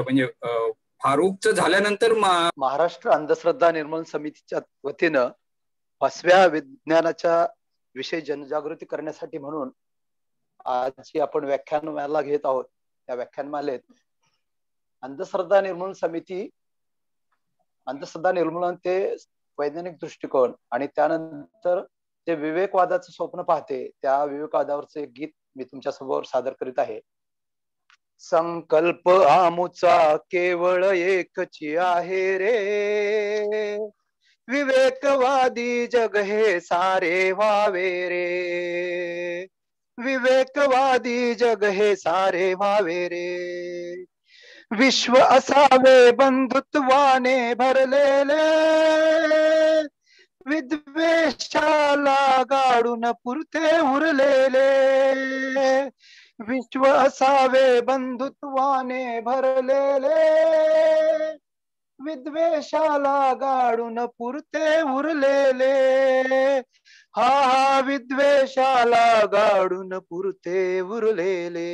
म्हणजे फारुकचं झाल्यानंतर महाराष्ट्र अंधश्रद्धा निर्मूलन समितीच्या वतीनं 5व्या विज्ञानाच्या विषयी जनजागृती करण्यासाठी म्हणून आज जी आपण व्याख्यानमाला घेत आहोत, त्या व्याख्यानमालेत अंधश्रद्धा निर्मूलन समिती, अंधश्रद्धा निर्मूलन ते वैज्ञानिक दृष्टिकोन आणि त्यानंतर जे विवेकवादाचं स्वप्न पाहते, त्या विवेकवादावरचं एक गीत मी तुमच्या समोर सादर करीत आहे. संकल्प आमुचा केवळ एकची आहे रे, विवेकवादी जग हे सारे व्हावे रे, विवेकवादी जग हे सारे व्हावे रे. विश्व असावे बंधुत्वाने भरलेले, विद्वेषाला गाडून पुरते उरलेले. विश्व असावे बंधुत्वाने भरलेले, विद्वेषाला गाडून पुरते उरलेले. हा विद्वेषाला गाडून पुरते उरलेले.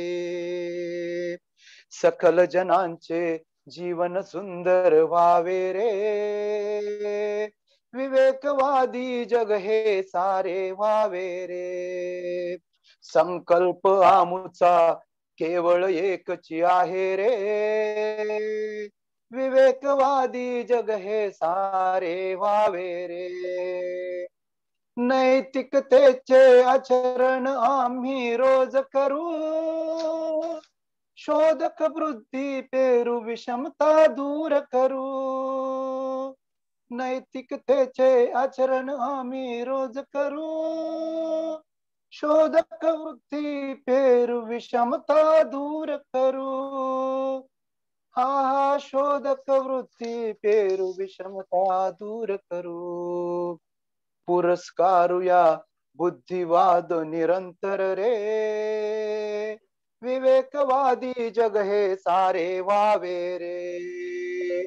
सकल जनांचे जीवन सुंदर व्हावे रे, विवेकवादी जग हे सारे व्हावे रे. संकल्प आमुचा केवळ एकची आहे रे, विवेकवादी जग हे सारे व्हावे रे. नैतिकतेचे आचरण आम्ही रोज करू, शोधक वृत्ती पेरू विषमता दूर करू. नैतिकतेचे आचरण आम्ही रोज करू, शोधक वृत्ती पेरू विषमता दूर करू. हा शोधक वृत्ती पेरू विषमता दूर करू. पुरस्कारूया बुद्धिवाद निरंतर रे, विवेकवादी जग हे सारे व्हावे रे.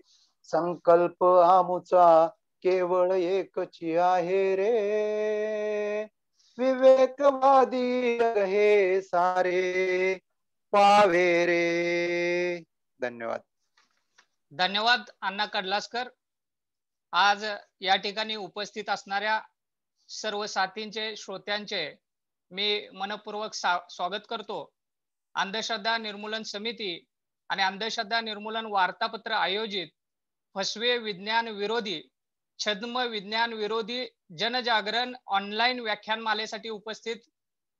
संकल्प आमुचा केवळ एकची आहे रे, विवेकवादी जग हे सारे व्हावे रे. धन्यवाद. धन्यवाद अण्णा कडलासकर. आज या ठिकाणी उपस्थित असणाऱ्या सर्व साथींचे, श्रोत्यांचे मी मनपूर्वक स्वागत करतो. अंधश्रद्धा निर्मूलन समिती आणि अंधश्रद्धा निर्मूलन वार्तापत्र आयोजित फसवे विज्ञान विरोधी, छद्म विज्ञान विरोधी जनजागरण ऑनलाईन व्याख्यानमालेसाठी उपस्थित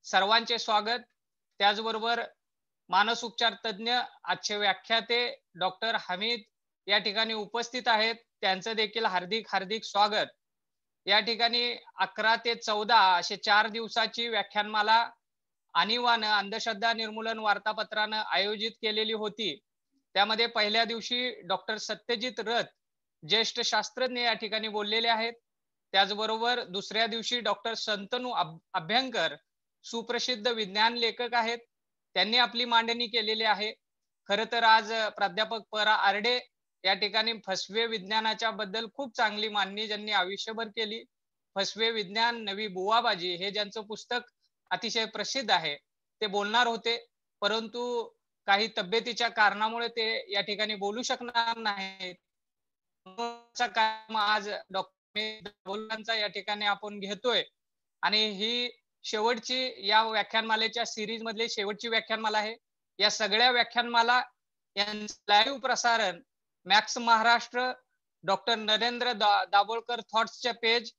सर्वांचे स्वागत. त्याचबरोबर मानसोपचार तज्ञ आजचे व्याख्याते डॉक्टर हमीद या ठिकाणी उपस्थित आहेत, त्यांचं देखील हार्दिक हार्दिक स्वागत. या ठिकाणी 11 ते 14 असे 4 दिवसाची व्याख्यानमाला आणीवानं अंधश्रद्धा निर्मूलन वार्तापत्रानं आयोजित केलेली होती. त्यामध्ये पहिल्या दिवशी डॉक्टर सत्यजित रथ ज्येष्ठ शास्त्रज्ञ या ठिकाणी बोललेले आहेत. त्याचबरोबर दुसऱ्या दिवशी डॉक्टर संतनू अभ्यंकर सुप्रसिद्ध विज्ञान लेखक आहेत, त्यांनी आपली मांडणी केलेली आहे. खरं तर आज प्राध्यापक परा आरडे या ठिकाणी फसवे विज्ञानाच्या बद्दल खूप चांगली मांडणी ज्यांनी आयुष्यभर केली. फसवे विज्ञान नवी बुवाबाजी हे ज्यांचं पुस्तक अतिशय प्रसिद्ध आहे, ते बोलणार होते, परंतु काही तब्येतीच्या कारणामुळे ते या ठिकाणी बोलू शकणार नाहीत. आज डॉक्टर या ठिकाणी आपण घेतोय आणि ही शेवटची या व्याख्यानमालेच्या सिरीज मधली शेवटची व्याख्यानमाला आहे. या सगळ्या व्याख्यानमाला यांचं लाईव्ह प्रसारण मॅक्स महाराष्ट्र, डॉक्टर नरेंद्र दाभोळकर थॉट्सच्या पेज,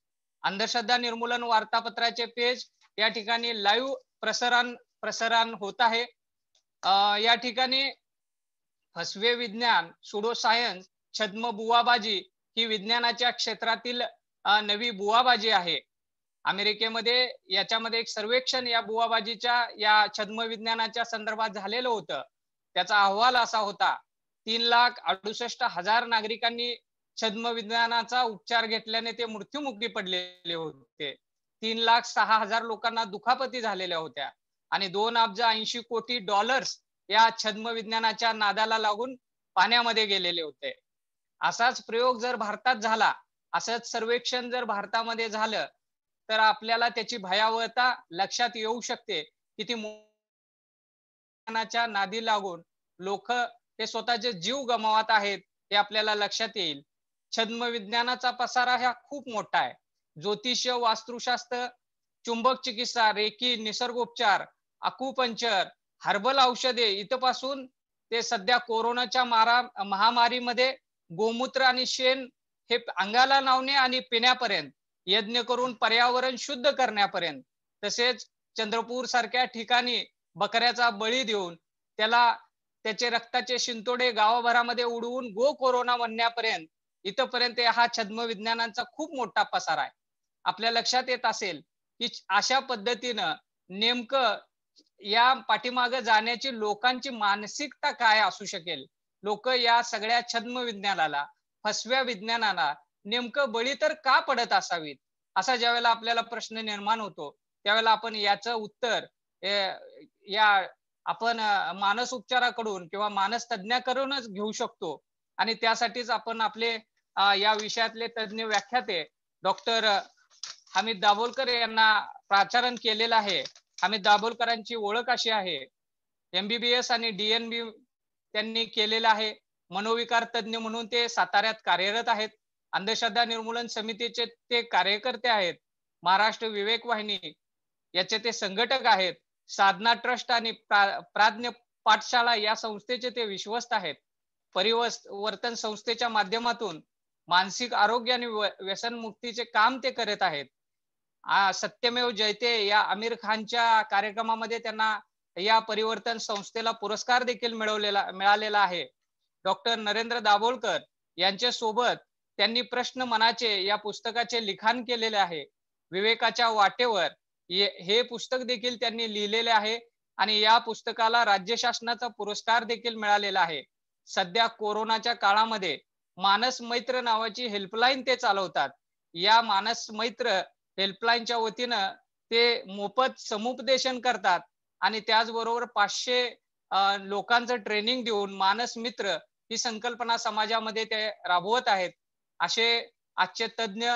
अंधश्रद्धा निर्मूलन वार्तापत्राचे पेज या ठिकाणी लाईव्ह प्रसारण होत आहे. या ठिकाणी फसवे विज्ञान, सुडो सायन्स, छद्म बुवाबाजी ही विज्ञानाच्या क्षेत्रातील नवी बुवाबाजी आहे. अमेरिकेमध्ये याच्यामध्ये एक सर्वेक्षण या बुवाबाजीच्या, या छद्म विज्ञानाच्या संदर्भात झालेलं होतं. त्याचा अहवाल असा होता, 3,68,000 नागरिकांनी छद्म विज्ञानाचा उपचार घेतल्याने ते मृत्युमुखी पडलेले होते. 3,06,000 लोकांना दुखापती झालेल्या होत्या आणि $2,80,00,00,000 या छद्म विज्ञानाच्या नादाला लागून पाण्यामध्ये गेलेले होते. असाच प्रयोग जर भारतात झाला, असंच सर्वेक्षण जर भारतामध्ये झालं, तर आपल्याला त्याची भयावहता लक्षात येऊ शकते. किती नादी लागून लोक हे स्वतःचे जीव गमावत आहेत हे आपल्याला लक्षात येईल. छद्म विज्ञानाचा पसारा हा खूप मोठा आहे. ज्योतिष्य, वास्तुशास्त्र, चुंबक चिकित्सा, रेकी, निसर्गोपचार, अकुपंक्चर, हर्बल औषधे इथपासून ते सध्या कोरोनाच्या महामारीमध्ये गोमूत्र आणि शेण हे अंगाला लावणे आणि पिण्यापर्यंत, यज्ञ करून पर्यावरण शुद्ध करण्यापर्यंत, तसेच चंद्रपूर सारख्या ठिकाणी बकऱ्याचा बळी देऊन त्याचे रक्ताचे शिंतोडे गावाभरामध्ये उडवून गो कोरोना म्हणण्यापर्यंत इथपर्यंत हा छद्म विज्ञानाचा खूप मोठा पसार आहे. आपल्या लक्षात येत असेल की अशा पद्धतीनं नेमकं या पाठीमागे जाण्याची लोकांची मानसिकता काय असू शकेल. लोक या सगळ्या छद्म विज्ञानाला, फसव्या विज्ञानाला नेमकं बळी तर का पडत असावीत, असा ज्यावेळेला आपल्याला प्रश्न निर्माण होतो त्यावेळेला आपण याचं उत्तर या आपण मानस उपचाराकडून किंवा मानस तज्ञाकडूनच घेऊ शकतो. आणि त्यासाठीच आपण आपले या विषयातले तज्ञ व्याख्याते डॉक्टर हमीद दाभोलकर यांना प्राचारण केलेलं आहे. हमीद दाभोलकरांची ओळख अशी आहे, MBBS आणि DNB त्यांनी केलेलं आहे. मनोविकार तज्ञ म्हणून ते साताऱ्यात कार्यरत आहेत. अंधश्रद्धा निर्मूलन समितीचे ते कार्यकर्ते आहेत. महाराष्ट्र विवेक वाहिनी याचे ते संघटक आहेत. साधना ट्रस्ट आणि प्राज्ञ पाठशाळा या संस्थेचे ते विश्वस्त आहेत. परिवर्तन संस्थेच्या माध्यमातून मानसिक आरोग्य आणि व्यसन मुक्तीचे काम ते करत आहेत. सत्यमेव जयते या आमिर खानच्या कार्यक्रमामध्ये त्यांना या परिवर्तन संस्थेला पुरस्कार देखील मिळालेला आहे. डॉक्टर नरेंद्र दाभोलकर यांच्या सोबत त्यांनी प्रश्न मनाचे या पुस्तकाचे लिखाण केलेले आहे. विवेकाच्या वाटेवर हे पुस्तक देखील त्यांनी लिहिलेले आहे आणि या पुस्तकाला राज्य शासनाचा पुरस्कार देखील मिळालेला आहे. सध्या कोरोनाच्या काळामध्ये मानस मैत्र नावाची हेल्पलाईन ते चालवतात. या मानस मैत्र हेल्पलाईनच्या वतीनं ते मोफत समुपदेशन करतात आणि त्याचबरोबर 500 लोकांचं ट्रेनिंग देऊन मानस मित्र ही संकल्पना समाजामध्ये ते राबवत आहेत. असे आजचे तज्ञ,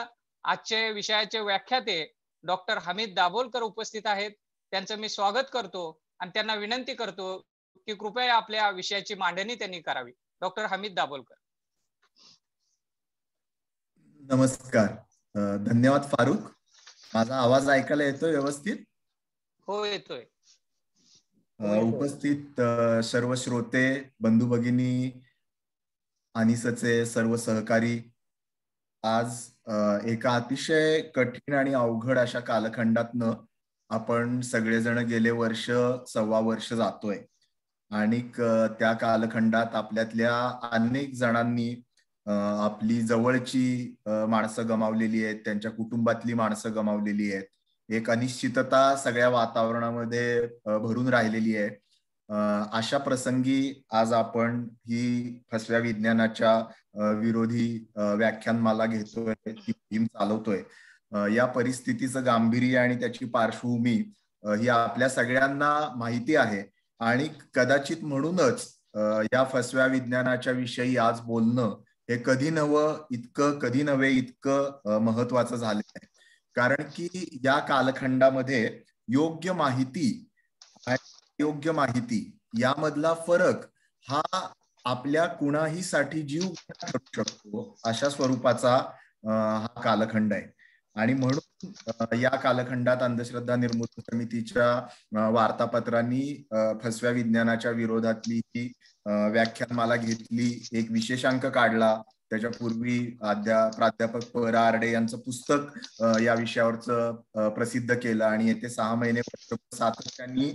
आजचे विषयाचे व्याख्याते डॉक्टर हमीद दाभोलकर उपस्थित आहेत. त्यांचं मी स्वागत करतो आणि त्यांना विनंती करतो की कृपया आपल्या विषयाची मांडणी त्यांनी करावी. डॉक्टर हमीद दाभोलकर. नमस्कार, धन्यवाद फारुख. माझा आवाज ऐकायला येतोय व्यवस्थित? हो, येतोय. उपस्थित सर्व श्रोते, बंधू भगिनी आणि सचे सर्व सहकारी, आज एका अतिशय कठीण आणि अवघड अशा कालखंडातनं आपण सगळेजण गेले वर्ष, सव्वा वर्ष जातोय. आणि त्या कालखंडात आपल्यातल्या अनेक जणांनी आपली जवळची माणसं गमावलेली आहेत, त्यांच्या कुटुंबातली माणसं गमावलेली आहेत. एक अनिश्चितता सगळ्या वातावरणामध्ये भरून राहिलेली आहे. अशा प्रसंगी आज आपण ही फसव्या विज्ञानाच्या विरोधी व्याख्यानमाला घेतोय, ती मोहीम चालवतोय. या परिस्थितीचं गांभीर्य आणि त्याची पार्श्वभूमी ही आपल्या सगळ्यांना माहिती आहे आणि कदाचित म्हणूनच या फसव्या विज्ञानाच्या विषयी आज बोलणं हे कधी नव्हे इतकं महत्वाचं झालेलं आहे. कारण की या कालखंडामध्ये योग्य माहिती यामधला फरक हा आपल्या कुणाहीसाठी जीव करू शकतो अशा स्वरूपाचा हा कालखंड आहे. आणि म्हणून या कालखंडात अंधश्रद्धा निर्मूलन समितीच्या वार्तापत्रांनी फसव्या विज्ञानाच्या विरोधातली ही व्याख्यानमाला घेतली, एक विशेषांक काढला. त्याच्यापूर्वी प्राध्यापक प.रा. आरडे यांचं पुस्तक या विषयावरचं प्रसिद्ध केलं आणि येते 6 महिने सातत्याने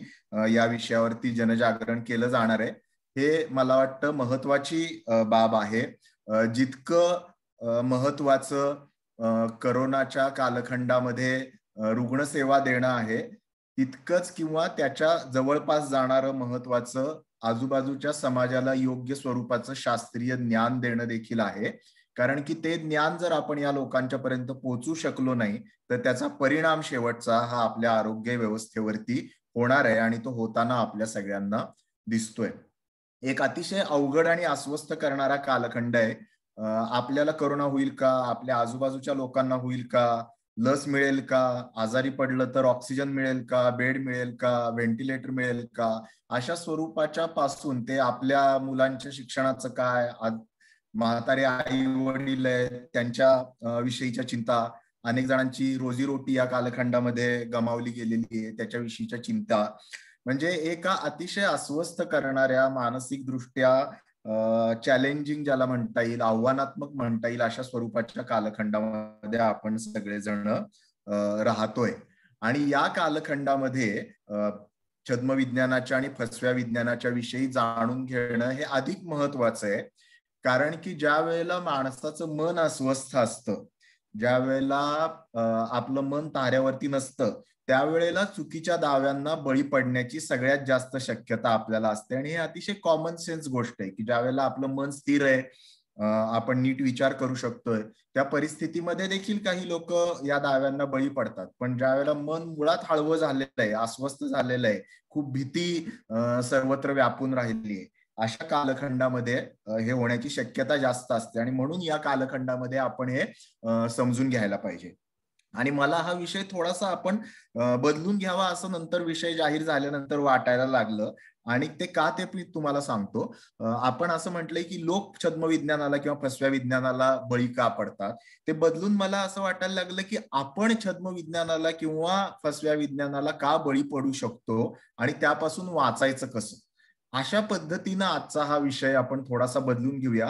या विषयावरती जनजागरण केलं जाणार आहे. हे मला वाटतं महत्वाची बाब आहे. जितकं महत्वाचं करोनाच्या कालखंडामध्ये रुग्णसेवा देणं आहे, तितकंच किंवा त्याच्या जवळपास जाणारं महत्वाचं आजूबाजूच्या समाजाला योग्य स्वरूपाचं शास्त्रीय ज्ञान देणं देखील आहे. कारण की ते ज्ञान जर आपण या लोकांच्या पर्यंत पोहोचू शकलो नाही तर त्याचा परिणाम शेवटचा हा आपल्या आरोग्य व्यवस्थेवरती होणार आहे आणि तो होताना आपल्या सगळ्यांना दिसतोय. एक अतिशय अवघड आणि अस्वस्थ करणारा कालखंड आहे. आपल्याला करोना होईल का, आपल्या आजूबाजूच्या लोकांना होईल का, लस मिळेल का, आजारी पडलं तर ऑक्सिजन मिळेल का, बेड मिळेल का, व्हेंटिलेटर मिळेल का, अशा स्वरूपाच्या पासून ते आपल्या मुलांच्या शिक्षणाचं काय, म्हातारे आई वडील आहेत त्यांच्या विषयीच्या चिंता, अनेक जणांची रोजीरोटी या कालखंडामध्ये गमावली गेलेली आहे त्याच्याविषयीच्या चिंता, म्हणजे एका अतिशय अस्वस्थ करणाऱ्या, मानसिक दृष्ट्या चॅलेंजिंग ज्याला म्हणता येईल, आव्हानात्मक म्हणता येईल, अशा स्वरूपाच्या कालखंडामध्ये आपण सगळेजण राहतोय. आणि या कालखंडामध्ये छद्मविज्ञानाच्या आणि फसव्या विज्ञानाच्या विषयी जाणून घेणं हे अधिक महत्वाचं आहे. कारण की ज्या वेळेला माणसाचं मन अस्वस्थ असतं, ज्या वेळेला आपलं मन ताऱ्यावरती नसतं, त्यावेळेला चुकीच्या दाव्यांना बळी पडण्याची सगळ्यात जास्त शक्यता आपल्याला असते. आणि हे अतिशय कॉमन सेन्स गोष्ट आहे की ज्या वेळेला आपलं मन स्थिर आहे, आपण नीट विचार करू शकतोय, त्या परिस्थितीमध्ये देखील काही लोक या दाव्यांना बळी पडतात. पण ज्या वेळेला मन मुळात हळवं झालेलं आहे, अस्वस्थ झालेलं आहे, खूप भीती सर्वत्र व्यापून राहिली आहे, अशा कालखंडामध्ये हे होण्याची शक्यता जास्त असते. आणि म्हणून या कालखंडामध्ये आपण हे समजून घ्यायला पाहिजे. आणि मला हा विषय थोडासा आपण बदलून घ्यावा असं नंतर विषय जाहीर झाल्यानंतर वाटायला लागलं. आणि ते का ते मी तुम्हाला सांगतो. आपण असं म्हटलंय की लोक छद्मविज्ञानाला किंवा फसव्या विज्ञानाला बळी का पडतात, ते बदलून मला असं वाटायला लागलं की आपण छद्मविज्ञानाला किंवा फसव्या विज्ञानाला का बळी पडू शकतो आणि त्यापासून वाचायचं कसं, अशा पद्धतीनं आजचा हा विषय आपण थोडासा बदलून घेऊया.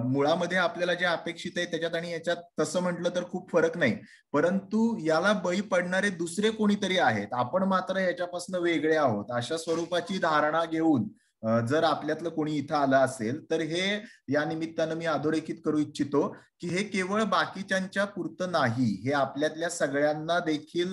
मुळामध्ये आपल्याला जे अपेक्षित आहे त्याच्यात आणि याच्यात तसं म्हटलं तर खूप फरक नाही, परंतु याला बळी पडणारे दुसरे कोणीतरी आहेत, आपण मात्र याच्यापासून वेगळे आहोत, अशा स्वरूपाची धारणा घेऊन जर आपल्यातलं कोणी इथं आलं असेल तर हे या निमित्तानं मी अधोरेखित करू इच्छितो की हे केवळ बाकीच्यांच्या पुरतं नाही, हे आपल्यातल्या सगळ्यांना देखील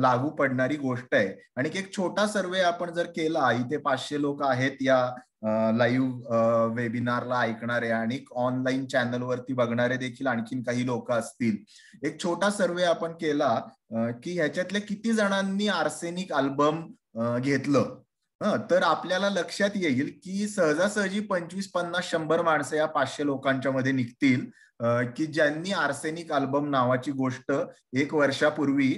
लागू पडणारी गोष्ट आहे. आणि एक छोटा सर्वे आपण जर केला, इथे 500 लोक आहेत या लाईव्ह वेबिनारला ऐकणारे आणि ऑनलाईन चॅनलवरती बघणारे देखील आणखीन काही लोक असतील, एक छोटा सर्वे आपण केला की ह्याच्यातल्या किती जणांनी आर्सेनिक अल्बम घेतलं, तर आपल्याला लक्षात येईल की सहजासहजी 25, 50, 100 माणसं या 500 लोकांच्या मध्ये निघतील की ज्यांनी आर्सेनिक अल्बम नावाची गोष्ट 1 वर्षापूर्वी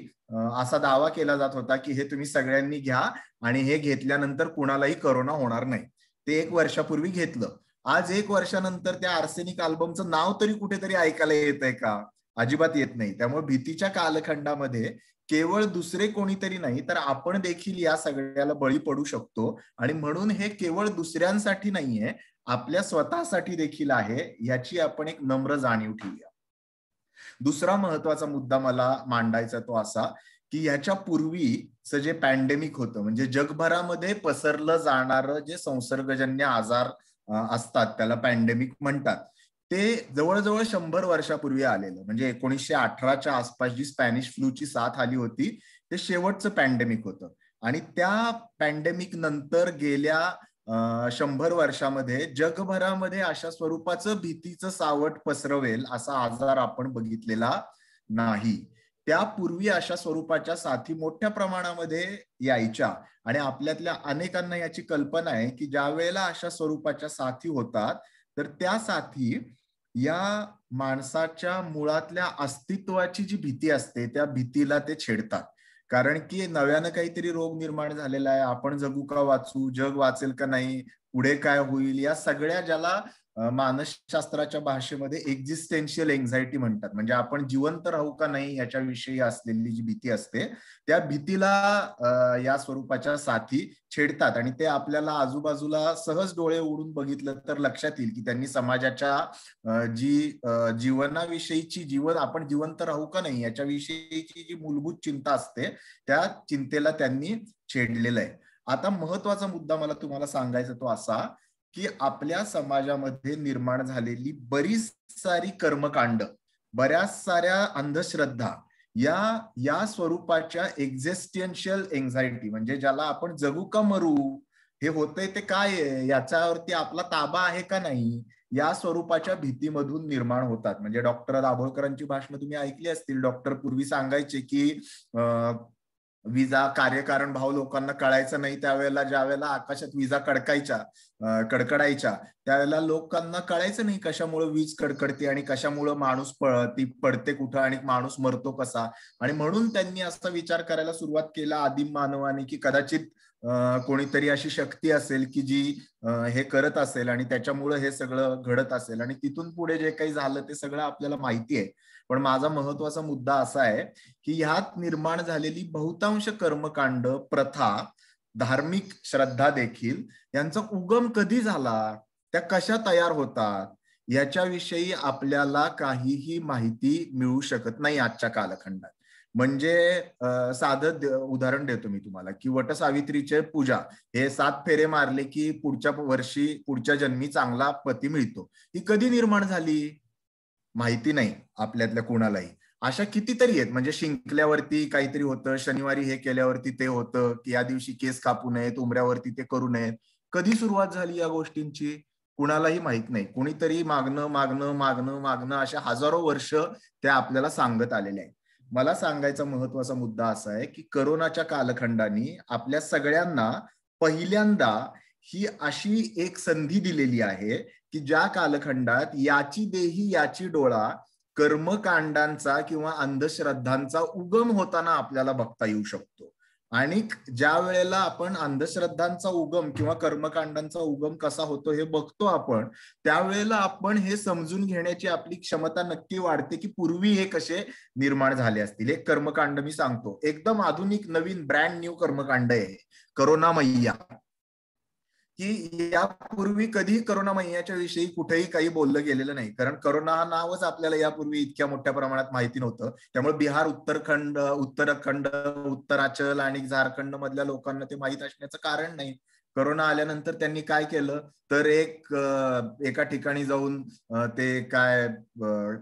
असा दावा केला जात होता की हे तुम्ही सगळ्यांनी घ्या आणि हे घेतल्यानंतर कुणालाही करोना होणार नाही, ते 1 वर्षापूर्वी घेतलं. आज 1 वर्षानंतर त्या आर्सेनिक अल्बमचं नाव तरी कुठेतरी ऐकायला येत आहे का? अजिबात येत नाही. त्यामुळे भीतीच्या कालखंडामध्ये केवळ दुसरे कोणीतरी नाही तर आपण देखील या सगळ्याला बळी पडू शकतो. आणि म्हणून हे केवळ दुसऱ्यांसाठी नाहीये, आपल्या स्वतःसाठी देखील आहे, याची आपण एक नम्र जाणीव ठेवूया. दुसरा महत्वाचा मुद्दा मला मांडायचा तो असा की ह्याच्या पूर्वीचं जे पॅन्डेमिक होतं, म्हणजे जगभरामध्ये पसरलं जाणारं जे संसर्गजन्य आजार असतात त्याला पॅन्डेमिक म्हणतात, ते जवळजवळ 100 वर्षापूर्वी आलेलं. म्हणजे 1918च्या आसपास जी स्पॅनिश फ्लूची साथ आली होती ते शेवटचं पॅन्डेमिक होतं. आणि त्या पॅन्डेमिक नंतर गेल्या 100 वर्षामध्ये जगभरामध्ये अशा स्वरूपाचं भीतीचं सावट पसरवेल असा आजार आपण बघितलेला नाही. त्यापूर्वी अशा स्वरूपाच्या साथी मोठ्या प्रमाणामध्ये यायच्या आणि आपल्यातल्या अनेकांना याची कल्पना आहे की ज्या वेळेला अशा स्वरूपाच्या साथी होतात तर त्या साथी या माणसाच्या मुळातल्या अस्तित्वाची जी भीती असते त्या भीतीला ते छेडतात. कारण की नव्यानं काहीतरी रोग निर्माण झालेला आहे, आपण जगू का वाचू, जग वाचेल का नाही, पुढे काय होईल, या सगळ्या ज्याला मानसशास्त्राच्या भाषेमध्ये एक्झिस्टेन्शियल एन्झायटी म्हणतात, म्हणजे आपण जिवंत राहू का नाही याच्याविषयी असलेली जी भीती असते त्या भीतीला या स्वरूपाच्या साथी छेडतात. आणि ते आपल्याला आजूबाजूला सहज डोळे उघडून बघितलं तर लक्षात येईल की त्यांनी समाजाच्या जी जीवनाविषयीची आपण जिवंत राहू का नाही याच्याविषयीची जी मूलभूत चिंता असते त्या चिंतेला त्यांनी छेडलेलं आहे. आता महत्वाचा मुद्दा मला तुम्हाला सांगायचा तो असा की आपल्या समाजामध्ये निर्माण झालेली बरीच सारी कर्मकांड, बऱ्याच साऱ्या अंधश्रद्धा या स्वरूपाच्या एक्झिस्टेन्शियल एन्झायटी, म्हणजे ज्याला आपण जगू का मरू, हे होतंय ते काय आहे, याच्यावरती आपला ताबा आहे का नाही, या स्वरूपाच्या भीतीमधून निर्माण होतात. म्हणजे डॉक्टर दाभोळकरांची भाषणं तुम्ही ऐकली असतील. डॉक्टर पूर्वी सांगायचे की विजा कार्यकारण भाव लोकांना कळायचं नाही, त्यावेळेला ज्या वेळेला आकाशात विजा कडकायच्या कडकडायच्या त्यावेळेला लोकांना कळायचं नाही कशामुळे वीज कडकडते आणि कशामुळे माणूस ती पडते कुठं आणि माणूस मरतो कसा. आणि म्हणून त्यांनी असा विचार करायला सुरुवात केला आदिम मानवाने की कदाचित कोणीतरी अशी शक्ती असेल की जी हे करत असेल आणि त्याच्यामुळे हे सगळं घडत असेल. आणि तिथून पुढे जे काही झालं ते सगळं आपल्याला माहिती आहे. पण माझा महत्वाचा मुद्दा असा आहे की ह्यात निर्माण झालेली बहुतांश कर्मकांड, प्रथा, धार्मिक श्रद्धा देखील यांचा उगम कधी झाला, त्या कशा तयार होतात याच्याविषयी आपल्याला काहीही माहिती मिळू शकत नाही आजच्या कालखंडात. म्हणजे साधं उदाहरण देतो मी तुम्हाला की वटसावित्रीचे पूजा, हे 7 फेरे मारले की पुढच्या वर्षी पुढच्या जन्मी चांगला पती मिळतो, ही कधी निर्माण झाली माहिती नाही आपल्यातल्या कोणालाही. अशा कितीतरी आहेत. म्हणजे शिंकल्यावरती काहीतरी होतं, शनिवारी हे केल्यावरती ते होतं, की या दिवशी केस कापू नयेत, उमऱ्यावरती ते करू नयेत. कधी सुरुवात झाली या गोष्टींची कुणालाही माहित नाही. कोणीतरी मागणं मागणं मागणं मागणं अशा हजारो वर्ष त्या आपल्याला सांगत आलेल्या आहेत. मला सांगायचा महत्वाचा मुद्दा असा आहे की करोनाच्या कालखंडाने आपल्या सगळ्यांना पहिल्यांदा ही अशी एक संधी दिलेली आहे की ज्या कालखंडात याची देही याची डोळा कर्मकांडांचा किंवा अंधश्रद्धांचा उगम होताना आपल्याला बघता येऊ शकतो. आणि ज्या वेळेला आपण अंधश्रद्धांचा उगम किंवा कर्मकांडांचा उगम कसा होतो हे बघतो आपण, त्यावेळेला आपण हे समजून घेण्याची आपली क्षमता नक्की वाढते की पूर्वी हे कसे निर्माण झाले असतील. एक कर्मकांड मी सांगतो, एकदम आधुनिक नवीन ब्रँड न्यू कर्मकांड आहे करोना मैया. की यापूर्वी कधी करोना महिन्याच्या विषयी कुठेही काही बोललं गेलेलं नाही, कारण करोना हा नावच आपल्याला यापूर्वी इतक्या मोठ्या प्रमाणात माहिती नव्हतं. त्यामुळे बिहार, उत्तराखंड, उत्तराचल आणि झारखंड मधल्या लोकांना ते माहीत असण्याचं कारण नाही. करोना आल्यानंतर त्यांनी काय केलं तर एका ठिकाणी जाऊन ते काय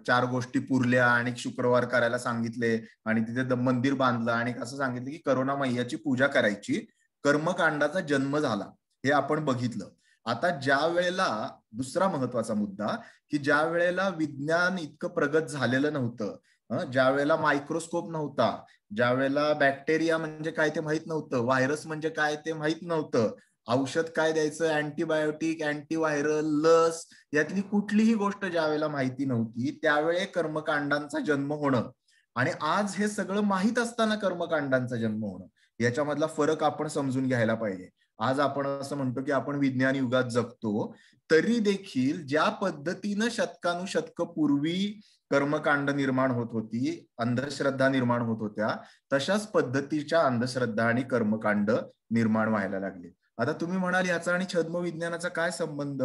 4 गोष्टी पुरल्या आणि शुक्रवार करायला सांगितले आणि तिथे मंदिर बांधलं आणि असं सांगितलं की करोना मैयाची पूजा करायची, कर्मकांडाचा जन्म झाला. हे आपण बघितलं. आता ज्या वेळेला दुसरा महत्वाचा मुद्दा की ज्या वेळेला विज्ञान इतकं प्रगत झालेलं नव्हतं, ज्या वेळेला मायक्रोस्कोप नव्हता, ज्या वेळेला बॅक्टेरिया म्हणजे काय ते माहित नव्हतं, व्हायरस म्हणजे काय ते माहित नव्हतं, औषध काय द्यायचं, अँटीबायोटिक, अँटीव्हायरल, लस यातली कुठलीही गोष्ट ज्या वेळेला माहिती नव्हती, त्यावेळे कर्मकांडांचा जन्म होणं आणि आज हे सगळं माहित असताना कर्मकांडांचा जन्म होणं, याच्यामधला फरक आपण समजून घ्यायला पाहिजे. आज आपण असं म्हणतो की आपण विज्ञान युगात जगतो, तरी देखील ज्या पद्धतीनं शतकानुशतक पूर्वी कर्मकांड निर्माण होत होती, अंधश्रद्धा निर्माण होत होत्या, तशाच पद्धतीच्या अंधश्रद्धा आणि कर्मकांड निर्माण व्हायला लागले. आता तुम्ही म्हणाल याचा आणि छद्मविज्ञानाचा काय संबंध,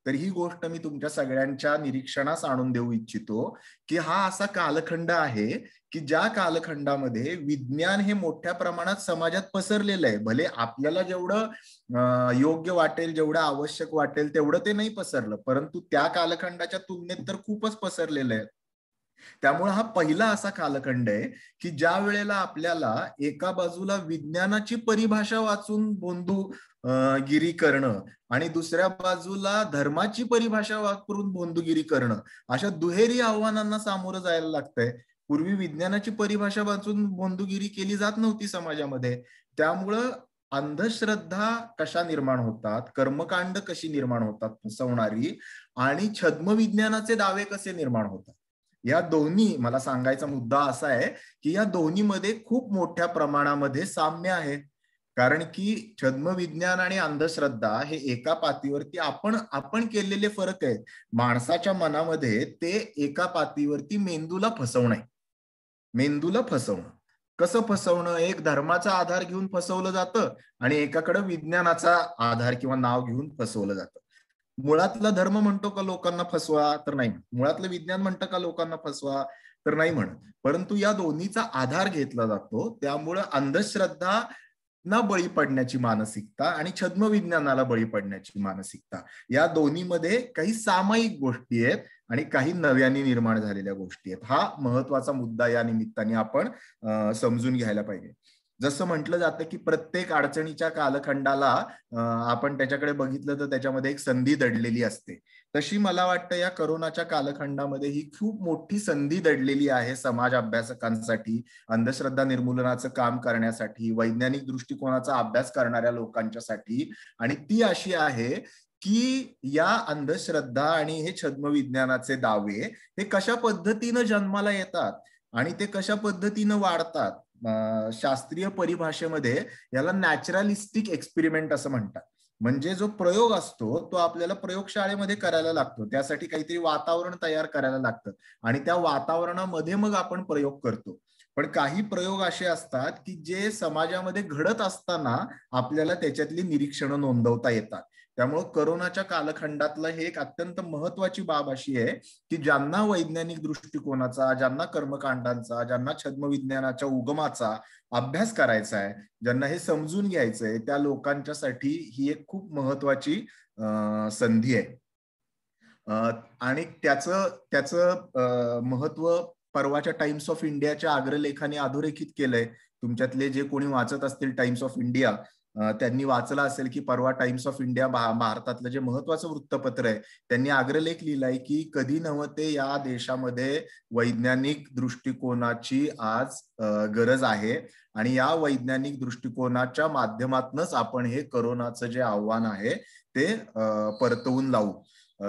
तर ही गोष्ट मी तुमच्या सगळ्यांच्या निरीक्षणास आणून देऊ इच्छितो की हा असा कालखंड आहे की ज्या कालखंडामध्ये विज्ञान हे मोठ्या प्रमाणात समाजात पसरलेलं आहे. भले आपल्याला जेवढं योग्य वाटेल, जेवढं आवश्यक वाटेल तेवढं ते नाही पसरलं, परंतु त्या कालखंडाच्या तुलनेत तर खूपच पसरलेलं आहे. त्यामुळे हा पहिला असा कालखंड आहे की ज्या वेळेला आपल्याला एका बाजूला विज्ञानाची परिभाषा वाचून भोंदूगिरी करणं आणि दुसऱ्या बाजूला धर्माची परिभाषा वापरून भोंदूगिरी करणं, अशा दुहेरी आव्हानांना सामोरं जायला लागतंय. पूर्वी विज्ञानाची परिभाषा वाचून भोंदूगिरी केली जात नव्हती समाजामध्ये. त्यामुळं अंधश्रद्धा कशा निर्माण होतात, कर्मकांड कशी निर्माण होतात फसवणारी, आणि छद्मविज्ञानाचे दावे कसे निर्माण होतात, या दोन्ही, मला सांगायचा मुद्दा असा आहे की या दोन्हीमध्ये खूप मोठ्या प्रमाणामध्ये साम्य आहे. कारण की छद्मविज्ञान आणि अंधश्रद्धा हे एका पातळीवरती आपण केलेले फरक आहेत. माणसाच्या मनामध्ये ते एका पातळीवरती मेंदूला फसवणं. कसं फसवणं, एक धर्माचा आधार घेऊन फसवलं जातं आणि एकाकडे विज्ञानाचा आधार किंवा नाव घेऊन फसवलं जातं. मुळातला धर्म म्हणतो का लोकांना फसवा, तर नाही. मुळातलं विज्ञान म्हणतं का लोकांना फसवा, तर नाही म्हणत. परंतु या दोन्हीचा आधार घेतला जातो. त्यामुळं अंधश्रद्धा ना बळी पडण्याची मानसिकता आणि छद्मविज्ञानाला बळी पडण्याची मानसिकता, या दोन्हीमध्ये काही सामायिक गोष्टी आहेत आणि काही नव्याने निर्माण झालेल्या गोष्टी आहेत. हा महत्वाचा मुद्दा या निमित्ताने आपण समजून घ्यायला पाहिजे. जसं म्हटलं जातं की प्रत्येक अडचणीच्या कालखंडाला आपण त्याच्याकडे बघितलं तर त्याच्यामध्ये एक संधी दडलेली असते. तशी मला वाटतं या करोनाच्या कालखंडामध्ये ही खूप मोठी संधी दडलेली आहे समाज अभ्यासकांसाठी, अंधश्रद्धा निर्मूलनाचं काम करण्यासाठी, वैज्ञानिक दृष्टिकोनाचा अभ्यास करणाऱ्या लोकांच्यासाठी. आणि ती अशी आहे की या अंधश्रद्धा आणि हे छद्मविज्ञानाचे दावे हे कशा पद्धतीनं जन्माला येतात आणि ते कशा पद्धतीनं वाढतात. शास्त्रीय परिभाषेमध्ये याला नॅचरलिस्टिक एक्सपेरिमेंट असं म्हणतात. म्हणजे जो प्रयोग असतो तो आपल्याला प्रयोगशाळेमध्ये करायला लागतो, त्यासाठी काहीतरी वातावरण तयार करायला लागतं आणि त्या वातावरणामध्ये मग आपण प्रयोग करतो. पण काही प्रयोग असे असतात की जे समाजामध्ये घडत असताना आपल्याला त्याच्यातली निरीक्षणं नोंदवता येतात. त्यामुळे कोरोनाच्या कालखंडातलं हे एक अत्यंत महत्वाची बाब अशी आहे की ज्यांना वैज्ञानिक दृष्टिकोनाचा, ज्यांना कर्मकांडांचा, ज्यांना छद्मविज्ञानाच्या उगमाचा अभ्यास करायचा आहे, ज्यांना हे समजून घ्यायचंय, त्या लोकांच्यासाठी ही एक खूप महत्वाची संधी आहे. आणि त्याचं महत्व परवाच्या टाइम्स ऑफ इंडियाच्या अग्रलेखाने अधोरेखित केलंय. तुमच्यातले जे कोणी वाचत असतील टाइम्स ऑफ इंडिया त्यांनी वाचलं असेल की परवा टाइम्स ऑफ इंडिया भारतातलं जे महत्वाचं वृत्तपत्र आहे त्यांनी अग्रलेख लिहिलाय की कधी नव्हते या देशामध्ये वैज्ञानिक दृष्टिकोनाची आज गरज आहे आणि या वैज्ञानिक दृष्टिकोनाच्या माध्यमातूनच आपण हे कोरोनाचं जे आव्हान आहे ते परतवून लावू.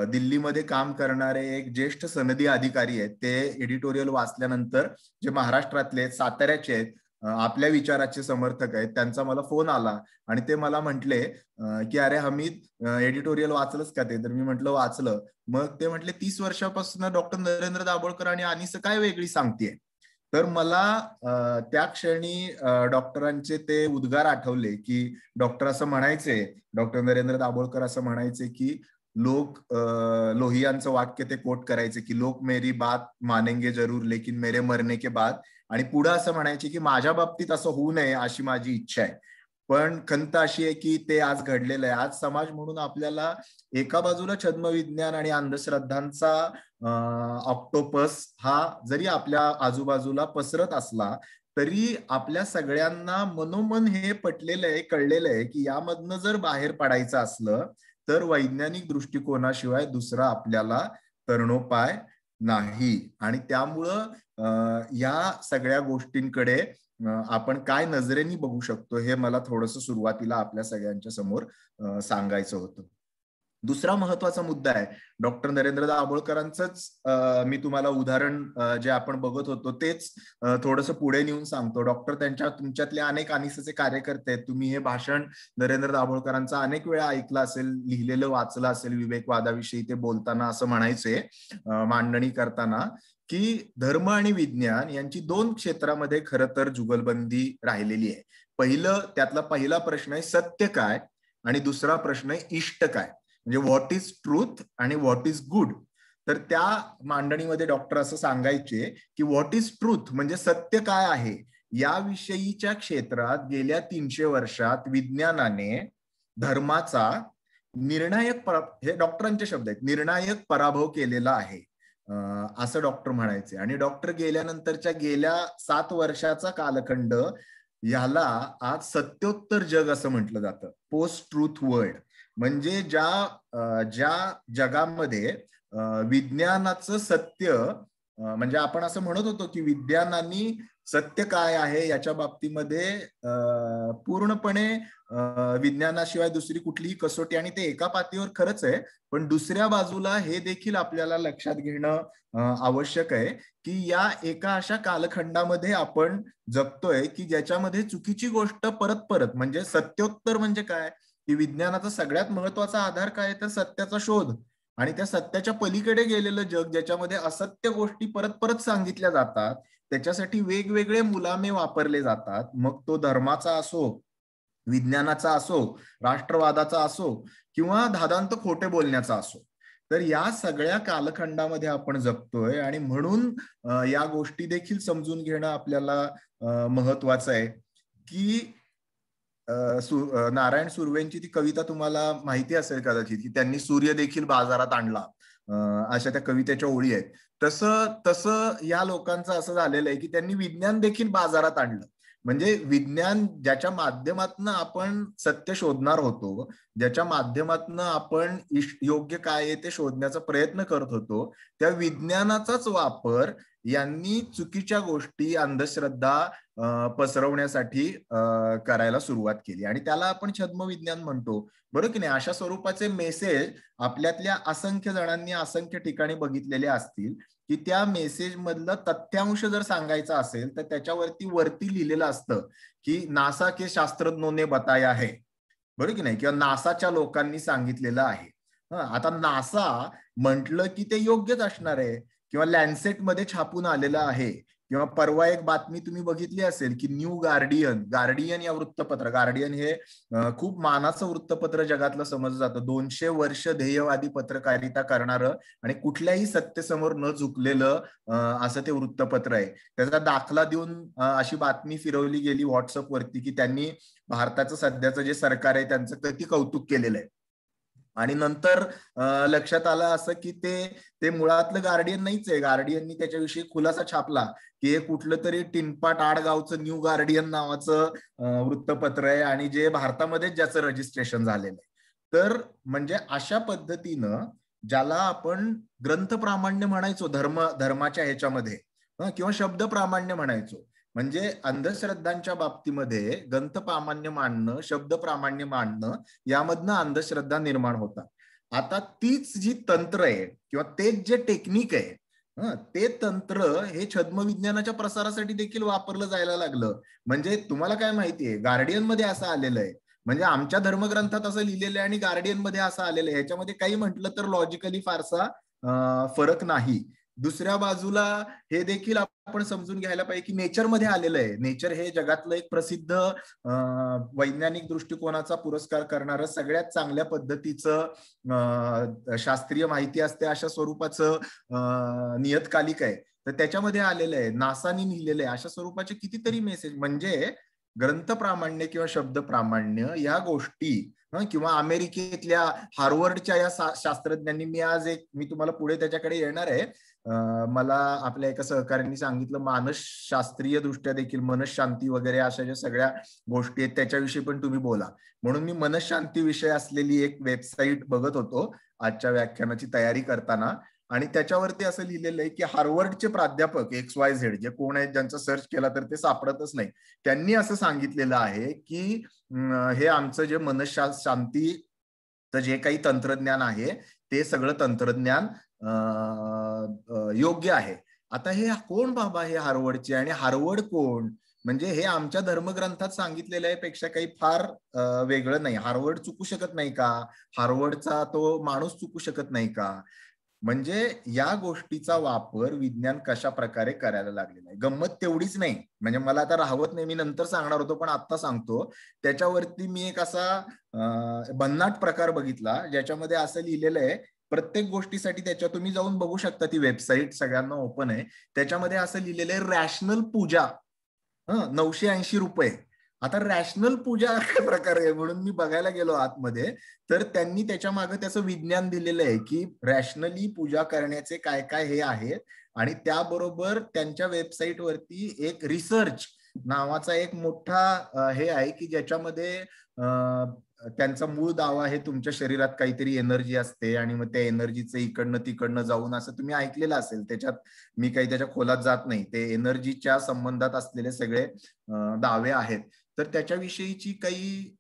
दिल्लीमध्ये काम करणारे एक ज्येष्ठ सनदी अधिकारी आहेत, ते एडिटोरियल वाचल्यानंतर जे महाराष्ट्रातले साताऱ्याचे आहेत, आपल्या विचाराचे समर्थक आहेत, त्यांचा मला फोन आला आणि ते मला म्हटले की अरे हमीद एडिटोरियल वाचलंच का ते? तर मी म्हटलं वाचलं. मग ते म्हटले 30 वर्षापासून डॉक्टर नरेंद्र दाभोळकर आणि अनिस काय वेगळी सांगतेय? तर मला त्या क्षणी डॉक्टरांचे ते उद्गार आठवले की डॉक्टर असं म्हणायचे, डॉक्टर नरेंद्र दाभोळकर असं म्हणायचे की लोहियांचं वाक्य ते कोट करायचे की लोक मेरी बात मानेंगे जरूर लेकिन मेरे मरने के बाद, आणि पुढे असं म्हणायचे की माझ्या बाबतीत असं होऊ नये अशी माझी इच्छा आहे. पण खंत अशी आहे की ते आज घडलेलं आहे. आज समाज म्हणून आपल्याला एका बाजूला छद्मविज्ञान आणि अंधश्रद्धांचा ऑक्टोपस हा जरी आपल्या आजूबाजूला पसरत असला तरी आपल्या सगळ्यांना मनोमन हे पटलेलं आहे, कळलेलं आहे की यामधनं जर बाहेर पडायचं असलं तर वैज्ञानिक दृष्टिकोनाशिवाय दुसरा आपल्याला तरणोपाय नाही. आणि त्यामुळं या सगळ्या गोष्टींकडे आपण काय नजरेने बघू शकतो हे मला थोडंसं सुरुवातीला आपल्या सगळ्यांच्या समोर सांगायचं होतं. दुसरा महत्वाचा मुद्दा आहे डॉक्टर नरेंद्र दाभोळकरांचंच मी तुम्हाला उदाहरण जे आपण बघत होतो तेच थोडंसं पुढे नेऊन सांगतो. डॉक्टर तुमच्यातले अनेक अनिसचे कार्यकर्ते आहेत, तुम्ही हे भाषण नरेंद्र दाभोळकरांचं अनेक वेळा ऐकलं असेल, लिहिलेलं वाचलं असेल. विवेकवादाविषयी ते बोलताना असं म्हणायचे, मांडणी करताना, की धर्म आणि विज्ञान यांची दोन क्षेत्रामध्ये खरं तर जुगलबंदी राहिलेली आहे. त्यातला पहिला प्रश्न आहे सत्य काय आणि दुसरा प्रश्न आहे इष्ट काय, म्हणजे व्हॉट इज ट्रूथ आणि व्हॉट इज गुड. तर त्या मांडणीमध्ये डॉक्टर असं सांगायचे की व्हॉट इज ट्रूथ म्हणजे सत्य काय आहे, याविषयीच्या क्षेत्रात गेल्या 300 वर्षात विज्ञानाने धर्माचा निर्णायक, हे डॉक्टरांचे शब्द आहेत, निर्णायक पराभव केलेला आहे असं डॉक्टर म्हणायचे. आणि डॉक्टर गेल्यानंतरच्या गेल्या 7 वर्षाचा कालखंड याला आज सत्योत्तर जग असं म्हटलं जातं, पोस्ट ट्रूथ वर्ल्ड. म्हणजे ज्या जगामध्ये विज्ञानाचं सत्य, म्हणजे आपण असं म्हणत होतो की विज्ञानाने सत्य काय आहे याच्या बाबतीमध्ये पूर्णपणे विज्ञानाशिवाय दुसरी कुठलीही कसोटी, आणि ते एका पातळीवर खरंच आहे, पण दुसऱ्या बाजूला हे देखील आपल्याला लक्षात घेणं आवश्यक आहे की या एका अशा कालखंडामध्ये आपण जगतोय की ज्याच्यामध्ये चुकीची गोष्ट परत परत, म्हणजे सत्योत्तर म्हणजे काय की विज्ञानाचा सगळ्यात महत्वाचा आधार काय तर सत्याचा शोध, आणि त्या सत्याच्या पलीकडे गेलेलं जग ज्याच्यामध्ये असत्य गोष्टी परत परत सांगितल्या जातात, त्याच्यासाठी वेगवेगळे मुलामे वापरले जातात. मग तो धर्माचा असो, विज्ञानाचा असो, राष्ट्रवादाचा असो किंवा धादांत खोटे बोलण्याचा असो. तर या सगळ्या कालखंडामध्ये आपण जगतोय आणि म्हणून या गोष्टी देखील समजून घेणं आपल्याला महत्वाचं आहे की नारायण सुर्वेंची ती कविता तुम्हाला माहिती असेल कदाचित, की त्यांनी सूर्य देखील बाजारात आणला, अशा त्या कवितेच्या ओळी आहेत. तसं या लोकांचं असं झालेलं आहे की त्यांनी विज्ञान देखील बाजारात आणलं. म्हणजे विज्ञान ज्याच्या माध्यमातून आपण सत्य शोधणार होतो, ज्याच्या माध्यमातून आपण योग्य काय आहे ते शोधण्याचा प्रयत्न करत होतो, त्या विज्ञानाचाच वापर यांनी चुकीच्या गोष्टी, अंधश्रद्धा पसरवण्यासाठी करायला सुरुवात केली आणि त्याला आपण छद्मविज्ञान म्हणतो, बरोबर की नाही? अशा स्वरूपाचे मेसेज आपल्यातल्या असंख्य जणांनी असंख्य ठिकाणी बघितलेले असतील की त्या मेसेज मधलं तथ्यांश जर सांगायचा असेल तर त्याच्यावरती वरती लिहिलेलं असतं की नासा के शास्त्रज्ञों ने बताया है, बरोबर की नाही? किंवा नासाच्या लोकांनी सांगितलेलं आहे. आता नासा म्हटलं की ते योग्यच असणार आहे, किंवा लॅन्सेट मध्ये छापून आलेलं आहे, किंवा परवा एक बातमी तुम्ही बघितली असेल की न्यू गार्डियन या वृत्तपत्र, गार्डियन हे खूप मानाचं वृत्तपत्र जगातलं समजलं जातं, 200 वर्ष ध्येयवादी पत्रकारिता करणारं आणि कुठल्याही सत्तेसमोर न झुकलेलं असं ते वृत्तपत्र आहे. त्याचा दाखला देऊन अशी बातमी फिरवली गेली व्हॉट्सअपवरती की त्यांनी भारताचं सध्याचं जे सरकार आहे त्यांचं किती कौतुक केलेलं आहे. आणि नंतर लक्षात आलं असं की ते मुळातलं गार्डियन नाहीच आहे. गार्डियननी त्याच्याविषयी खुलासा छापला की हे कुठलं तरी टिनपाट आडगावचं न्यू गार्डियन नावाचं वृत्तपत्र आहे आणि जे भारतामध्येच ज्याचं रजिस्ट्रेशन झालेलं आहे. तर म्हणजे अशा पद्धतीनं ज्याला आपण ग्रंथ प्रामाण्य म्हणायचो धर्माच्या ह्याच्यामध्ये, किंवा शब्द प्रामाण्य म्हणायचो, म्हणजे अंधश्रद्धांच्या बाबतीमध्ये ग्रंथ प्रामाण्य मांडणं, शब्द प्रामाण्य मांडणं, यामधनं अंधश्रद्धा निर्माण होतात. आता तीच जी तंत्र आहे किंवा तेच जे टेक्निक आहे, ते तंत्र हे छद्मविज्ञानाच्या प्रसारासाठी देखील वापरलं जायला लागलं. म्हणजे तुम्हाला काय माहितीये, गार्डियन मध्ये असं आलेलं आहे, म्हणजे आमच्या धर्मग्रंथात असं लिहिलेलं आहे आणि गार्डियन मध्ये असं आलेलं आहे, ह्याच्यामध्ये काही म्हटलं तर लॉजिकली फारसा फरक नाही. दुसऱ्या बाजूला हे देखील आपण समजून घ्यायला पाहिजे की नेचर मध्ये आलेलं आहे. नेचर हे जगातलं एक प्रसिद्ध वैज्ञानिक दृष्टिकोनाचा पुरस्कार करणारं, सगळ्यात चांगल्या पद्धतीचं शास्त्रीय माहिती असते अशा स्वरूपाचं नियतकालिक आहे. तर त्याच्यामध्ये आलेलं आहे, नासानी लिहिलेलं आहे. अशा स्वरूपाचे कितीतरी मेसेज, म्हणजे ग्रंथ प्रामाण्य किंवा शब्द प्रामाण्य या गोष्टी, किंवा अमेरिकेतल्या हार्वर्डच्या या शास्त्रज्ञांनी, मी तुम्हाला पुढे त्याच्याकडे येणार आहे, मला आपल्या एका सहकार्याने सांगितलं मानसशास्त्रीय दृष्ट्या देखील मनशांती वगैरे अशा ज्या सगळ्या गोष्टी आहेत त्याच्याविषयी पण तुम्ही बोला, म्हणून मी मनशांती विषय असलेली एक वेबसाईट बघत होतो आजच्या व्याख्यानाची तयारी करताना, आणि त्याच्यावरती असं लिहिलेलं आहे की हार्वर्डचे प्राध्यापक XYZ जे कोण आहेत, ज्यांचा सर्च केला तर ते सापडतच नाही, त्यांनी असं सांगितलेलं आहे की हे आमचं जे मनशांतीचं जे काही तंत्रज्ञान आहे ते सगळं तंत्रज्ञान योग्य आहे. आता हे कोण बाबा, हे हार्वर्डचे, आणि हार्वर्ड कोण? म्हणजे हे आमच्या धर्मग्रंथात सांगितलेल्या पेक्षा काही फार वेगळं नाही. हार्वर्ड चुकू शकत नाही का? हार्वर्डचा तो माणूस चुकू शकत नाही का? म्हणजे या गोष्टीचा वापर विज्ञान कशा प्रकारे करायला लागलेला आहे. गंमत तेवढीच नाही, म्हणजे मला आता राहवत नाही, मी नंतर सांगणार होतो पण आता सांगतो. त्याच्यावरती मी एक असा भन्नाट प्रकार बघितला ज्याच्यामध्ये असं लिहिलेलं आहे, प्रत्येक गोष्टीसाठी त्याच्या तुम्ही जाऊन बघू शकता, ती वेबसाईट सगळ्यांना ओपन आहे. त्याच्यामध्ये असं लिहिलेलं आहे रॅशनल पूजा 980 रुपये. आता रॅशनल पूजा काय प्रकार आहे म्हणून मी बघायला गेलो आतमध्ये, तर त्यांनी त्याच्या मागे त्याचं विज्ञान दिलेलं आहे की रॅशनली पूजा करण्याचे काय काय हे आहेत, आणि त्याबरोबर त्यांच्या वेबसाईटवरती एक रिसर्च नावाचा एक मोठा हे आहे की ज्याच्यामध्ये त्यांचा मूळ दावा आहे तुमच्या शरीरात काहीतरी एनर्जी असते आणि मग त्या एनर्जीचं इकडनं तिकडनं जाऊन, असं तुम्ही ऐकलेलं असेल. त्याच्यात मी काही त्याच्या खोलात जात नाही, ते एनर्जीच्या संबंधात असलेले सगळे दावे आहेत. तर त्याच्याविषयीची काही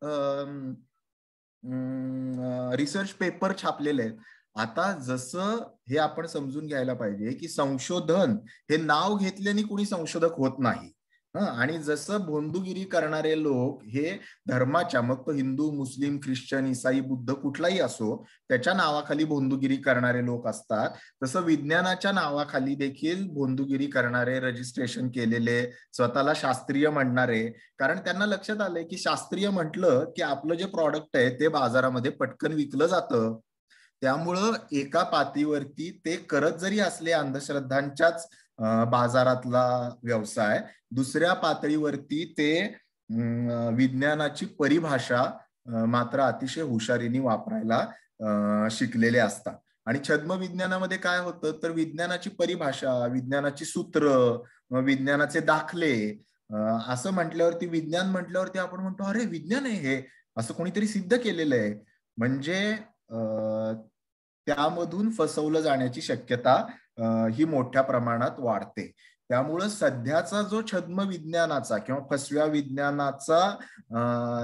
रिसर्च पेपर छापलेले आहेत. आता जसं हे आपण समजून घ्यायला पाहिजे की संशोधन हे नाव घेतल्याने कुणी संशोधक होत नाही, आणि जसं भोंदूगिरी करणारे लोक हे धर्माच्या, मग तो हिंदू, मुस्लिम, ख्रिश्चन, इसाई, बुद्ध कुठलाही असो, त्याच्या नावाखाली भोंदूगिरी करणारे लोक असतात, तसं विज्ञानाच्या नावाखाली देखील भोंदूगिरी करणारे, रजिस्ट्रेशन केलेले, स्वतःला शास्त्रीय म्हणणारे, कारण त्यांना लक्षात आलंय की शास्त्रीय म्हटलं की आपलं जे प्रॉडक्ट आहे ते बाजारामध्ये पटकन विकलं जातं. त्यामुळं एका पातळीवरती ते करत जरी असले अंधश्रद्धांच्याच बाजारातला व्यवसाय, दुसऱ्या पातळीवरती ते विज्ञानाची परिभाषा मात्र अतिशय हुशारीने वापरायला शिकलेले असतात. आणि छद्मविज्ञानामध्ये काय होतं तर विज्ञानाची परिभाषा, विज्ञानाची सूत्र, विज्ञानाचे दाखले असं म्हटल्यावरती, विज्ञान म्हटल्यावरती आपण म्हणतो अरे विज्ञान आहे हे, असं कोणीतरी सिद्ध केलेलं आहे, म्हणजे त्यामधून फसवलं जाण्याची शक्यता ही मोठ्या प्रमाणात वाढते. त्यामुळं सध्याचा जो छद्म विज्ञानाचा किंवा फसव्या विज्ञानाचा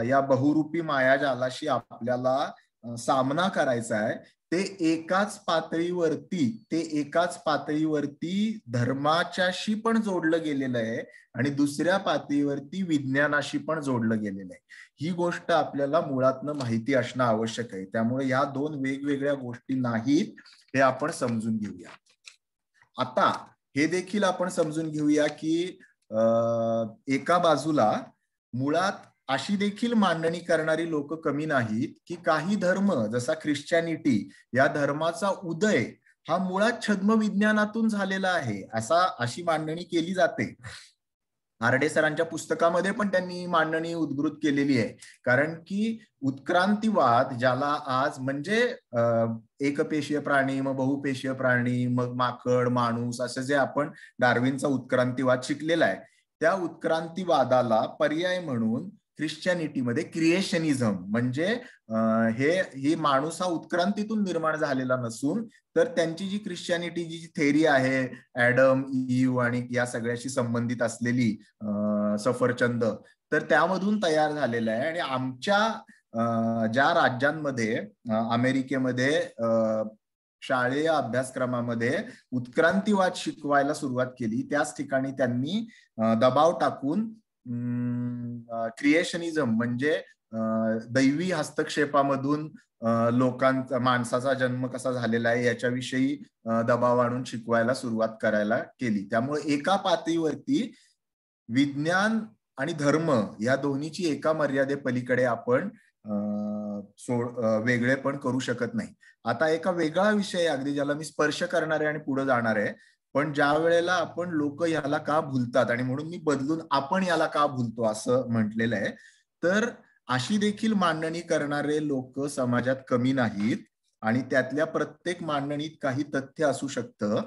या बहुरूपी मायाजालाशी आपल्याला सामना करायचा आहे, ते एकाच पातळीवरती धर्माच्याशी पण जोडलं गेलेलं आहे आणि दुसऱ्या पातळीवरती विज्ञानाशी पण जोडलं गेलेलं आहे. ही गोष्ट आपल्याला मुळातनं माहिती असणं आवश्यक आहे. त्यामुळे या दोन वेगवेगळ्या गोष्टी नाहीत हे आपण समजून घेऊया. आता हे देखील आपण समजून घेऊया की एका बाजूला मुळात अशी देखील मांडणी करणारी लोक कमी नाहीत की काही धर्म जसा ख्रिश्चॅनिटी या धर्माचा उदय हा मुळात छद्म विज्ञानातून झालेला आहे अशी मांडणी केली जाते. आरडे सरांच्या पुस्तकामध्ये पण त्यांनी मांडणी उद्घृत केलेली आहे. कारण की उत्क्रांतीवाद ज्याला आज म्हणजे एकपेशीय प्राणी, मग बहुपेशीय प्राणी, मग माकड, माणूस असं जे आपण डार्विनचा उत्क्रांतीवाद शिकलेला आहे, त्या उत्क्रांतीवादाला पर्याय म्हणून ख्रिश्चॅनिटीमध्ये क्रिएशनिझम म्हणजे ही माणूस हा उत्क्रांतीतून निर्माण झालेला नसून तर त्यांची जी ख्रिश्चॅनिटीची जी थेरी आहे ऍडम, ईव आणि या सगळ्याशी संबंधित असलेली सफरचंद तर त्यामधून तयार झालेलं आहे. आणि आमच्या ज्या राज्यांमध्ये अमेरिकेमध्ये शालेय अभ्यासक्रमामध्ये उत्क्रांतीवाद शिकवायला सुरुवात केली त्याच ठिकाणी त्यांनी दबाव टाकून क्रिएशनिझम म्हणजे दैवी हस्तक्षेपामधून माणसाचा जन्म कसा झालेला आहे याच्याविषयी दबाव आणून शिकवायला सुरुवात करायला केली. त्यामुळे एका पातळीवरती विज्ञान आणि धर्म या दोन्हीची एका मर्यादे पलीकडे आपण वेगळे पण करू शकत नाही. आता एका वेगळा विषय अगदी ज्याला मी स्पर्श करणार आहे आणि पुढे जाणार आहे, पण ज्या वेळेला आपण लोक याला का भुलतात आणि म्हणून मी बदलून आपण याला का भुलतो असं म्हटलेलं आहे, तर अशी देखील मांडणी करणारे लोक समाजात कमी नाहीत. आणि त्यातल्या प्रत्येक मांडणीत काही तथ्य असू शकतं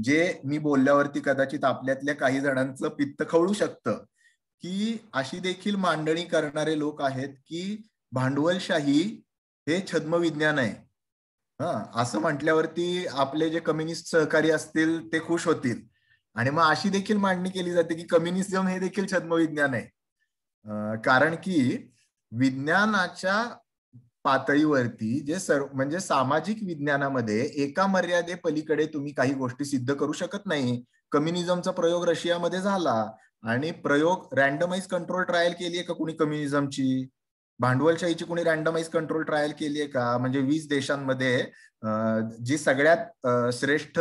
जे मी बोलल्यावरती कदाचित आपल्यातल्या काही जणांचं पित्त खवळू शकतं की अशी देखील मांडणी करणारे लोक आहेत की भांडवलशाही हे छद्म विज्ञान आहे. असं म्हटल्यावरती आपले जे कम्युनिस्ट सहकारी असतील ते खुश होतील. आणि मग अशी देखील मांडणी केली जाते की कम्युनिझम हे देखील छद्म विज्ञान आहे. कारण की विज्ञानाच्या पातळीवरती जे म्हणजे सामाजिक विज्ञानामध्ये एका मर्यादे पलीकडे तुम्ही काही गोष्टी सिद्ध करू शकत नाही. कम्युनिझमचा प्रयोग रशियामध्ये झाला आणि प्रयोग रँडमाइज कंट्रोल ट्रायल केली आहे का कुणी कम्युनिझमची? भांडवलशाहीची कुणी रँडमाइज कंट्रोल ट्रायल केली आहे का? म्हणजे 20 देशांमध्ये जी सगळ्यात श्रेष्ठ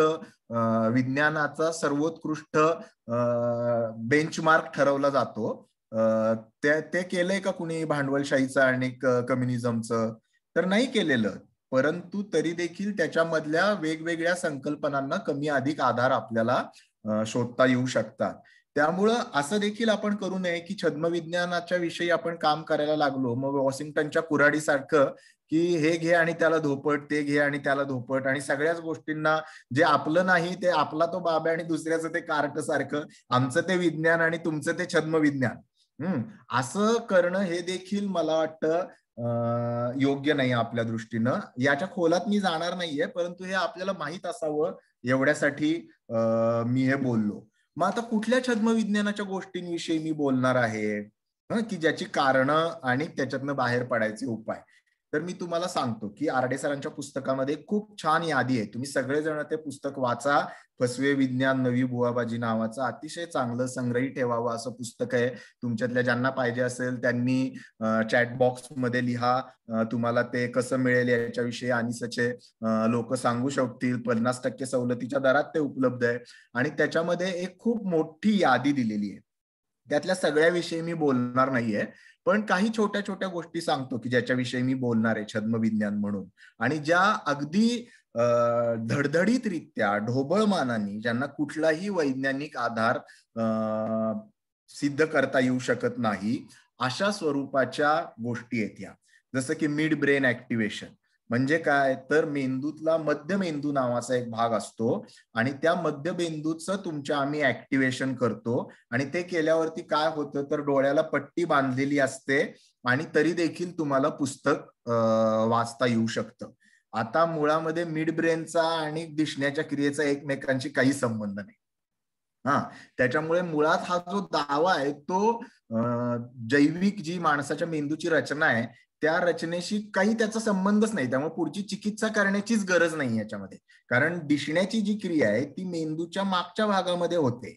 विज्ञानाचा सर्वोत्कृष्ट बेंचमार्क ठरवला जातो ते केलंय का कुणी भांडवलशाहीचं आणि कम्युनिझमचं? तर नाही केलेलं. परंतु तरी देखील त्याच्यामधल्या वेगवेगळ्या संकल्पनांना कमी अधिक आधार आपल्याला शोधता येऊ शकतात. त्यामुळं असं देखील आपण करू नये की छद्म विज्ञानाच्या विषयी आपण काम करायला लागलो मग वॉशिंग्टनच्या कुऱ्हाडीसारखं की हे घे आणि त्याला धोपट, ते घे आणि त्याला धोपट, आणि सगळ्याच गोष्टींना जे आपलं नाही ते आपला तो बाबा आणि दुसऱ्याचं ते कार्ट सारखं, आमचं ते विज्ञान आणि तुमचं ते छद्म विज्ञान, असं करणं हे देखील मला वाटतं योग्य नाही आपल्या दृष्टीनं. याच्या खोलात मी जाणार नाहीये, परंतु हे आपल्याला माहित असावं एवढ्यासाठी मी हे बोललो. मग आता कुठल्या छद्म विज्ञानाच्या गोष्टींविषयी मी बोलणार आहे की ज्याची कारणं आणि त्याच्यातनं बाहेर पडायचे उपाय? तर मी तुम्हाला सांगतो की आरडे सरांच्या पुस्तकामध्ये खूप छान यादी आहे. तुम्ही सगळेजण ते पुस्तक वाचा. फसवे विज्ञान नवी बुवाबाजी नावाचं अतिशय चांगलं संग्रही ठेवावं असं पुस्तक आहे. तुमच्यातल्या ज्यांना पाहिजे असेल त्यांनी चॅट बॉक्स मध्ये लिहा. तुम्हाला ते कसं मिळेल याच्याविषयी आणि सचे लोक सांगू शकतील. 50% सवलतीच्या दरात ते उपलब्ध आहे आणि त्याच्यामध्ये एक खूप मोठी यादी दिलेली आहे. त्यातल्या सगळ्याविषयी मी बोलणार नाहीये, पण काही छोट्या छोट्या गोष्टी सांगतो की ज्याच्याविषयी मी बोलणार आहे छद्म विज्ञान म्हणून, आणि ज्या अगदी धडधडीतरित्या ढोबळमानाने ज्यांना कुठलाही वैज्ञानिक आधार सिद्ध करता येऊ शकत नाही अशा स्वरूपाच्या गोष्टी आहेत या. जसं की मिड ब्रेन ऍक्टिव्हेशन म्हणजे काय, तर मेंदूतला मध्यमेंदू नावाचा एक भाग असतो आणि त्या मध्यमेंदूचं तुमच्या आम्ही ऍक्टिव्हेशन करतो आणि ते केल्यावरती काय होतं तर डोळ्याला पट्टी बांधलेली असते आणि तरी देखील तुम्हाला पुस्तक वाचता येऊ शकतं. आता मुळामध्ये मिड ब्रेनचा आणि दिसण्याच्या क्रियेचा एकमेकांशी काही संबंध नाही. त्याच्यामुळे मुळात हा जो दावा आहे तो जैविक जी माणसाच्या मेंदूची रचना आहे त्या रचनेशी काही त्याचा संबंधच नाही. त्यामुळे पुढची चिकित्सा करण्याचीच गरज नाही याच्यामध्ये, कारण दिसण्याची जी क्रिया आहे ती मेंदूच्या मागच्या भागामध्ये होते.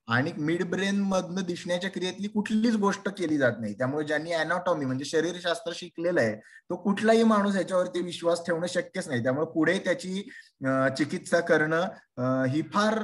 आणि मिड ब्रेन मधनं दिसण्याच्या क्रियेतली कुठलीच गोष्ट केली जात नाही. त्यामुळे ज्यांनी अॅनाटॉमी म्हणजे शरीरशास्त्र शिकलेलं आहे तो कुठलाही माणूस याच्यावरती विश्वास ठेवणं शक्यच नाही. त्यामुळे पुढे त्याची चिकित्सा करणं ही फार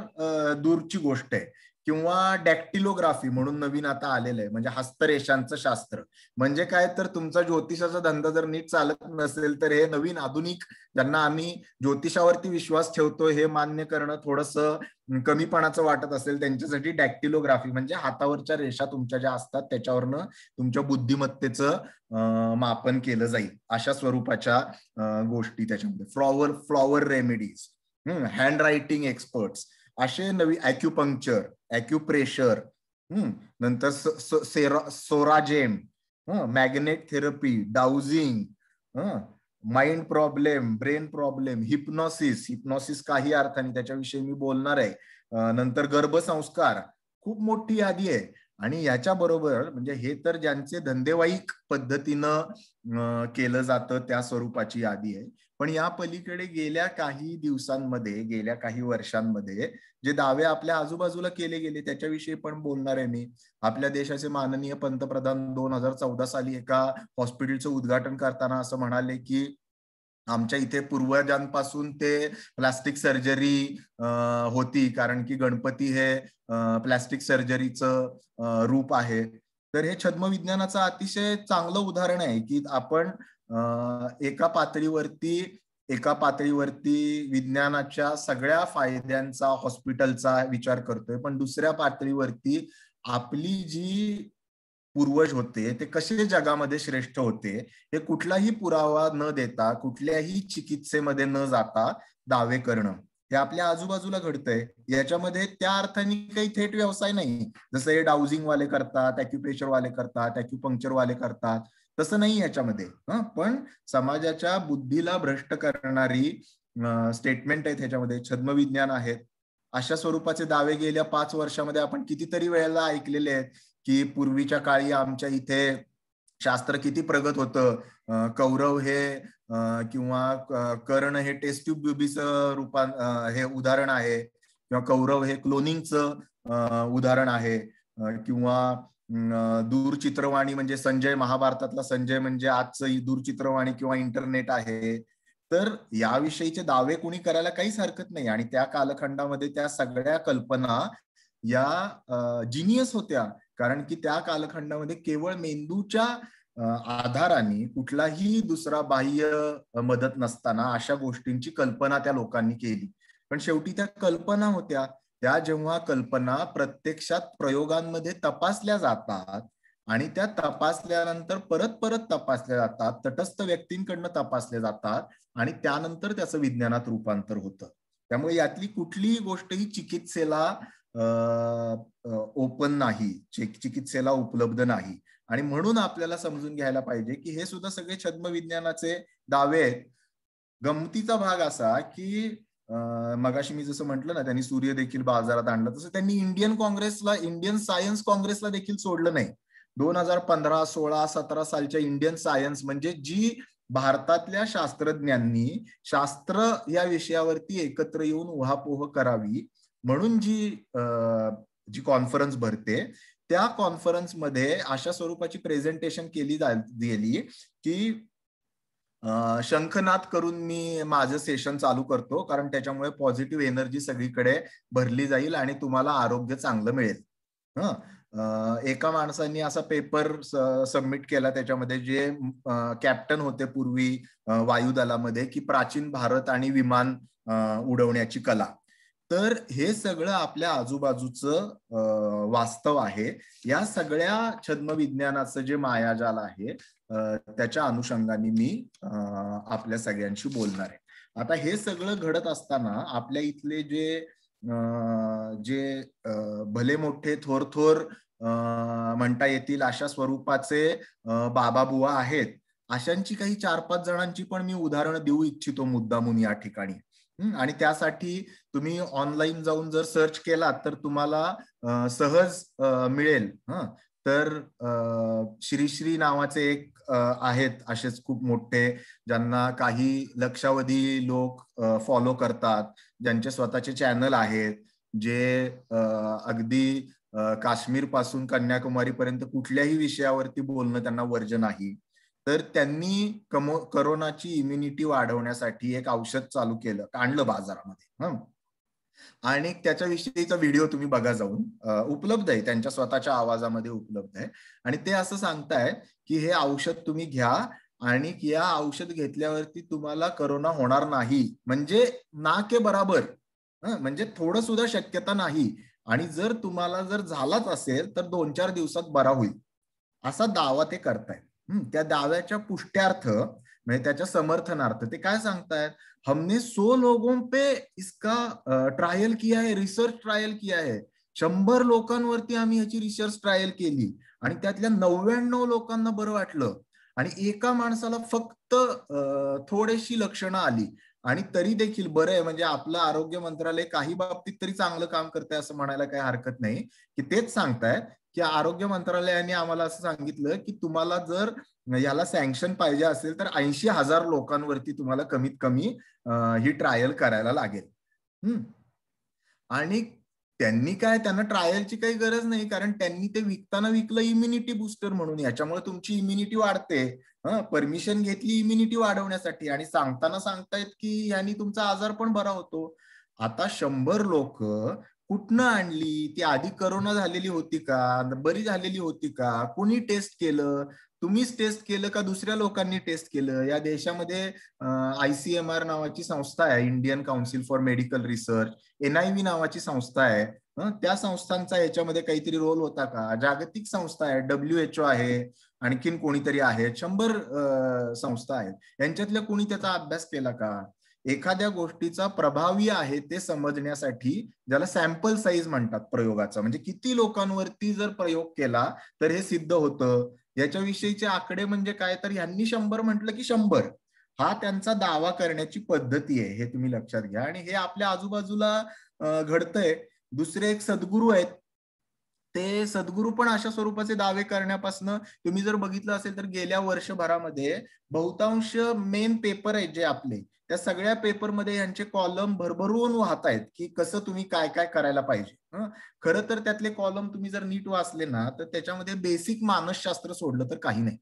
दूरची गोष्ट आहे. किंवा डॅक्टिलोग्राफी म्हणून नवीन आता आलेलं आहे, म्हणजे हस्तरेषांचं शास्त्र. म्हणजे काय तर तुमचा ज्योतिषाचा धंदा जर नीट चालत नसेल तर हे नवीन आधुनिक ज्यांना आम्ही ज्योतिषावरती विश्वास ठेवतो हे मान्य करणं थोडंसं कमीपणाचं वाटत असेल त्यांच्यासाठी डॅक्टिलोग्राफी म्हणजे हातावरच्या रेषा तुमच्या ज्या असतात त्याच्यावरनं तुमच्या बुद्धिमत्तेचं मापन केलं जाईल, अशा स्वरूपाच्या गोष्टी त्याच्यामध्ये. Flower remedies, handwriting experts, असे नवीन ॲक्युपंक्चर, ॲक्युप्रेशर, नंतर सोराजेम, magnet therapy, dowsing, mind problem, brain problem, hypnosis काही अर्थाने त्याच्याविषयी मी बोलणार आहे. नंतर गर्भसंस्कार, खूप मोठी यादी आहे. आणि याच्या बरोबर म्हणजे हे तर ज्यांचे धंदेवाईक पद्धतीनं केलं जातं त्या स्वरूपाची यादी आहे. पण या पलीकडे गेल्या काही दिवसांमध्ये, गेल्या काही वर्षांमध्ये जे दावे आपल्या आजूबाजूला केले गेले त्याच्याविषयी पण बोलणार आहे मी. आपल्या देशाचे माननीय पंतप्रधान 2014 साली एका हॉस्पिटलचं उद्घाटन करताना असं म्हणाले की आमच्या इथे पूर्वजांपासून ते प्लास्टिक सर्जरी होती, कारण की गणपती हे प्लास्टिक सर्जरीचं रूप आहे. तर हे छद्मविज्ञानाचं अतिशय चांगलं उदाहरण आहे की आपण एका पातळीवरती विज्ञानाच्या सगळ्या फायद्यांचा, हॉस्पिटलचा विचार करतोय, पण दुसऱ्या पातळीवरती आपली जी पूर्वज होते ते कसे जगामध्ये श्रेष्ठ होते हे कुठलाही पुरावा न देता, कुठल्याही चिकित्सेमध्ये न जाता दावे करणं हे आपल्या आजूबाजूला घडतंय. याच्यामध्ये त्या अर्थाने काही थेट व्यवसाय नाही, जसं हे डाउजिंग वाले करतात, ॲक्युप्रेशर वाले करतात, ॲक्युपंक्चर वाले करतात, तसं नाही याच्यामध्ये. पण समाजाच्या बुद्धीला भ्रष्ट करणारी स्टेटमेंट आहेत ह्याच्यामध्ये, छद्मविज्ञान आहेत. अशा स्वरूपाचे दावे गेल्या 5 वर्षामध्ये आपण कितीतरी वेळेला ऐकलेले आहेत की पूर्वीच्या काळी आमच्या इथे शास्त्र किती प्रगत होतं, कौरव हे किंवा कर्ण हे टेस्ट ट्यूब बेबीचं हे उदाहरण आहे, किंवा कौरव हे क्लोनिंगचं उदाहरण आहे, किंवा दूरचित्रवाणी म्हणजे संजय, महाभारतातला संजय म्हणजे आजचं दूरचित्रवाणी किंवा इंटरनेट आहे. तर याविषयीचे दावे कुणी करायला काहीच हरकत नाही. आणि त्या कालखंडामध्ये त्या सगळ्या कल्पना या जिनियस होत्या, कारण की त्या कालखंडामध्ये केवळ मेंदूच्या आधाराने कुठलाही दुसरा बाह्य मदत नसताना अशा गोष्टींची कल्पना त्या लोकांनी केली. पण शेवटी त्या कल्पना होत्या. त्या जेव्हा कल्पना प्रत्यक्षात प्रयोगांमध्ये तपासल्या जातात आणि त्या तपासल्यानंतर परत परत तपासल्या जातात, तटस्थ व्यक्तींकडनं तपासल्या जातात आणि त्यानंतर त्याचं विज्ञानात रूपांतर होतं. त्यामुळे यातली कुठलीही गोष्ट ही चिकित्सेला ओपन नाही, चिकित्सेला उपलब्ध नाही. आणि म्हणून आपल्याला समजून घ्यायला पाहिजे की हे सुद्धा सगळे छद्मविज्ञानाचे दावे आहेत. गमतीचा भाग असा की मगाशी मी जसं म्हटलं ना, त्यांनी सूर्य देखील बाजारात आणलं, तसं त्यांनी इंडियन सायन्स काँग्रेसला देखील सोडलं नाही. 2015, 16, 17 सालच्या इंडियन सायन्स म्हणजे जी भारतातल्या शास्त्रज्ञांनी शास्त्र या विषयावरती एकत्र येऊन उहापोह करावी म्हणून जी कॉन्फरन्स भरते, त्या कॉन्फरन्समध्ये अशा स्वरूपाची प्रेझेंटेशन केली गेली की शंखनाद करून मी माझं सेशन चालू करतो, कारण त्याच्यामुळे पॉझिटिव्ह एनर्जी सगळीकडे भरली जाईल आणि तुम्हाला आरोग्य चांगलं मिळेल. एका माणसांनी असा पेपर सबमिट केला, त्याच्यामध्ये जे कॅप्टन होते पूर्वी वायुदलामध्ये, की प्राचीन भारत आणि विमान उडवण्याची कला. तर हे सगळं आपल्या आजूबाजूचं वास्तव आहे. या सगळ्या छद्मविज्ञानाचं जे मायाजाल आहे त्याच्या अनुषंगाने मी आपल्या सगळ्यांशी बोलणार आहे. आता हे सगळं घडत असताना आपल्या इथले जे भले मोठे थोर म्हणता येतील अशा स्वरूपाचे बाबा बुवा आहेत, अशांची काही 4-5 जणांची पण मी उदाहरणं देऊ इच्छितो मुद्दामून या ठिकाणी. आणि त्यासाठी तुम्ही ऑनलाईन जाऊन जर सर्च केलात तर तुम्हाला सहज मिळेल. तर श्रीश्री नावाचे एक आहेत असेच खूप मोठे, ज्यांना काही लक्षावधी लोक फॉलो करतात, ज्यांचे स्वतःचे चॅनल आहेत, जे अगदी काश्मीर पासून कन्याकुमारी पर्यंत कुठल्याही विषयावरती बोलणं त्यांना वर्ज नाही. तर त्यांनी करोनाची इम्युनिटी वाढवण्यासाठी एक औषध चालू केलं, आणलं बाजारामध्ये. आणि त्याच्याविषयीचा व्हिडिओ तुम्ही बघा जाऊन, उपलब्ध आहे, त्यांच्या स्वतःच्या आवाजामध्ये उपलब्ध आहे. आणि ते असं सांगताय की हे औषध तुम्ही घ्या आणि या औषध घेतल्यावरती तुम्हाला करोना होणार नाही, म्हणजे ना के बराबर, म्हणजे थोडं सुद्धा शक्यता नाही. आणि जर तुम्हाला जर झालाच असेल तर 2-4 दिवसात बरा होईल, असा दावा ते करतायत. त्या दाव्याच्या पुष्ट्यार्थ म्हणजे त्याच्या समर्थनार्थ ते काय सांगतायत, हमने 100 लोगों पे इसका ट्रायल किया है, रिसर्च ट्रायल किया है. 100 लोकांवरती आम्ही ह्याची रिसर्च ट्रायल केली आणि त्यातल्या 99 लोकांना बरं वाटलं आणि एका माणसाला फक्त थोडीशी लक्षणं आली आणि तरी देखील बरं आहे. म्हणजे आपलं आरोग्य मंत्रालय काही बाबतीत तरी चांगलं काम करतंय असं म्हणायला काही हरकत नाही. की तेच सांगतायत की आरोग्य मंत्रालयाने आम्हाला असं सांगितलं की तुम्हाला जर याला सँक्शन पाहिजे असेल तर 80,000 लोकांवरती तुम्हाला कमीत कमी ही ट्रायल करायला लागेल. आणि त्यांनी काय, त्यांना ट्रायलची काही गरज नाही, कारण त्यांनी ते विकताना विकलं इम्युनिटी बुस्टर म्हणून, याच्यामुळे तुमची इम्युनिटी वाढते. परमिशन घेतली इम्युनिटी वाढवण्यासाठी आणि सांगताना सांगतायत की यांनी तुमचा आजार पण बरा होतो. आता 100 लोक कुठनं आणली, ती आधी करोना झालेली होती का, बरी झालेली होती का, कोणी टेस्ट केलं, तुम्हीच टेस्ट केलं का दुसऱ्या लोकांनी टेस्ट केलं? या देशामध्ये ICMR नावाची संस्था आहे, Indian council for medical research, NIV नावाची संस्था आहे. त्या संस्थांचा याच्यामध्ये काहीतरी रोल होता का? जागतिक संस्था आहे, WHO आहे, आणखीन कोणीतरी आहे, 100 संस्था आहेत, यांच्यातल्या कोणी त्याचा अभ्यास केला का? एखाद्या गोष्टीचा प्रभावी आहे ते समजण्यासाठी, ज्याला सॅम्पल साईज म्हणतात प्रयोगाचा, म्हणजे किती लोकांवरती जर प्रयोग केला तर हे सिद्ध होतं, याच्याविषयीचे आकडे म्हणजे काय, तर ह्यांनी 100 म्हटलं की 100, हा त्यांचा दावा करण्याची पद्धती आहे, हे तुम्ही लक्षात घ्या. आणि हे आपल्या आजूबाजूला घडतंय. दुसरे एक सद्गुरू आहेत, ते सद्गुरू पण अशा स्वरूपाचे दावे करण्यापासून तुम्ही जर बघितलं असेल तर गेल्या वर्षभरामध्ये बहुतांश मेन पेपर आहेत जे आपले, त्या सगळ्या पेपरमध्ये यांचे कॉलम भरभरून वाहत आहेत की कसं तुम्ही काय काय करायला पाहिजे. खरं तर त्यातले कॉलम तुम्ही जर नीट वाचले ना तर त्याच्यामध्ये बेसिक मानसशास्त्र सोडलं तर काही नाही.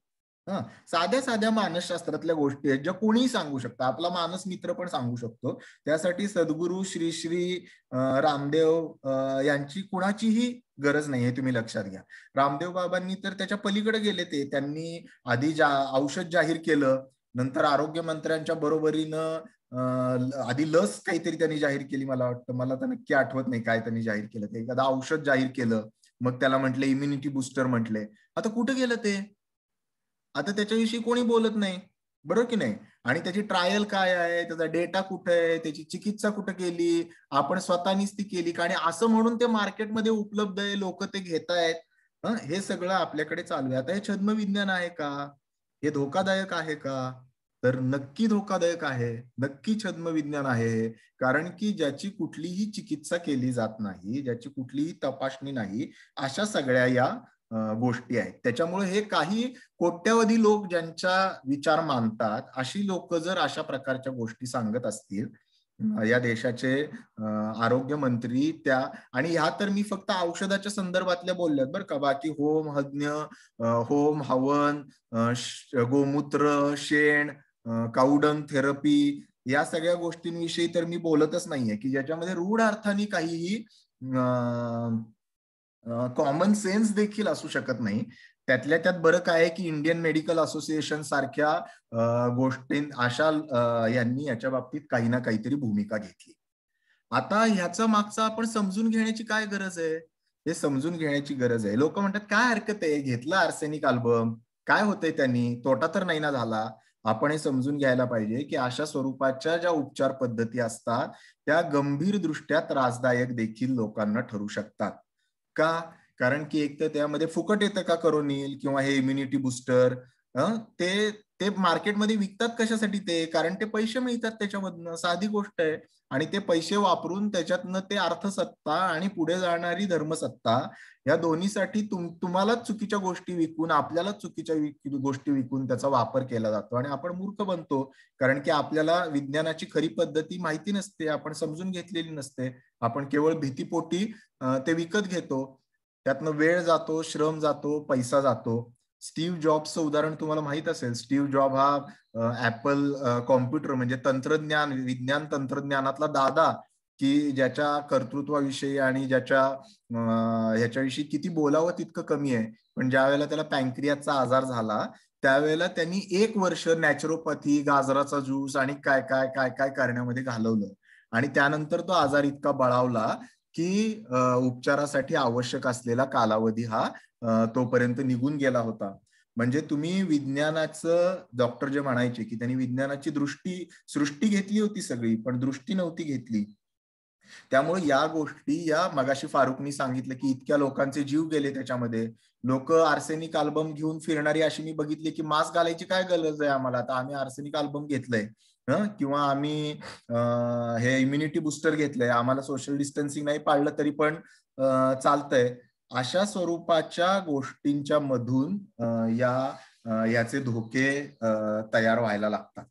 साध्या साध्या मानसशास्त्रातल्या गोष्टी आहेत ज्या कोणीही सांगू शकतं, आपला मानस मित्र पण सांगू शकतो. त्यासाठी सद्गुरू श्री श्री रामदेव यांची कुणाचीही गरज नाही, हे तुम्ही लक्षात घ्या. रामदेव बाबांनी तर त्याच्या पलीकडे गेले, त्यांनी आधी औषध जाहीर केलं, नंतर आरोग्य मंत्र्यांच्या बरोबरीनं आधी लस काहीतरी त्यांनी जाहीर केली, मला वाटतं, मला तर नक्की आठवत नाही काय त्यांनी जाहीर केलं ते, एखादं औषध जाहीर केलं, मग त्याला म्हटले इम्युनिटी बुस्टर म्हटले. आता कुठे गेलं ते? आता त्याच्याविषयी कोणी बोलत नाही, बरोबर की नाही? आणि त्याची ट्रायल काय आहे, त्याचा डेटा कुठे आहे, त्याची चिकित्सा कुठे केली, आपण स्वतःनीच ती केली का, आणि असं म्हणून ते मार्केटमध्ये उपलब्ध आहे, लोक ते घेतायत. हे सगळं आपल्याकडे चालू आहे. आता हे छद्मविज्ञान आहे का? हे धोकादायक आहे का? तर नक्की धोकादायक आहे, नक्की छद्मविज्ञान आहे. कारण की ज्याची कुठलीही चिकित्सा केली जात नाही, ज्याची कुठलीही तपासणी नाही, अशा सगळ्या या गोष्टी आहेत. त्याच्यामुळे हे काही कोट्यवधी लोक ज्यांचा विचार मानतात, अशी लोक जर अशा प्रकारच्या गोष्टी सांगत असतील, या देशाचे आरोग्य मंत्री त्या, आणि ह्या तर मी फक्त औषधाच्या संदर्भातल्या बोलल्यात बरं का, बाकी होम हज्ञ, होम हवन, गोमूत्र, शेण, काउडंग थेरपी, या सगळ्या गोष्टींविषयी तर मी बोलतच नाहीये की ज्याच्यामध्ये रूढ अर्थाने काहीही कॉमन सेन्स देखील असू शकत नाही. त्यातल्या त्यात बरं काय आहे की इंडियन मेडिकल असोसिएशन सारख्या गोष्टी अशा यांनी याच्या बाबतीत काही ना काहीतरी भूमिका घेतली. आता ह्याचा मागचा आपण समजून घेण्याची काय गरज आहे, हे समजून घेण्याची गरज आहे. लोक म्हणतात काय हरकत आहे, घेतला आर्सेनिक अल्बम, काय होतंय त्यांनी, तोटा तर नाही ना झाला. आपण हे समजून घ्यायला पाहिजे की अशा स्वरूपाच्या ज्या उपचार पद्धती असतात त्या गंभीर दृष्ट्या त्रासदायक देखील लोकांना ठरू शकतात. का? कारण की एक तर त्यामध्ये फुकट येतं का करोनिल किंवा हे इम्युनिटी बुस्टर, ते ते मार्केटमध्ये विकतात कशासाठी? ते कारण ते पैसे मिळतात त्याच्यामधनं, साधी गोष्ट आहे. आणि ते पैसे वापरून त्याच्यातनं ते अर्थसत्ता आणि पुढे जाणारी धर्मसत्ता या दोन्हीसाठी तुम्हालाच चुकीच्या गोष्टी विकून, आपल्यालाच चुकीच्या गोष्टी विकून त्याचा वापर केला जातो आणि आपण मूर्ख बनतो. कारण की आपल्याला विज्ञानाची खरी पद्धती माहिती नसते, आपण समजून घेतलेली नसते. आपण केवळ भीतीपोटी ते विकत घेतो. त्यातनं वेळ जातो, श्रम जातो, पैसा जातो. स्टीव्ह जॉबचं उदाहरण तुम्हाला माहित असेल. स्टीव्ह जॉब हा ऍपल कॉम्प्युटर म्हणजे तंत्रज्ञान, विज्ञान तंत्रज्ञानातला दादा, की ज्याच्या कर्तृत्वाविषयी आणि ज्याच्या ह्याच्याविषयी किती बोलावं तितकं कमी आहे. पण ज्या वेळेला त्याला पॅन्क्रियाचा आजार झाला त्यावेळेला त्यांनी 1 वर्ष नॅचरोपॅथी, गाजराचा ज्यूस आणि काय काय काय काय करण्यामध्ये घालवलं. आणि त्यानंतर तो आजार इतका बळावला की उपचारासाठी आवश्यक असलेला कालावधी हा तोपर्यंत निघून गेला होता. म्हणजे तुम्ही विज्ञानाचं, डॉक्टर जे म्हणायचे की त्यांनी विज्ञानाची सृष्टी घेतली होती सगळी, पण दृष्टी नव्हती घेतली. त्यामुळे या गोष्टी, या मगाशी फारुकनी सांगितलं की इतक्या लोकांचे जीव गेले त्याच्यामध्ये. लोक आर्सेनिक अल्बम घेऊन फिरणारी अशी मी बघितली की मास्क घालायची काय गरज आहे आम्हाला, आता आम्ही आर्सेनिक अल्बम घेतलंय, किंवा आम्ही हे इम्युनिटी बुस्टर घेतलंय, आम्हाला सोशल डिस्टन्सिंग नाही पाळलं तरी पण चालतंय. अशा स्वरूपाच्या गोष्टींच्या मधून याचे धोके तयार व्हायला लागतात.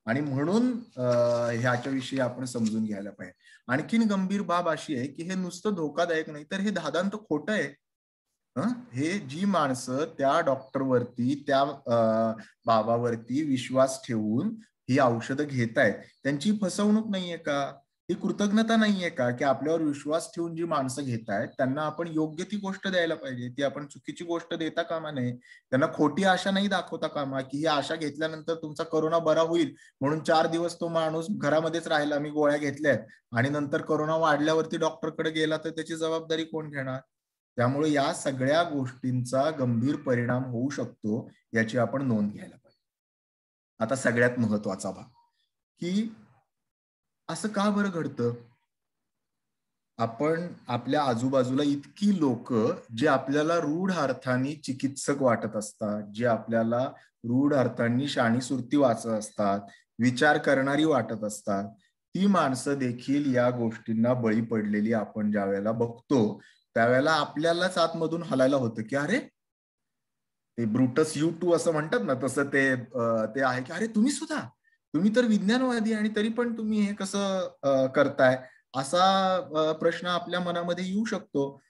आणि म्हणून ह्याच्याविषयी आपण समजून घ्यायला पाहिजे. आणखीन गंभीर बाब अशी आहे की हे नुसतं धोकादायक नाही तर हे धादांत खोटं आहे. हे जी माणसं त्या डॉक्टरवरती, त्या बाबावरती विश्वास ठेवून ही औषधं घेतायत, त्यांची फसवणूक नाहीये का? ही कृतज्ञता नाहीये का की आपल्यावर विश्वास ठेवून जी माणसं घेतायत त्यांना आपण योग्य ती गोष्ट द्यायला पाहिजे, ती आपण चुकीची गोष्ट देता कामा नये. त्यांना खोटी आशा नाही दाखवता कामा की ही आशा घेतल्यानंतर तुमचा करोना बरा होईल म्हणून 4 दिवस तो माणूस घरामध्येच राहिला, मी गोळ्या घेतल्यात, आणि नंतर करोना वाढल्यावरती डॉक्टरकडे गेला तर त्याची जबाबदारी कोण घेणार? त्यामुळे या सगळ्या गोष्टींचा गंभीर परिणाम होऊ शकतो, याची आपण नोंद घ्यायला पाहिजे. आता सगळ्यात महत्वाचा भाग की असं का बरं घडतं? आपण आपल्या आजूबाजूला इतकी लोक जे आपल्याला रूढ अर्थाने चिकित्सक वाटत असतात, जे आपल्याला रूढ अर्थाने शाणी सुरती वाचत असतात, विचार करणारी वाटत असतात, ती माणसं देखील या गोष्टींना बळी पडलेली आपण ज्या वेळेला बघतो त्यावेळेला आपल्यालाच आतमधून हलायला होतं की अरे ते ब्रुटस U2 असं म्हणतात ना, तसं ते आहे की अरे तुम्ही तर विज्ञानवादी आणि तरी पण तुम्ही हे कसं करताय, असा प्रश्न आपल्या मनामध्ये येऊ शकतो.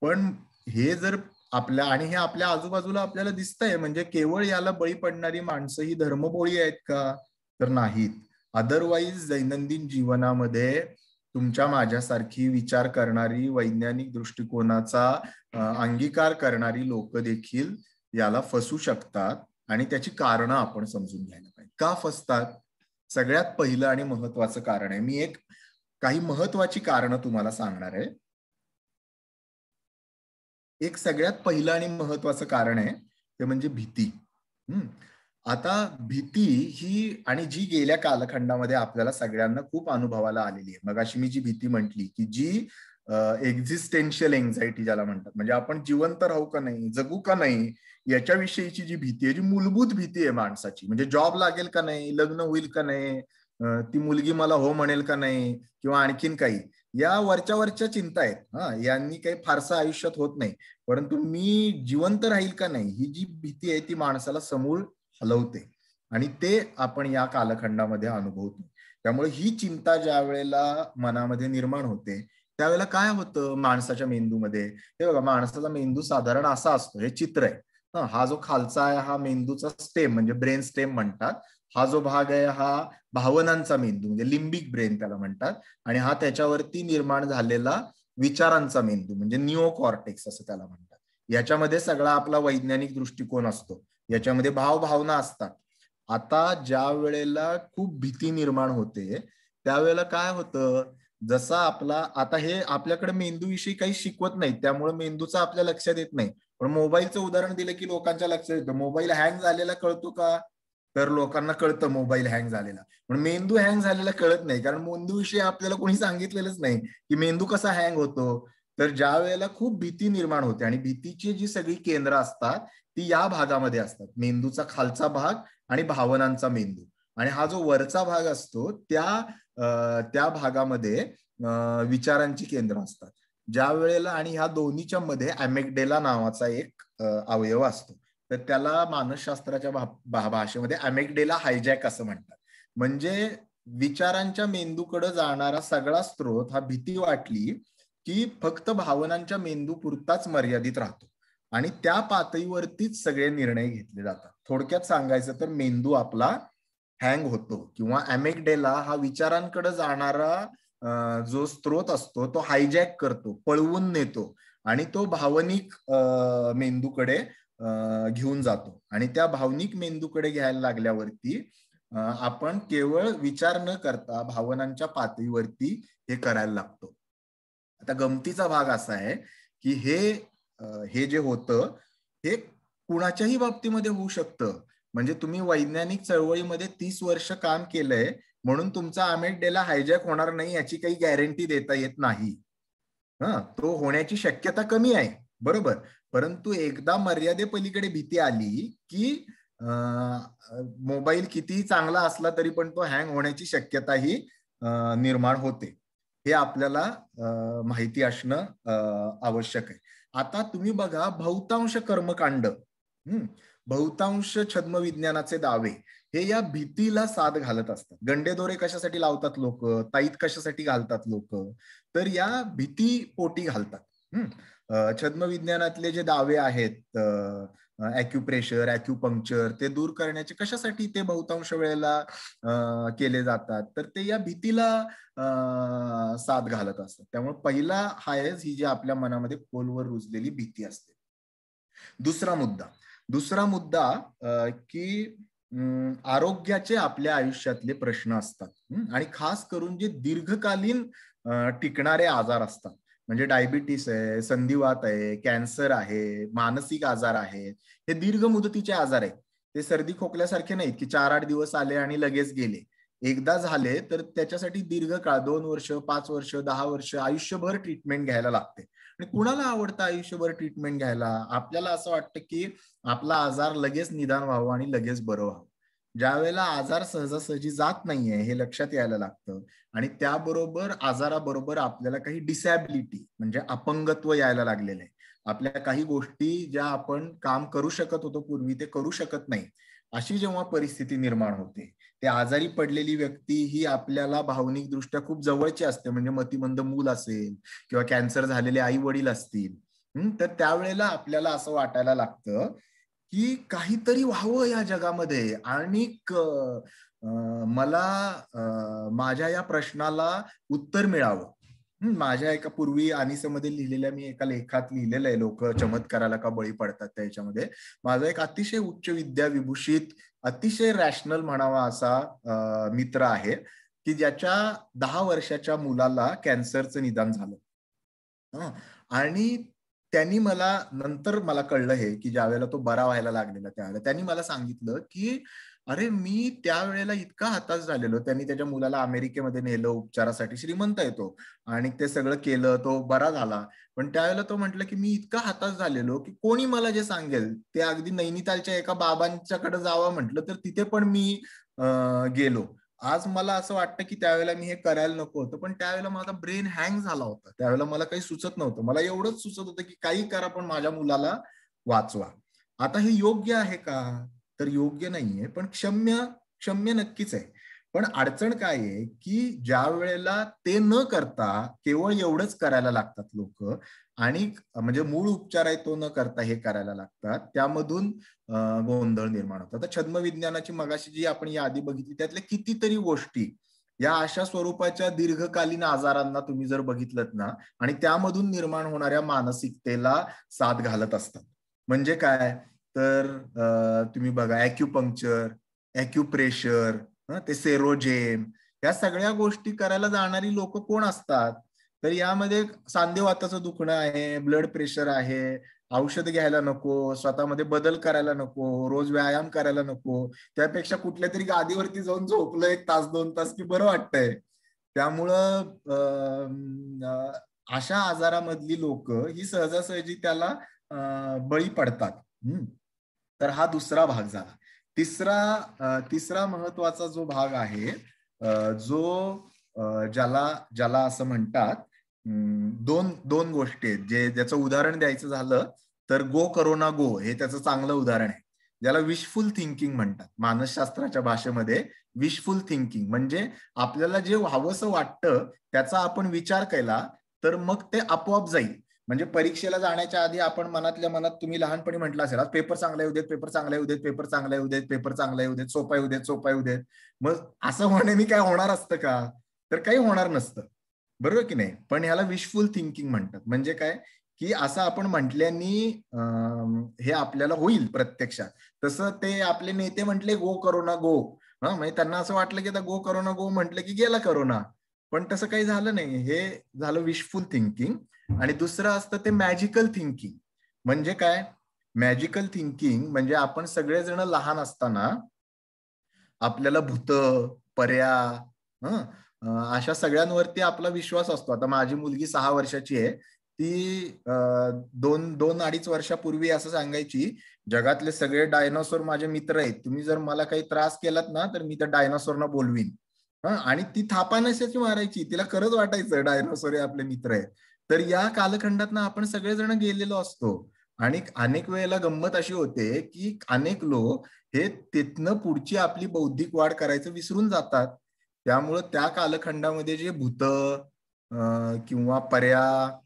पण हे जर आणि हे आपल्या आजूबाजूला आपल्याला दिसतंय, म्हणजे केवळ याला बळी पडणारी माणसं ही धर्मबोळी आहेत का? तर नाहीत. अदरवाईज दैनंदिन जीवनामध्ये तुमच्या माझ्यासारखी विचार करणारी, वैज्ञानिक दृष्टिकोनाचा अंगीकार करणारी लोक देखील याला फसू शकतात आणि त्याची कारणं आपण समजून घ्यायला पाहिजे. का फसतात? सगळ्यात पहिलं आणि महत्वाचं कारण आहे, मी काही महत्वाची कारणं तुम्हाला सांगणार आहे. एक सगळ्यात पहिलं आणि महत्वाचं कारण आहे ते म्हणजे भीती. आता भीती ही, आणि जी गेल्या कालखंडामध्ये आपल्याला सगळ्यांना खूप अनुभवाला आलेली आहे. मगाशी मी जी भीती म्हटली की जी एक्झिस्टेन्शियल एन्झायटी ज्याला म्हणतात, म्हणजे आपण जिवंत राहू का नाही, जगू का नाही, याच्याविषयीची जी भीती आहे, जी मूलभूत भीती आहे माणसाची, म्हणजे जॉब लागेल का नाही, लग्न होईल का नाही, ती मुलगी मला हो म्हणेल का नाही, किंवा आणखीन काही, या वरच्या चिंता आहेत. यांनी काही फारसं आयुष्यात होत नाही, परंतु मी जिवंत राहील का नाही, ही जी भीती आहे ती माणसाला समूळ हलवते आणि ते आपण या कालखंडामध्ये अनुभवतो. त्यामुळे ही चिंता ज्या वेळेला मनामध्ये निर्माण होते त्यावेळेला काय होतं माणसाच्या मेंदूमध्ये, हे बघा, माणसाचा मेंदू साधारण असा असतो, हे चित्र आहे. हा जो खालचा आहे हा मेंदूचा स्टेम म्हणजे ब्रेन स्टेम म्हणतात. हा जो भाग आहे हा भावनांचा मेंदू म्हणजे लिम्बिक ब्रेन त्याला म्हणतात, आणि हा त्याच्यावरती निर्माण झालेला विचारांचा मेंदू म्हणजे निओ कॉर्टेक्स असं त्याला म्हणतात. याच्यामध्ये सगळा आपला वैज्ञानिक दृष्टिकोन असतो, याच्यामध्ये भावना असतात. आता ज्या वेळेला खूप भीती निर्माण होते त्यावेळेला काय होतं, जसा आता हे आपल्याकडे मेंदूविषयी काही शिकवत नाही त्यामुळे मेंदूचं आपल्या लक्षात येत नाही, पण मोबाईलचं उदाहरण दिलं की लोकांच्या लक्षात येतं. मोबाईल हँग झालेला कळतो का? तर लोकांना कळतं मोबाईल हँग झालेला, पण मेंदू हँग झालेला कळत नाही, कारण मेंदूविषयी आपल्याला कोणी सांगितलेलंच नाही की मेंदू कसा हँग होतो. तर ज्या वेळेला खूप भीती निर्माण होते आणि भीतीची जी सगळी केंद्र असतात ती या भागामध्ये असतात, मेंदूचा खालचा भाग आणि भावनांचा मेंदू. आणि हा जो वरचा भाग असतो त्या भागामध्ये विचारांची केंद्र असतात ज्या वेळेला. आणि ह्या दोन्हीच्या मध्ये अॅमिग्डेला नावाचा एक अवयव असतो. तर त्याला मानसशास्त्राच्या भाषेमध्ये अॅमिग्डेला हायजॅक असं म्हणतात. म्हणजे विचारांच्या मेंदूकडे जाणारा सगळा स्रोत हा भीती वाटली की फक्त भावनांच्या मेंदू पुरताच मर्यादित राहतो आणि त्या पातळीवरतीच सगळे निर्णय घेतले जातात. थोडक्यात सांगायचं तर मेंदू आपला हँग होतो किंवा अॅमिग्डेला हा विचारांकडे जाणारा जो स्रोत असतो तो हायजॅक करतो, पळवून नेतो आणि तो भावनिक मेंदूकडे घेऊन जातो. आणि त्या भावनिक मेंदूकडे घ्यायला लागल्यावरती आपण केवळ विचार न करता भावनांच्या पातळीवरती हे करायला लागतो. आता गमतीचा भाग असा आहे की हे जे होतं हे कुणाच्याही बाबतीमध्ये होऊ शकतं. म्हणजे तुम्ही वैज्ञानिक चळवळीमध्ये 30 वर्ष काम केलंय म्हणून तुमचा अॅमिग्डेला हायजॅक होणार नाही याची काही गॅरंटी देता येत नाही. तो होण्याची शक्यता कमी आहे, बरोबर. परंतु एकदा मर्यादेपलीकडे भीती आली की मोबाईल कितीही चांगला असला तरी पण तो हँग होण्याची शक्यताही निर्माण होते. हे आपल्याला माहिती असणं आवश्यक आहे. आता तुम्ही बघा, बहुतांश कर्मकांड, बहुतांश छद्मविज्ञानाचे दावे हे या भीतीला साथ घालत असतात. गंडेदोरे कशासाठी लावतात लोक, ताईत कशासाठी घालतात लोक, तर या भीती पोटी घालतात. छद्मविज्ञानातले जे दावे आहेत, ॲक्युप्रेशर, ॲक्युपंक्चर, ते दूर करण्याचे कशासाठी ते बहुतांश वेळेला केले जातात, तर ते या भीतीला साथ घालत असतात. त्यामुळे पहिला हायच ही जी आपल्या मनामध्ये खोलवर रुजलेली भीती असते. दुसरा मुद्दा की आरोग्याचे आपल्या आयुष्यातले प्रश्न असतात आणि खास करून जे दीर्घकालीन टिकणारे आजार असतात. म्हणजे डायबिटीस आहे, संधिवात आहे, कॅन्सर आहे, मानसिक आजार आहे. हे दीर्घ मुदतीचे आजार आहेत. ते सर्दी खोकल्यासारखे नाहीत की 4-8 दिवस आले आणि लगेच गेले. एकदा झाले तर त्याच्यासाठी दीर्घकाळ 2 वर्ष, 5 वर्ष, 10 वर्ष, आयुष्यभर ट्रीटमेंट घ्यायला लागते. आणि कुणाला आवडतं आयुष्यभर ट्रीटमेंट घ्यायला? आपल्याला असं वाटतं की आपला आजार लगेच निदान व्हावं आणि लगेच बरं व्हावं. ज्या वेळेला आजार सहजासहजी जात नाहीये हे लक्षात यायला लागतं आणि त्याबरोबर आजाराबरोबर आपल्याला काही डिसॅबिलिटी म्हणजे अपंगत्व यायला लागलेलं आहे. आपल्या काही गोष्टी ज्या आपण काम करू शकत होतो पूर्वी ते करू शकत नाही, अशी जेव्हा परिस्थिती निर्माण होते, ते आजारी पडलेली व्यक्ती ही आपल्याला भावनिक दृष्ट्या खूप जवळची असते. म्हणजे मतिमंद मूल असेल किंवा कॅन्सर झालेले आई वडील असतील, तर त्यावेळेला आपल्याला असं वाटायला लागतं की काहीतरी व्हावं या जगामध्ये आणि मला माझ्या या प्रश्नाला उत्तर मिळावं. माझ्या एका पूर्वी आनिसमध्ये लिहिलेल्या मी एका लेखात लिहिलेलं आहे, लोक चमत्काराला का बळी पडतात. त्याच्यामध्ये माझा एक अतिशय उच्च विद्या विभूषित, अतिशय रॅशनल म्हणावा असा मित्र आहे की ज्याच्या 10 वर्षाच्या मुलाला कॅन्सरचं निदान झालं. आणि त्यांनी नंतर मला कळलं हे की ज्या वेळेला तो बरा व्हायला लागलेला त्यावेळेला त्यांनी मला सांगितलं की अरे मी त्यावेळेला इतका हताश झालेलो. त्यांनी त्याच्या मुलाला अमेरिकेमध्ये नेलं उपचारासाठी, श्रीमंत आहे तो, आणि ते सगळं केलं, तो बरा झाला. पण त्यावेळेला तो म्हटलं की मी इतका हताश झालेलो की कोणी मला जे सांगेल ते, अगदी नैनितालच्या एका बाबांच्याकडे जावं म्हटलं तर तिथे पण मी गेलो. आज मला असं वाटतं की त्यावेळेला मी हे करायला नको होतं, पण त्यावेळेला माझा ब्रेन हँग झाला होता. त्यावेळेला मला काही सुचत नव्हतं. मला एवढंच सुचत होतं की काही करा पण माझ्या मुलाला वाचवा. आता हे योग्य आहे का? तर योग्य नाहीये, पण क्षम्य नक्कीच आहे. पण अडचण काय आहे की ज्या वेळेला ते न करता केवळ एवढंच करायला लागतात लोक, आणि म्हणजे मूळ उपचार आहे तो न करता हे करायला लागतात, त्यामधून गोंधळ निर्माण होतात. आता छद्मविज्ञानाची मगाशी जी आपण यादी बघितली त्यातल्या कितीतरी गोष्टी या अशा स्वरूपाच्या दीर्घकालीन आजारांना तुम्ही जर बघितलं ना, आणि त्यामधून निर्माण होणाऱ्या मानसिकतेला साथ घालत असतात. म्हणजे काय तर तुम्ही बघा, ॲक्युपंक्चर, ॲक्युप्रेशर, ते सेरोजेन, या सगळ्या गोष्टी करायला जाणारी लोक कोण असतात? तर यामध्ये सांधेवाताचं दुखणं आहे, ब्लड प्रेशर आहे, औषध घ्यायला नको, स्वतःमध्ये बदल करायला नको, रोज व्यायाम करायला नको, त्यापेक्षा कुठल्या तरी गादीवरती जाऊन झोपलं 1 तास 2 तास की बरं वाटतंय. त्यामुळं अशा आजारामधली लोक ही सहजासहजी त्याला बळी पडतात. तर हा दुसरा भाग झाला. तिसरा महत्वाचा जो भाग आहे, जो ज्याला असं म्हणतात, दोन गोष्टी आहेत. ज्याचं उदाहरण द्यायचं झालं तर गो करोना गो हे त्याचं चांगलं उदाहरण आहे, ज्याला विशफुल थिंकिंग म्हणतात मानसशास्त्राच्या भाषेमध्ये. विशफुल थिंकिंग म्हणजे आपल्याला जे हवंसं वाटतं त्याचा आपण विचार केला तर मग ते आपोआप जाईल. म्हणजे परीक्षेला जाण्याच्या आधी आपण मनातल्या मनात, तुम्ही लहानपणी म्हटलं असेल, आज पेपर चांगला येऊ देत, पेपर चांगला येऊ देत, पेपर चांगला येऊ देत, पेपर चांगला येऊ देत, सोपा येऊ देत, सोपा येऊ देत. मग असं म्हणण्याने काय होणार असतं का? तर काही होणार नसतं, बरोबर की नाही? पण ह्याला विशफुल थिंकिंग म्हणतात. म्हणजे काय की असं आपण म्हटल्यानी हे आपल्याला होईल प्रत्यक्षात. तसं ते आपले नेते म्हटले गो करोना गो, म्हणजे त्यांना असं वाटलं की आता गो करोना गो म्हटलं की गेला करोना, पण तसं काही झालं नाही. हे झालं विशफुल थिंकिंग. आणि दुसरं असतं ते मॅजिकल थिंकिंग. म्हणजे काय? मॅजिकल थिंकिंग म्हणजे आपण सगळेजण लहान असताना आपल्याला भूत, पर्या, अशा सगळ्यांवरती आपला विश्वास असतो. आता माझी मुलगी 6 वर्षाची आहे. ती 2-2.5 वर्षापूर्वी असं सांगायची, जगातले सगळे डायनोसॉर माझे मित्र आहेत, तुम्ही जर मला काही त्रास केलात ना तर मी त्या डायनोसॉरना बोलवीन. आणि ती थापा नशाची मारायची, तिला खरंच वाटायचं डायनोसॉर हे आपले मित्र आहेत. तर या कालखंडात ना आपण सगळेजण गेलेलो असतो. आणि अनेक वेळेला गंमत अशी होते की अनेक लोक हे तिथनं पुढची आपली बौद्धिक वाढ करायचं विसरून जातात. त्यामुळं त्या कालखंडामध्ये जे भूत किंवा पर्या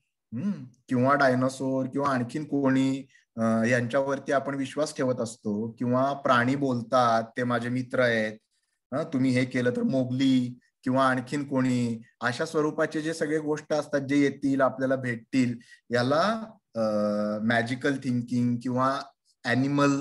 किंवा डायनोसॉर किंवा आणखीन कोणी यांच्यावरती आपण विश्वास ठेवत असतो. किंवा प्राणी बोलतात, ते माझे मित्र आहेत, तुम्ही हे केलं तर मोगली किंवा आणखीन कोणी, अशा स्वरूपाचे जे सगळे गोष्ट असतात जे येतील आपल्याला भेटतील, याला मॅजिकल थिंकिंग किंवा ॲनिमल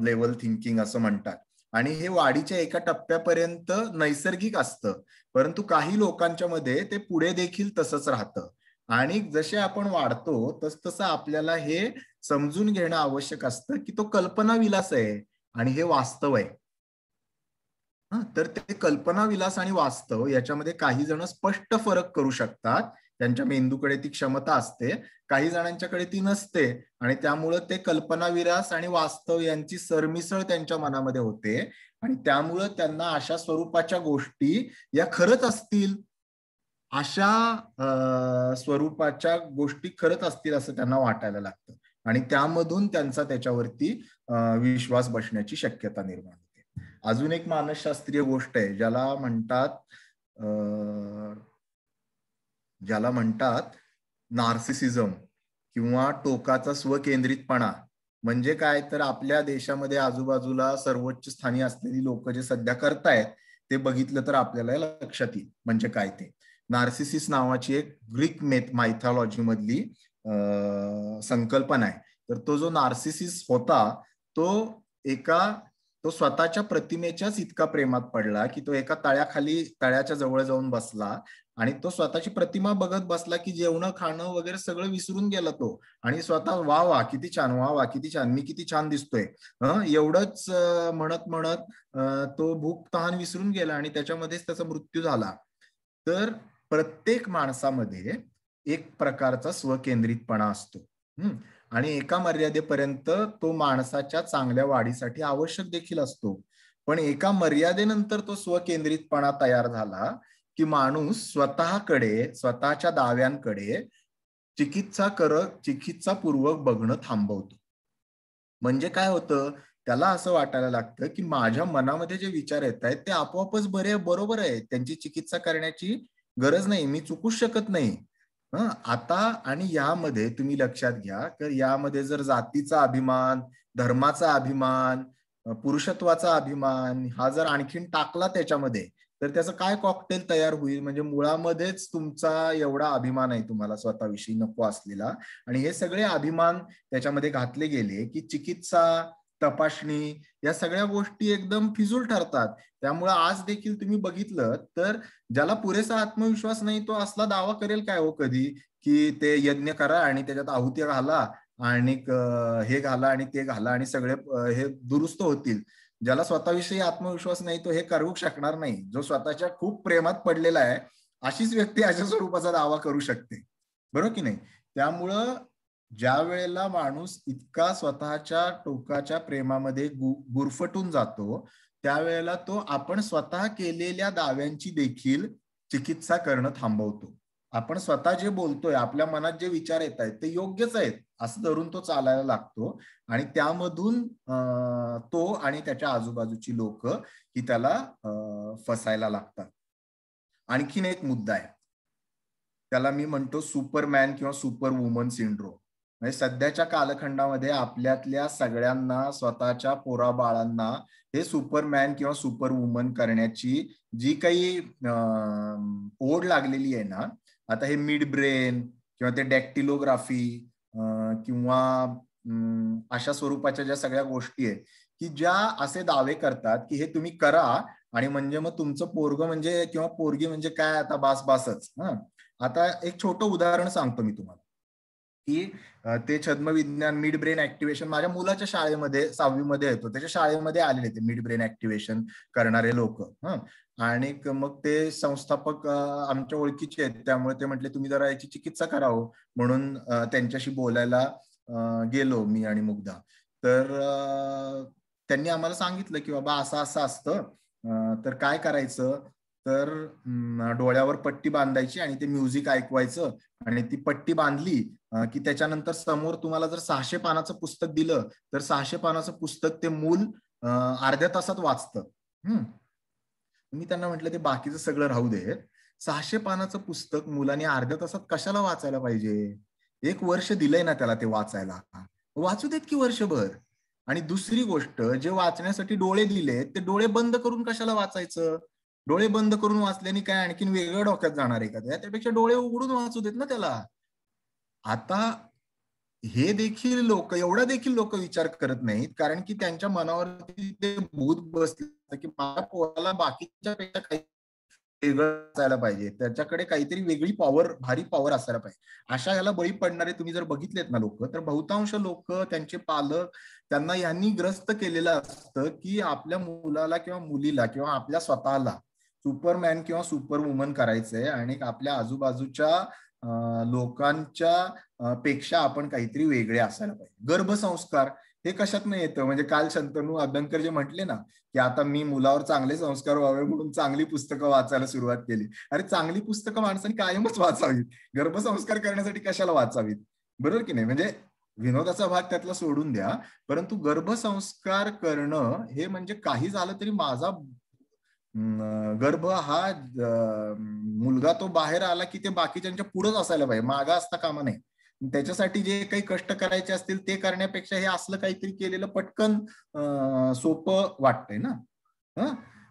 लेवल थिंकिंग असं म्हणतात. आणि हे वाढीच्या एका टप्प्यापर्यंत नैसर्गिक असतं, परंतु काही लोकांच्या मध्ये ते पुढे देखील तसंच राहतं. आणि जसे आपण वाढतो तसं आपल्याला हे समजून घेणं आवश्यक असतं की तो कल्पना विलास आहे आणि हे वास्तव आहे. तर ते कल्पना विलास आणि वास्तव याच्यामध्ये काही जण स्पष्ट फरक करू शकतात, त्यांच्या मेंदूकडे ती क्षमता असते, काही जणांच्याकडे ती नसते. आणि त्यामुळं ते कल्पना विलास आणि वास्तव यांची सरमिसळ त्यांच्या मनामध्ये होते. आणि त्यामुळं त्यांना अशा स्वरूपाच्या गोष्टी या खरंच असतील, अशा स्वरूपाच्या गोष्टी खरंच असतील असं त्यांना वाटायला लागतं. आणि त्यामधून त्यांचा त्याच्यावरती विश्वास बसण्याची शक्यता निर्माण होते. अजून एक मानसशास्त्रीय गोष्ट आहे ज्याला म्हणतात नार्सिसिझम किंवा टोकाचा स्वकेंद्रितपणा. म्हणजे काय तर आपल्या देशामध्ये आजूबाजूला सर्वोच्च स्थानी असलेली लोक जे सध्या करतायत ते बघितलं तर आपल्याला लक्षात येईल म्हणजे काय ते. नार्सिसिस नावाची एक ग्रीक मायथॉलॉजी मधली संकल्पना आहे. तर तो जो नार्सिसिस होता तो स्वतःच्या प्रतिमेच्याच इतका प्रेमात पडला की तो एका तळ्याच्या जवळ जाऊन बसला आणि तो स्वतःची प्रतिमा बघत बसला की जेवणं खाणं वगैरे सगळं विसरून गेला तो. आणि स्वतः वा वा किती छान, वा वा किती छान, मी किती छान दिसतोय, एवढंच म्हणत तो भूक तहान विसरून गेला आणि त्याच्यामध्येच त्याचा मृत्यू झाला. तर प्रत्येक माणसामध्ये एक प्रकारचा स्वकेंद्रितपणा असतो आणि एका मर्यादेपर्यंत तो माणसाच्या चांगल्या वाढीसाठी आवश्यक देखील असतो. पण एका मर्यादेनंतर तो स्वकेंद्रितपणा तयार झाला की माणूस स्वतःच्या दाव्यांकडे चिकित्सापूर्वक बघणं थांबवतो. म्हणजे काय होतं, त्याला असं वाटायला लागतं की माझ्या मनामध्ये जे विचार येत आहेत ते आपोआपच बरोबर आहे, त्यांची चिकित्सा करण्याची गरज नाही, मी चुकूच शकत नाही. आता आणि यामध्ये तुम्ही लक्षात घ्या तर यामध्ये जर जातीचा अभिमान, धर्माचा अभिमान, पुरुषत्वाचा अभिमान हा जर आणखीन टाकला त्याच्यामध्ये तर त्याचं काय कॉकटेल तयार होईल. म्हणजे मुळामध्येच तुमचा एवढा अभिमान आहे तुम्हाला स्वतःविषयी नको असलेला आणि हे सगळे अभिमान त्याच्यामध्ये घातले गेले की चिकित्सा, तपासणी या सगळ्या गोष्टी एकदम फिजूल ठरतात. त्यामुळे आज देखील तुम्ही बघितलं तर ज्याला पुरेसा आत्मविश्वास नाही तो असला दावा करेल काय हो कधी की ते यज्ञ करा आणि त्याच्यात आहुती घाला आणि हे घाला आणि ते घाला आणि सगळे हे दुरुस्त होतील. ज्याला स्वतःविषयी आत्मविश्वास नाही तो हे करू शकणार नाही. जो स्वतःच्या खूप प्रेमात पडलेला आहे अशीच व्यक्ती अशा स्वरूपाचा दावा करू शकते. बरोबर की नाही. त्यामुळं ज्या वेळेला माणूस इतका स्वतःच्या टोकाच्या प्रेमामध्ये गुरफटून जातो, त्यावेळेला तो आपण स्वतः केलेल्या दाव्यांची देखील चिकित्सा करणं थांबवतो. आपण स्वतः जे बोलतोय, आपल्या मनात जे विचार येत आहेत ते योग्यच आहेत असं धरून तो चालायला लागतो आणि त्यामधून तो आणि त्याच्या आजूबाजूची लोक ही त्याला फसायला लागतात. आणखीन एक मुद्दा आहे, त्याला मी म्हणतो सुपरमॅन किंवा सुपर वुमन सिंड्रोम. म्हणजे सध्याच्या कालखंडामध्ये आपल्यातल्या सगळ्यांना, स्वतःच्या पोराबाळांना हे सुपरमॅन किंवा सुपर वुमन करण्याची जी काही ओढ लागलेली आहे ना, आता हे मिड ब्रेन किंवा ते डॅक्टिलोग्राफी किंवा अशा स्वरूपाच्या ज्या सगळ्या गोष्टी आहेत की ज्या असे दावे करतात की हे तुम्ही करा आणि म्हणजे मग तुमचं पोरग म्हणजे किंवा पोरगी म्हणजे काय आता बासच. आता एक छोटं उदाहरण सांगतो मी तुम्हाला की ते छद्मविज्ञान मिड ब्रेन ऍक्टिव्हेशन माझ्या मुलाच्या शाळेमध्ये 6वी मध्ये येतो, त्याच्या शाळेमध्ये आलेले ते मिड ब्रेन ऍक्टिव्हेशन करणारे लोक. आणि मग ते संस्थापक आमच्या ओळखीचे आहेत, त्यामुळे ते म्हटले तुम्ही जरा याची चिकित्सा करावं म्हणून त्यांच्याशी बोलायला गेलो मी आणि मुग्धा. तर त्यांनी आम्हाला सांगितलं की बाबा असं असं असतं, तर काय करायचं, तर डोळ्यावर पट्टी बांधायची आणि ते म्युझिक ऐकवायचं आणि ती पट्टी बांधली की त्याच्यानंतर समोर तुम्हाला जर 600 पानाचं पुस्तक दिलं तर 600 पानाचं पुस्तक ते मूल अर्ध्या तासात वाचतं. मी त्यांना म्हटलं ते बाकीचं सगळं राहू दे, 600 पानाचं पुस्तक मुलाने अर्ध्या तासात कशाला वाचायला पाहिजे? 1 वर्ष दिलंय ना त्याला ते वाचायला, वाचू देत की वर्षभर. आणि दुसरी गोष्ट, जे वाचण्यासाठी डोळे दिले ते डोळे बंद करून कशाला वाचायचं? डोळे बंद करून वाचल्याने काय आणखीन वेगळं डोक्यात जाणार आहे का? त्यापेक्षा डोळे उघडून वाचू देत ना त्याला. आता हे देखील लोक, एवढा देखील लोक विचार करत नाहीत, कारण की त्यांच्या मनावरती ते भूत बसलं की माझ्या पोराला बाकीच्या पेक्षा काही वेगळं असायला पाहिजे, त्याच्याकडे काहीतरी वेगळी पॉवर, भारी पॉवर असायला पाहिजे. अशा याला बळी पडणारे तुम्ही जर बघितलेत ना लोक, तर बहुतांश लोक, त्यांचे पालक त्यांना यांनी ग्रस्त केलेलं असतं की आपल्या मुलाला किंवा मुलीला किंवा आपल्या स्वतःला सुपरमॅन किंवा सुपर वुमन करायचंय आणि आपल्या आजूबाजूच्या लोकांच्या पेक्षा आपण काहीतरी वेगळे असायला पाहिजे. गर्भसंस्कार हे कशात नाही येतं, म्हणजे काल शंतनू अभ्यंकर जे म्हटले ना की आता मी मुलावर चांगले संस्कार व्हावे म्हणून चांगली पुस्तकं वाचायला सुरुवात केली. अरे चांगली पुस्तकं माणसाने कायमच वाचावीत, गर्भसंस्कार करण्यासाठी कशाला वाचावीत? बरोबर की नाही? म्हणजे विनोदाचा भाग त्यातला सोडून द्या, परंतु गर्भसंस्कार करणं हे म्हणजे काही झालं तरी माझा गर्भ हा मुलगा तो बाहेर आला की ते बाकीच्यांच्या पुढेच असायला पाहिजे, मागा असता कामा नाही. त्याच्यासाठी जे काही कष्ट करायचे असतील ते करण्यापेक्षा हे असलं काहीतरी केलेलं पटकन सोपं वाटतंय ना.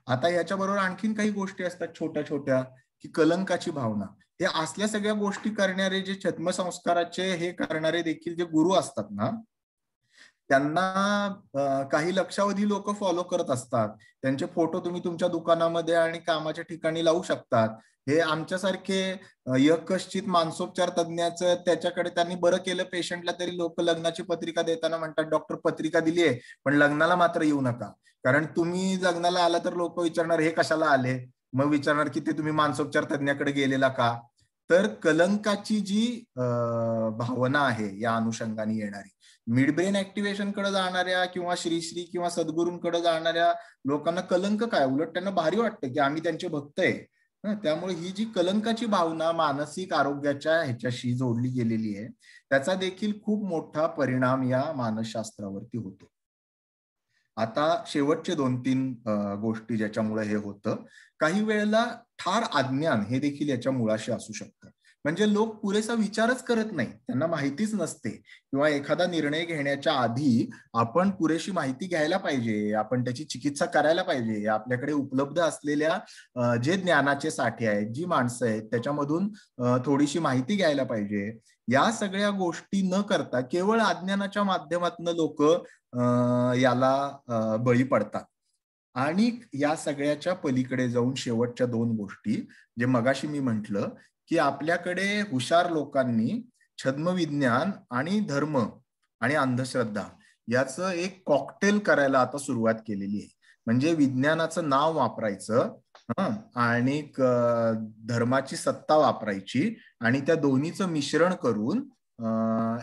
आता याच्याबरोबर आणखीन काही गोष्टी असतात छोट्या छोट्या, की कलंकाची भावना. हे असल्या सगळ्या गोष्टी करणारे जे छद्मसंस्काराचे हे करणारे देखील जे गुरु असतात ना, त्यांना काही लक्षावधी लोक फॉलो करत असतात. त्यांचे फोटो तुम्ही तुमच्या दुकानामध्ये आणि कामाच्या ठिकाणी लावू शकतात. हे आमच्यासारखे यकश्चित मानसोपचार तज्ञाचं, त्याच्याकडे त्यांनी बरं केलं पेशंटला तरी लोक लग्नाची पत्रिका देताना म्हणतात डॉक्टर पत्रिका दिली आहे पण लग्नाला मात्र येऊ नका, कारण तुम्ही लग्नाला आला तर लोक विचारणार हे कशाला आले, मग विचारणार की ते तुम्ही मानसोपचार तज्ञाकडे गेलेला का. तर कलंकाची जी भावना आहे या अनुषंगाने येणारी, मिड ब्रेन ऍक्टिव्हेशन कडे जाणाऱ्या किंवा श्रीश्री किंवा सद्गुरूंकडे जाणाऱ्या लोकांना कलंक काय, उलट त्यांना भारी वाटतं की आम्ही त्यांचे भक्त आहे. त्यामुळे ही जी कलंकाची भावना मानसिक आरोग्याच्या ह्याच्याशी जोडली गेलेली आहे, त्याचा देखील खूप मोठा परिणाम या मानसशास्त्रावरती होतो. आता शेवटचे 2-3 गोष्टी ज्याच्यामुळे हे होतं, काही वेळेला ठार अज्ञान हे देखील याच्या मुळाशी असू शकतं. म्हणजे लोक पुरेसा विचारच करत नाही, त्यांना माहितीच नसते, किंवा एखादा निर्णय घेण्याच्या आधी आपण पुरेशी माहिती घ्यायला पाहिजे, आपण त्याची चिकित्सा करायला पाहिजे. आपल्याकडे उपलब्ध असलेल्या जे ज्ञानाचे साठे आहेत, जी माणसं आहेत, त्याच्यामधून थोडीशी माहिती घ्यायला पाहिजे. या सगळ्या गोष्टी न करता केवळ अज्ञानाच्या माध्यमातून लोक याला बळी पडतात. आणि या सगळ्याच्या पलीकडे जाऊन शेवटच्या 2 गोष्टी, जे मगाशी मी म्हटलं की आपल्याकडे हुशार लोकांनी छद्मविज्ञान आणि धर्म आणि अंधश्रद्धा याचं एक कॉकटेल करायला आता सुरुवात केलेली आहे. म्हणजे विज्ञानाचं नाव वापरायचं आणि धर्माची सत्ता वापरायची आणि त्या दोन्हीचं मिश्रण करून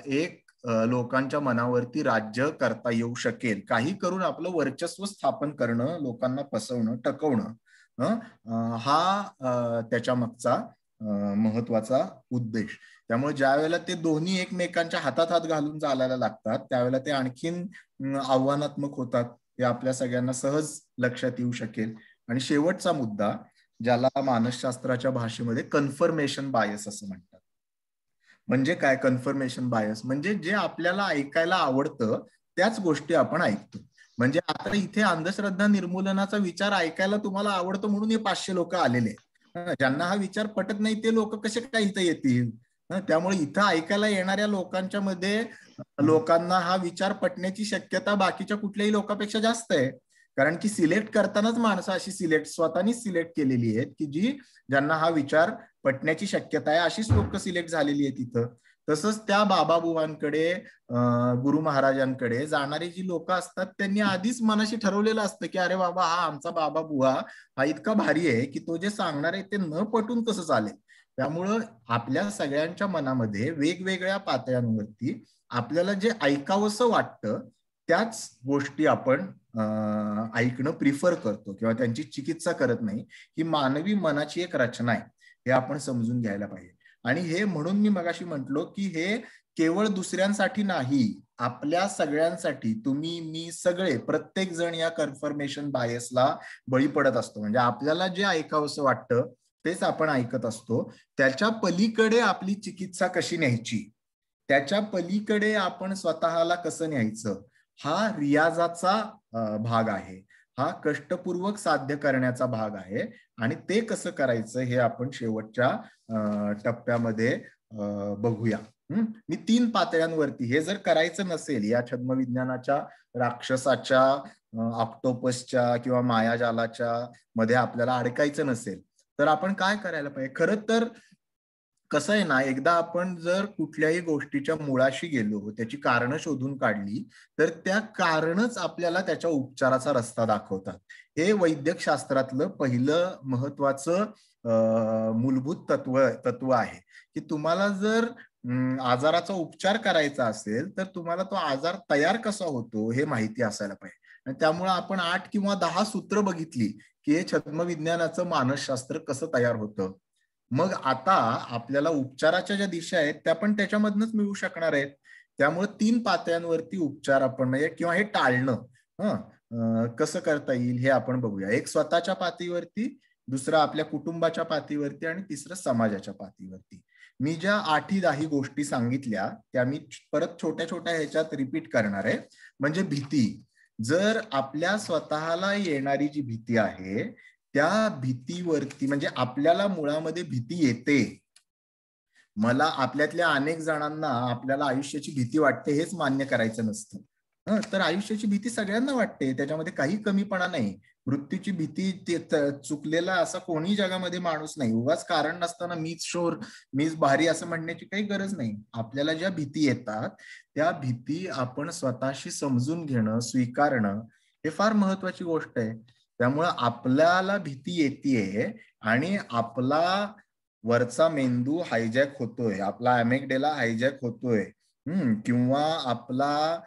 एक लोकांच्या मनावरती राज्य करता येऊ शकेल, काही करून आपलं वर्चस्व स्थापन करणं, लोकांना फसवणं, टकवणं, हा त्याच्या मागचा महत्वाचा उद्देश. त्यामुळे ज्या वेळेला ते दोन्ही एकमेकांच्या हातात हात घालून चालायला लागतात त्यावेळेला ते आणखीन आव्हानात्मक होतात, हे आपल्या सगळ्यांना सहज लक्षात येऊ शकेल. आणि शेवटचा मुद्दा, ज्याला मानसशास्त्राच्या भाषेमध्ये कन्फर्मेशन बायस असं म्हणतात. म्हणजे काय कन्फर्मेशन बायस? म्हणजे जे आपल्याला ऐकायला आवडतं त्याच गोष्टी आपण ऐकतो. म्हणजे आता इथे अंधश्रद्धा निर्मूलनाचा विचार ऐकायला तुम्हाला आवडतो म्हणून हे 500 लोक आलेले. ज्यांना हा विचार पटत नाही ते लोक कसे काय इथं येतील? त्यामुळे इथं ऐकायला येणाऱ्या लोकांच्या मध्ये लोकांना हा विचार पटण्याची शक्यता बाकीच्या कुठल्याही लोकांपेक्षा जास्त आहे. कारण की सिलेक्ट करतानाच माणसं अशी स्वतःनीच सिलेक्ट केलेली आहेत की ज्यांना हा विचार पटण्याची शक्यता आहे, अशीच लोक सिलेक्ट झालेली आहेत इथं. तसंच त्या बाबाबुवांकडे, गुरु महाराजांकडे जाणारी जी लोक असतात त्यांनी आधीच मनाशी ठरवलेलं असतं की अरे बाबा, हा आमचा बाबा बुवा हा इतका भारी आहे की तो जे सांगणार आहे ते न पटून कसं चालेल. त्यामुळं आपल्या सगळ्यांच्या मनामध्ये वेगवेगळ्या पातळ्यांवरती आपल्याला जे ऐकावंसं वाटतं त्याच गोष्टी आपण ऐकणं प्रिफर करतो किंवा त्यांची चिकित्सा करत नाही. ही मानवी मनाची एक रचना आहे, हे आपण समजून घ्यायला पाहिजे. आणि हे म्हणून मी मगाशी म्हटलो की हे केवळ दुसऱ्यांसाठी नाही, आपल्या सगळ्यांसाठी, तुम्ही, मी, सगळे, प्रत्येक जण या कन्फर्मेशन बायसला बळी पडत असतो. म्हणजे आपल्याला जे ऐकावंसं वाटतं तेच आपण ऐकत असतो. त्याच्या पलीकडे आपली चिकित्सा कशी न्यायची, त्याच्या पलीकडे आपण स्वतःला कसं न्यायचं, हा रियाजाचा भाग आहे, हा कष्टपूर्वक साध्य करण्याचा भाग आहे. आणि ते कसं करायचं हे आपण शेवटच्या टप्प्यामध्ये बघूया. मी 3 पातळ्यांवरती, हे जर करायचं नसेल, या छद्मविज्ञानाच्या राक्षसाच्या, ऑक्टोपसच्या किंवा मायाजालाच्या मध्ये आपल्याला अडकायचं नसेल तर आपण काय करायला पाहिजे? खरं तर कसं आहे ना, एकदा आपण जर कुठल्याही गोष्टीच्या मुळाशी गेलो, त्याची कारणं शोधून काढली तर त्या कारणच आपल्याला त्याच्या उपचाराचा रस्ता दाखवतात. हे वैद्यकशास्त्रातलं पहिलं महत्वाचं मूलभूत तत्व आहे की तुम्हाला जर आजाराचा उपचार करायचा असेल तर तुम्हाला तो आजार तयार कसा होतो हे माहिती असायला पाहिजे. आणि त्यामुळे आपण 8 किंवा 10 सूत्र बघितली की हे छद्मविज्ञानाचं मानसशास्त्र कसं तयार होतं. मग आता आपल्याला उपचाराच्या ज्या दिशा आहेत त्या पण त्याच्यामधनच मिळू शकणार आहेत. त्यामुळे 3 पातळ्यांवरती उपचार आपण म्हणजे किंवा हे टाळणं कसं करता येईल हे आपण बघूया. एक स्वतःच्या पातळीवरती, दुसरं आपल्या कुटुंबाच्या पातळीवरती आणि तिसरं समाजाच्या पातळीवरती. मी ज्या 8-10 गोष्टी सांगितल्या त्या मी परत छोट्या छोट्या ह्याच्यात रिपीट करणार आहे. म्हणजे भीती, जर आपल्या स्वतःला येणारी जी भीती आहे त्या भीतीवरती, म्हणजे आपल्याला मुळामध्ये भीती येते, मला आपल्यातल्या अनेक जणांना आपल्याला आयुष्याची भीती वाटते हेच मान्य करायचं नसतं. तर आयुष्याची भीती सगळ्यांना वाटते, त्याच्यामध्ये काही कमीपणा नाही. मृत्यूची भीती चुकलेला असा कोणी जगामध्ये माणूस नाही. उगाच कारण नसताना मीच शोर, मीच भारी असं म्हणण्याची काही गरज नाही. आपल्याला ज्या भीती येतात त्या भीती आपण स्वतःशी समजून घेणं, स्वीकारणं हे फार महत्वाची गोष्ट आहे. त्यामुळं आपल्याला भीती येतेय आणि आपला वरचा मेंदू हायजॅक होतोय, आपला अॅमेग्डेला हायजॅक होतोय, किंवा आपला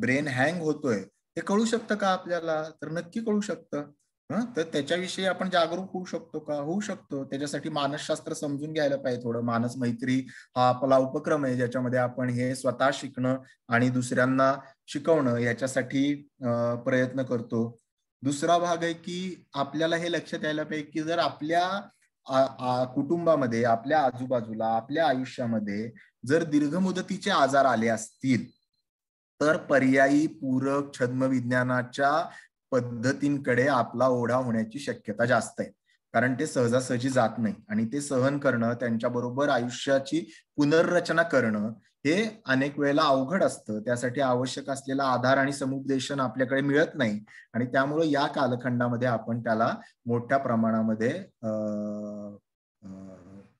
ब्रेन हँग होतोय, हे कळू शकतं का आपल्याला? तर नक्की कळू शकतं. तर त्याच्याविषयी आपण जागरूक होऊ शकतो का? होऊ शकतो. त्याच्यासाठी मानसशास्त्र समजून घ्यायला पाहिजे थोडं. मानस मैत्री हा आपला उपक्रम आहे ज्याच्यामध्ये आपण हे स्वतः शिकणं आणि दुसऱ्यांना शिकवणं याच्यासाठी प्रयत्न करतो. दुसरा भाग आहे की आपल्याला हे लक्षात यायला पाहिजे की जर आपल्या कुटुंबामध्ये, आपल्या आजूबाजूला, आपल्या आयुष्यामध्ये जर दीर्घ मुदतीचे आजार आले असतील तर पर्यायी पूरक छद्मविज्ञानाच्या पद्धतींकडे आपला ओढा होण्याची शक्यता जास्त आहे. कारण ते सहजासहजी जात नाही आणि ते सहन करणं, त्यांच्याबरोबर आयुष्याची पुनर्रचना करणं हे अनेक वेळेला अवघड असतं. त्यासाठी आवश्यक असलेला आधार आणि समुपदेशन आपल्याकडे मिळत नाही आणि त्यामुळे या कालखंडामध्ये आपण त्याला मोठ्या प्रमाणामध्ये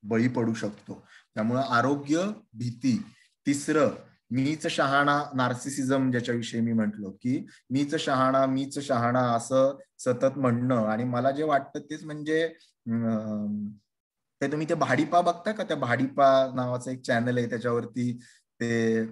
बळी पडू शकतो. त्यामुळे आरोग्य, भीती. तिसरं, मीच शहाणा नार्सिसिझम ज्याच्याविषयी मी म्हंटलो की मीच शहाणा असं सतत म्हणणं. आणि मला जे वाटतं तेच म्हणजे ते तुम्ही ते भाडीपा बघता का? त्या भाडीपा नावाचं एक चॅनल आहे, त्याच्यावरती ते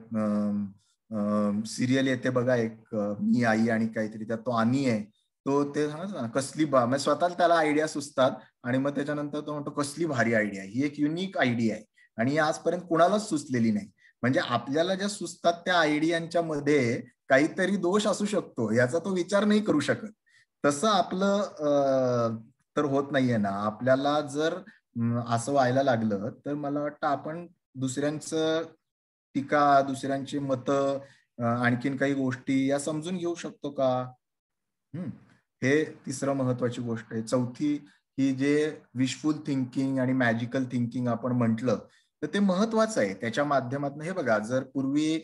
सिरियल येते बघा, एक मी आई आणि काहीतरी, त्यात तो आणि आहे तो, ते सांगा कसली म्हणजे स्वतःला त्याला आयडिया सुचतात आणि मग त्याच्यानंतर तो म्हणतो कसली भारी आयडिया, ही एक युनिक आयडिया आहे आणि आजपर्यंत कुणालाच सुचलेली नाही. म्हणजे आपल्याला ज्या सुचतात त्या आयडियांच्या मध्ये काहीतरी दोष असू शकतो याचा तो विचार नाही करू शकत. तसं आपलं तर होत नाहीये ना. आपल्याला जर असं व्हायला लागलं तर मला वाटतं आपण दुसऱ्यांचं टीका, दुसऱ्यांची मतं, आणखीन काही गोष्टी या समजून घेऊ शकतो का? हे तिसरं महत्वाची गोष्ट आहे. चौथी ही जे विशफुल थिंकिंग आणि मॅजिकल थिंकिंग आपण म्हटलं तर ते महत्वाचं आहे. त्याच्या माध्यमातून हे बघा, जर पूर्वी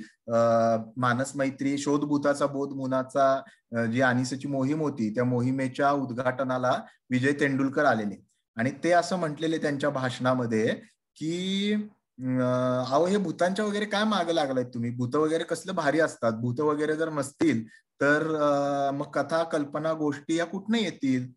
मानस मैत्री, शोधभूताचा बोध मुनाचा जी आनिसची मोहीम होती, त्या मोहिमेच्या उद्घाटनाला विजय तेंडुलकर आलेले आणि ते असं म्हटलेले त्यांच्या भाषणामध्ये की अहो हे भूतांच्या वगैरे काय मागे लागलाय तुम्ही, भूत वगैरे कसलं भारी असतात, भूत वगैरे जर नसतील तर मग कथा, कल्पना, गोष्टी या कुठनं येतील?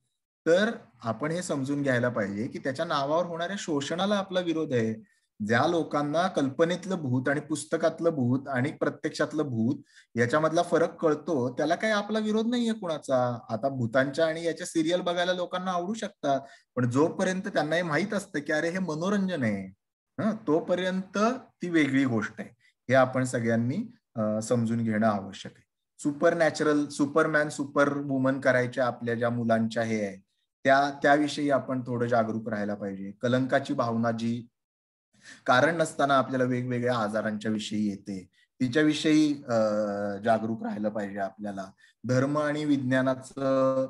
तर आपण हे समजून घ्यायला पाहिजे की त्याच्या नावावर होणाऱ्या शोषणाला आपला विरोध आहे. ज्या लोकांना कल्पनेतलं भूत आणि पुस्तकातलं भूत आणि प्रत्यक्षातलं भूत याच्यामधला फरक कळतो त्याला काही आपला विरोध नाहीये कुणाचा. आता भूतांच्या आणि याच्या सिरियल बघायला लोकांना आवडू शकतात, पण जोपर्यंत त्यांना हे माहित असतं की अरे हे मनोरंजन आहे, तोपर्यंत ती वेगळी गोष्ट आहे. हे आपण सगळ्यांनी समजून घेणं आवश्यक आहे. Super natural, Superman, super woman करायच्या आपल्या ज्या मुलांच्या हे आहे त्याविषयी आपण थोडं जागरूक राहायला पाहिजे. कलंकाची भावना जी कारण नसताना आपल्याला वेगवेगळ्या आजारांच्या विषयी येते, तिच्याविषयी जागरूक राहायला पाहिजे आपल्याला. धर्म आणि विज्ञानाचं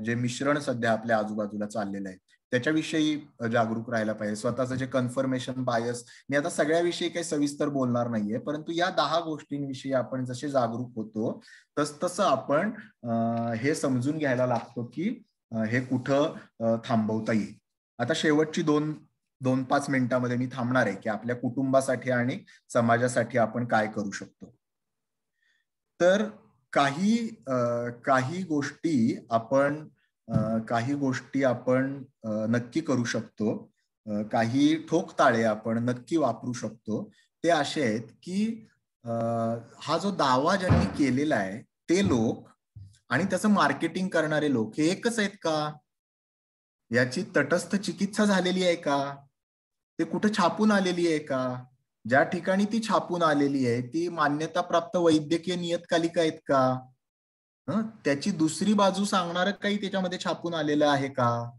जे मिश्रण सध्या आपल्या आजूबाजूला चाललेलं आहे त्याच्याविषयी जागरूक राहायला पाहिजे. स्वतःचं जे कन्फर्मेशन बायस, मी आता सगळ्याविषयी काही सविस्तर बोलणार नाहीये, परंतु या 10 गोष्टींविषयी आपण जसे जागरूक होतो तसं आपण हे समजून घ्यायला लागतो की हे कुठं थांबवता येईल. आता शेवटची 2-5 मिनिटांमध्ये मी थांबणार आहे की आपल्या कुटुंबासाठी आणि समाजासाठी आपण काय करू शकतो. तर काही गोष्टी आपण नक्की करू शकतो, काही ठोकताळे आपण नक्की वापरू शकतो. ते असे आहेत की हा जो दावा ज्यांनी केलेला आहे ते लोक आणि त्याचं मार्केटिंग करणारे लोक हे एकच आहेत का? याची तटस्थ चिकित्सा झालेली आहे का? ते कुठं छापून आलेली आहे का? ज्या ठिकाणी ती छापून आलेली आहे ती मान्यताप्राप्त वैद्यकीय नियतकालिका आहेत का? त्याची दुसरी बाजू सांगणारं काही त्याच्यामध्ये छापून आलेलं आहे का?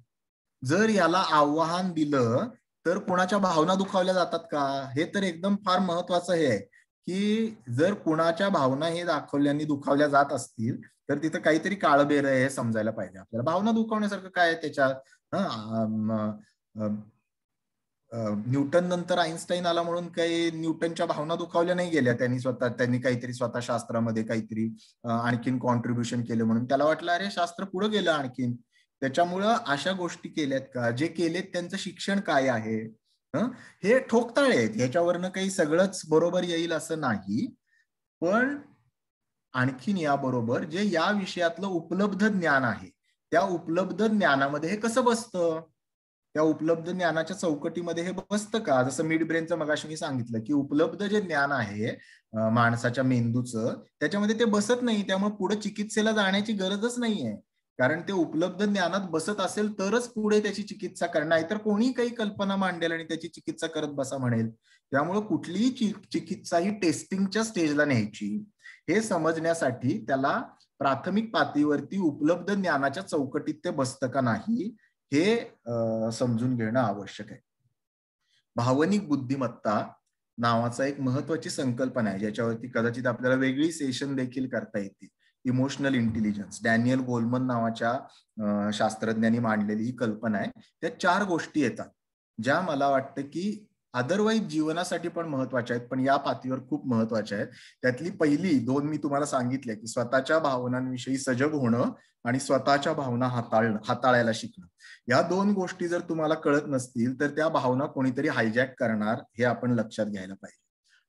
जर याला आव्हान दिलं तर कोणाच्या भावना दुखावल्या जातात का? हे तर एकदम फार महत्वाचं हे आहे की जर कुणाच्या भावना हे दाखवल्याने दुखावल्या जात असतील तर तिथं काहीतरी काळबेर आहे हे समजायला पाहिजे आपल्याला. भावना दुखावण्यासारखं काय आहे त्याच्यात? न्यूटन नंतर आईन्स्टाईन आला म्हणून काही न्यूटनच्या भावना दुखावल्या नाही गेल्या. त्यांनी काहीतरी स्वतः शास्त्रामध्ये काहीतरी आणखीन कॉन्ट्रीब्युशन केलं म्हणून त्याला वाटलं अरे शास्त्र पुढे गेलं आणखीन. त्याच्यामुळं अशा गोष्टी केल्यात का? जे केलेत त्यांचं शिक्षण काय आहे? हे ठोकताळे आहेत. ह्याच्यावरनं काही सगळंच बरोबर येईल असं नाही, पण आणखीन याबरोबर जे या विषयातलं उपलब्ध ज्ञान आहे त्या उपलब्ध ज्ञानामध्ये हे कसं बसतं? त्या उपलब्ध ज्ञानाच्या चौकटीमध्ये हे बसतं का? जसं मिड ब्रेनचं मगाशी मी सांगितलं की उपलब्ध जे ज्ञान आहे माणसाच्या मेंदूचं त्याच्यामध्ये ते बसत नाही. त्यामुळे पुढे चिकित्सेला जाण्याची गरजच नाहीये, कारण ते उपलब्ध ज्ञानात बसत असेल तरच पुढे त्याची चिकित्सा करणार. नाहीतर कोणी काही कल्पना मांडेल आणि त्याची चिकित्सा करत बसा म्हणेल. त्यामुळे कुठलीही चिकित्सा ही टेस्टिंगच्या स्टेजला न्यायची हे समजण्यासाठी त्याला प्राथमिक पातळीवरती उपलब्ध ज्ञानाच्या चौकटीत ते बसतं का नाही हे समजून घेणं आवश्यक आहे. भावनिक बुद्धिमत्ता नावाचा एक महत्वाची संकल्पना आहे ज्याच्यावरती कदाचित आपल्याला वेगळी सेशन देखील करता येते. इमोशनल इंटेलिजन्स, डॅनियल गोलमन नावाच्या शास्त्रज्ञांनी मांडलेली ही कल्पना आहे. त्या 4 गोष्टी येतात ज्या मला वाटतं की अदरवाईज जीवनासाठी पण महत्वाच्या आहेत पण या पातळीवर खूप महत्वाच्या आहेत. त्यातली पहिली 2 मी तुम्हाला सांगितल्या की स्वतःच्या भावनांविषयी सजग होणं आणि स्वतःच्या भावना हाताळायला शिकणं. या 2 गोष्टी जर तुम्हाला कळत नसतील तर त्या भावना कोणीतरी हायजॅक करणार हे आपण लक्षात घ्यायला पाहिजे.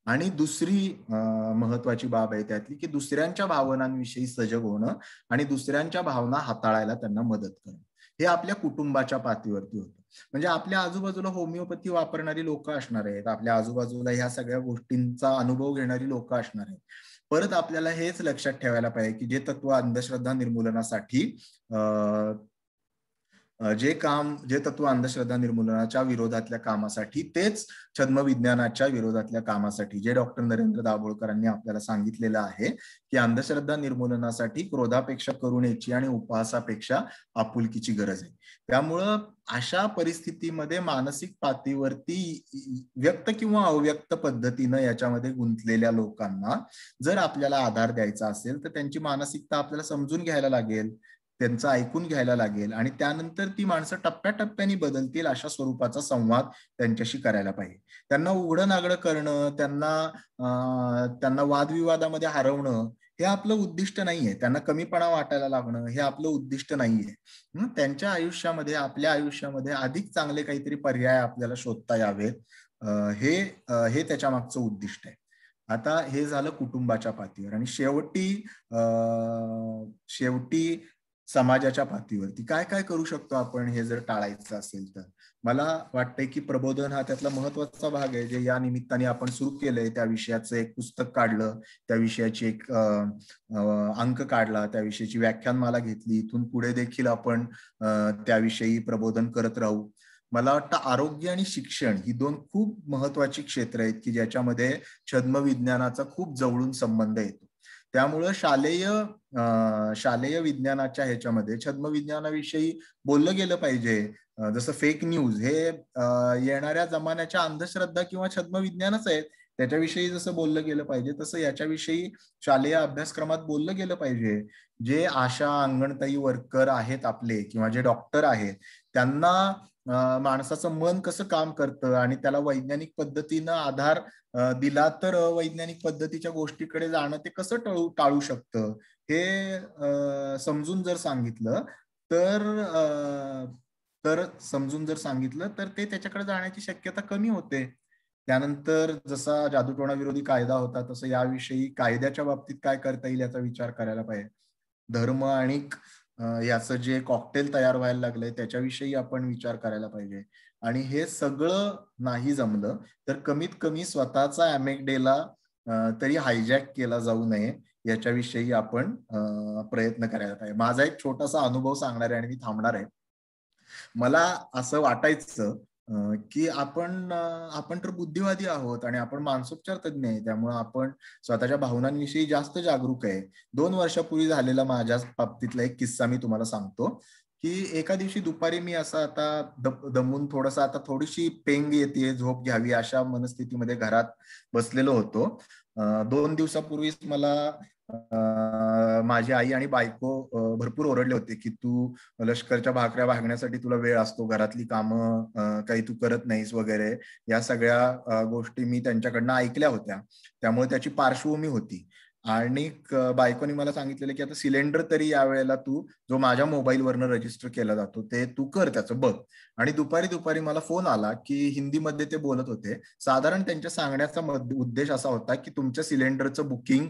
आणि दुसरी महत्वाची बाब आहे त्यातली की दुसऱ्यांच्या भावनांविषयी सजग होणं आणि दुसऱ्यांच्या भावना हाताळायला त्यांना मदत करणं. हे आपल्या कुटुंबाच्या पातळीवरती होतं. म्हणजे आपल्या आजूबाजूला होमिओपॅथी वापरणारी लोक असणार आहेत, आपल्या आजूबाजूला ह्या सगळ्या गोष्टींचा अनुभव घेणारी लोक असणार आहेत. परत आपल्याला हेच लक्षात ठेवायला पाहिजे की जे तत्व अंधश्रद्धा निर्मूलनासाठी जे तत्व अंधश्रद्धा निर्मूलनाच्या विरोधातल्या कामासाठी तेच छद्मविज्ञानाच्या विरोधातल्या कामासाठी जे डॉक्टर नरेंद्र दाभोळकरांनी आपल्याला सांगितलेलं आहे की अंधश्रद्धा निर्मूलनासाठी क्रोधापेक्षा करुणेची आणि उपहासापेक्षा आपुलकीची गरज आहे. त्यामुळं अशा परिस्थितीमध्ये मानसिक पातळीवरती व्यक्त किंवा अव्यक्त पद्धतीनं याच्यामध्ये गुंतलेल्या लोकांना जर आपल्याला आधार द्यायचा असेल तर त्यांची मानसिकता आपल्याला समजून घ्यायला लागेल, त्यांचं ऐकून घ्यायला लागेल आणि त्यानंतर ती माणसं टप्प्याटप्प्याने बदलतील अशा स्वरूपाचा संवाद त्यांच्याशी करायला पाहिजे. त्यांना उघडं नागडं करणं, त्यांना वादविवादामध्ये हरवणं हे आपलं उद्दिष्ट नाहीये. त्यांना कमीपणा वाटायला लागणं हे आपलं उद्दिष्ट नाहीये. त्यांच्या आयुष्यामध्ये, आपल्या आयुष्यामध्ये अधिक चांगले काहीतरी पर्याय आपल्याला शोधता यावेत, हे त्याच्या मागचं उद्दिष्ट आहे. आता हे झालं कुटुंबाच्या पातळीवर आणि शेवटी समाजाच्या पातळीवरती काय काय करू शकतो आपण हे जर टाळायचं असेल तर मला वाटतंय की प्रबोधन हा त्यातला महत्वाचा भाग आहे. जे या निमित्ताने आपण सुरू केलंय, त्या विषयाचं एक पुस्तक काढलं, त्या विषयाची एक अंक काढला, त्या विषयाची व्याख्यानमाला घेतली. इथून पुढे देखील आपण त्याविषयी प्रबोधन करत राहू. मला वाटतं आरोग्य आणि शिक्षण ही दोन खूप महत्वाची क्षेत्र आहेत की ज्याच्यामध्ये छद्मविज्ञानाचा खूप जवळून संबंध येतो. त्यामुळं शालेय विज्ञानाच्या ह्याच्यामध्ये छद्मविज्ञानाविषयी बोललं गेलं पाहिजे. जसं फेक न्यूज हे येणाऱ्या जमान्याच्या अंधश्रद्धा किंवा छद्मविज्ञानच आहेत, त्याच्याविषयी जसं बोललं गेलं पाहिजे तसं याच्याविषयी शालेय अभ्यासक्रमात बोललं गेलं पाहिजे. जे आशा, अंगणताई वर्कर आहेत आपले किंवा जे डॉक्टर आहेत त्यांना माणसाचं मन कसं काम करतं आणि त्याला वैज्ञानिक पद्धतीनं आधार दिला तर वैज्ञानिक पद्धतीच्या गोष्टीकडे जाणं ते कसं टाळू शकतं हे समजून जर सांगितलं तर ते त्याच्याकडे जाण्याची शक्यता कमी होते. त्यानंतर जसा जादूटोणा विरोधी कायदा होता तसं याविषयी कायद्याच्या बाबतीत काय करता येईल याचा विचार करायला पाहिजे. धर्म आणि याचं जे कॉकटेल तयार व्हायला लागलंय त्याच्याविषयी आपण विचार करायला पाहिजे. आणि हे सगळं नाही जमलं तर कमीत कमी स्वतःचा अॅमेगडेला तरी हायजॅक केला जाऊ नये याच्याविषयी आपण प्रयत्न करायला पाहिजे. माझा एक छोटासा अनुभव सांगणार आहे आणि मी थांबणार आहे. मला असं वाटायचं की आपण तर बुद्धिवादी आहोत आणि आपण मानसोपचार तज्ञ आहे, त्यामुळे आपण स्वतःच्या भावनांविषयी जास्त जागरूक आहे. 2 वर्षापूर्वी झालेला माझ्या बाबतीतला एक किस्सा मी तुम्हाला सांगतो की एका दिवशी दुपारी मी असं आता दमून थोडीशी पेंग येते, झोप घ्यावी अशा मनस्थितीमध्ये घरात बसलेलो होतो. 2 दिवसापूर्वीच मला माझी आई आणि बायको भरपूर ओरडले होते की तू लष्करच्या भाकऱ्या भागण्यासाठी तुला वेळ असतो, घरातली कामं काही तू करत नाहीस वगैरे. या सगळ्या गोष्टी मी त्यांच्याकडनं ऐकल्या होत्या, त्यामुळे त्याची पार्श्वभूमी होती. आणि बायकोनी मला सांगितलेलं की आता सिलेंडर तरी यावेळेला तू जो माझ्या मोबाईलवरनं रजिस्टर केला जातो ते तू कर, त्याचं बघ. आणि दुपारी मला फोन आला की हिंदीमध्ये ते बोलत होते. साधारण त्यांच्या सांगण्याचा उद्देश असा होता की तुमच्या सिलेंडरचं बुकिंग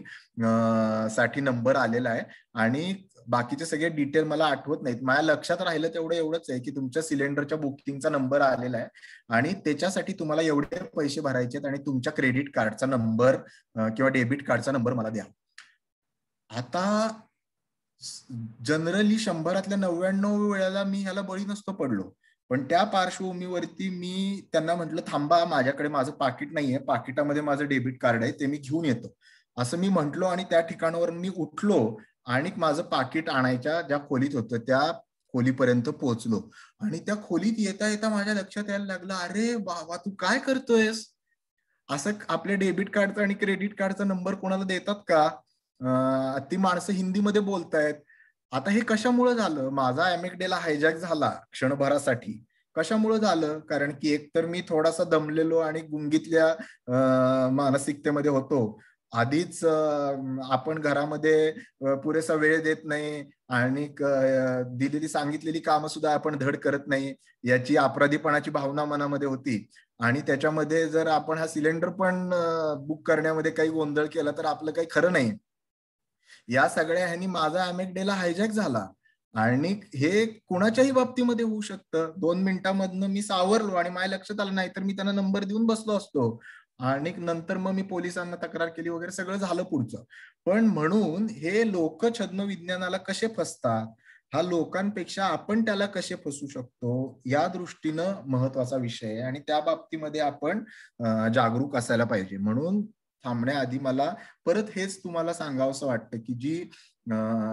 साठी नंबर आलेला आहे आणि बाकीचे सगळे डिटेल मला आठवत नाहीत. माझ्या लक्षात राहिलं तेवढं एवढंच आहे की तुमच्या सिलेंडरच्या बुकिंगचा नंबर आलेला आहे आणि त्याच्यासाठी तुम्हाला एवढे पैसे भरायचे आहेत आणि तुमच्या क्रेडिट कार्डचा नंबर किंवा डेबिट कार्डचा नंबर मला द्या. आता जनरली 100 99 वेळेला मी ह्याला बळी नसतो पडलो, पण त्या पार्श्वभूमीवरती मी त्यांना म्हटलं थांबा, माझ्याकडे माझं पाकिट नाहीये, पाकिटामध्ये माझं डेबिट कार्ड आहे, ते मी घेऊन येतो असं मी म्हंटलो. आणि त्या ठिकाणावर मी उठलो आणि माझं पाकिट आणायच्या ज्या खोलीत होतं त्या खोलीपर्यंत पोहोचलो. आणि त्या खोलीत येता येता माझ्या लक्षात यायला लागलं, अरे बाबा तू काय करतोयस, असं आपल्या डेबिट कार्डचा आणि क्रेडिट कार्डचा नंबर कोणाला देतात का? ती माणसं हिंदीमध्ये बोलतायत. आता हे कशामुळे झालं? माझा अॅमेगडेला हायजॅक झाला क्षणभरासाठी. कशामुळे झालं? कारण की एकतर मी थोडासा दमलेलो आणि गुंगीतल्या मानसिकतेमध्ये होतो आधीच आपण घरामध्ये पुरेसा वेळ देत नाही आणि दिलेली सांगितलेली कामं सुद्धा आपण धड करत नाही, याची अपराधीपणाची भावना मनामध्ये होती. आणि त्याच्यामध्ये जर आपण हा सिलेंडर पण बुक करण्यामध्ये काही गोंधळ केला तर आपलं काही खरं नाही. या सगळ्या ह्यांनी माझा अमेकडेला हायजॅक झाला. आणि हे कुणाच्याही बाबतीमध्ये होऊ शकतं. 2 मिनिटांमधनं मी सावरलो आणि माझ्या लक्षात आलं नाही तर मी त्यांना नंबर देऊन बसलो असतो आणि नंतर मग मी पोलिसांना तक्रार केली वगैरे, सगळं झालं पुढचं. पण म्हणून हे लोक छद्म विज्ञानाला कसे फसतात, हा लोकांपेक्षा आपण त्याला कसे फसू शकतो या दृष्टीनं महत्वाचा विषय आहे आणि त्या बाबतीमध्ये आपण जागरूक असायला पाहिजे. म्हणून थांबण्याआधी मला परत हेच तुम्हाला सांगावंसं वाटतं की जी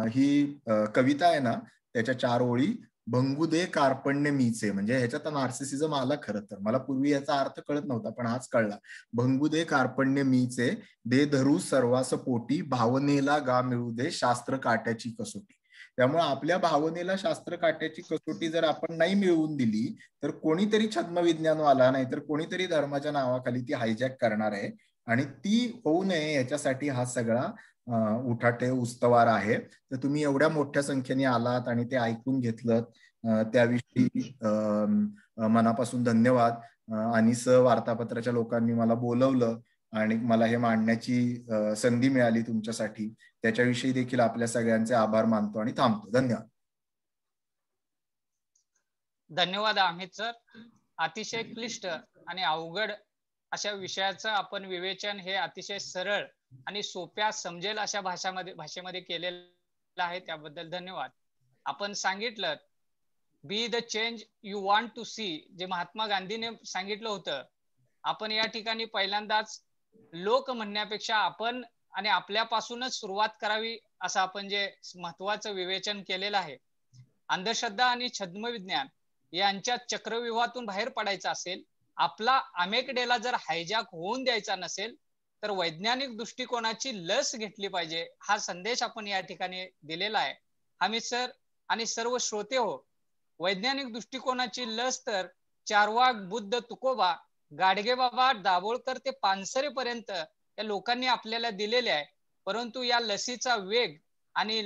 ही कविता आहे ना, त्याच्या 4 ओळी, भंगुदे कार्पण्य मीचे, म्हणजे ह्याच्यात नार्सिसिझम आला. खरं तर मला पूर्वी याचा अर्थ कळत नव्हता पण आज कळला. भंगुदे कार्पण्य मीचे, दे धरू सर्वास पोटी, भावनेला गा मिळू दे शास्त्र काट्याची कसोटी. त्यामुळे आपल्या भावनेला शास्त्र काट्याची कसोटी जर आपण नाही मिळवून दिली तर कोणीतरी छद्मविज्ञानवाला नाही तर कोणीतरी धर्माच्या नावाखाली ती हायजॅक करणार आहे आणि ती होऊ नये याच्यासाठी हा सगळा उठाठे उस्तवार आहे. तर तुम्ही एवढ्या मोठ्या संख्येने आलात आणि ते ऐकून घेतलं, त्याविषयी मनापासून धन्यवाद. आणि वार्तापत्राच्या लोकांनी मला बोलवलं आणि मला हे मांडण्याची संधी मिळाली तुमच्यासाठी, त्याच्याविषयी देखील आपल्या सगळ्यांचे आभार मानतो आणि थांबतो. धन्यवाद. धन्यवाद अमित सर. अतिशय क्लिष्ट आणि अवघड अशा विषयाचं आपण विवेचन हे अतिशय सरळ आणि सोप्या समजेल अशा भाषेमध्ये केलेलं आहे, त्याबद्दल धन्यवाद. आपण सांगितलं be the change you want to see, जे महात्मा गांधीने सांगितलं होतं. आपण या ठिकाणी पहिल्यांदाच लोक म्हणण्यापेक्षा आपण आणि आपल्यापासूनच सुरुवात करावी असं आपण जे महत्वाचं विवेचन केलेलं आहे. अंधश्रद्धा आणि छद्मविज्ञान यांच्या चक्रव्यूहातून बाहेर पडायचं असेल, आपला अमेकडेला जर हायजॅक होऊन द्यायचा नसेल तर वैज्ञानिक दृष्टिकोनाची लस घेतली पाहिजे, हा संदेश आपण या ठिकाणी दिलेला आहे. अमित सर आणि सर्व श्रोते हो, वैज्ञानिक दृष्टिकोनाची लस तर चारवाक, बुद्ध, तुकोबा, गाडगे बाबा, दाभोळकर ते पानसरेपर्यंत या लोकांनी आपल्याला दिलेले आहे. परंतु या लसीचा वेग आणि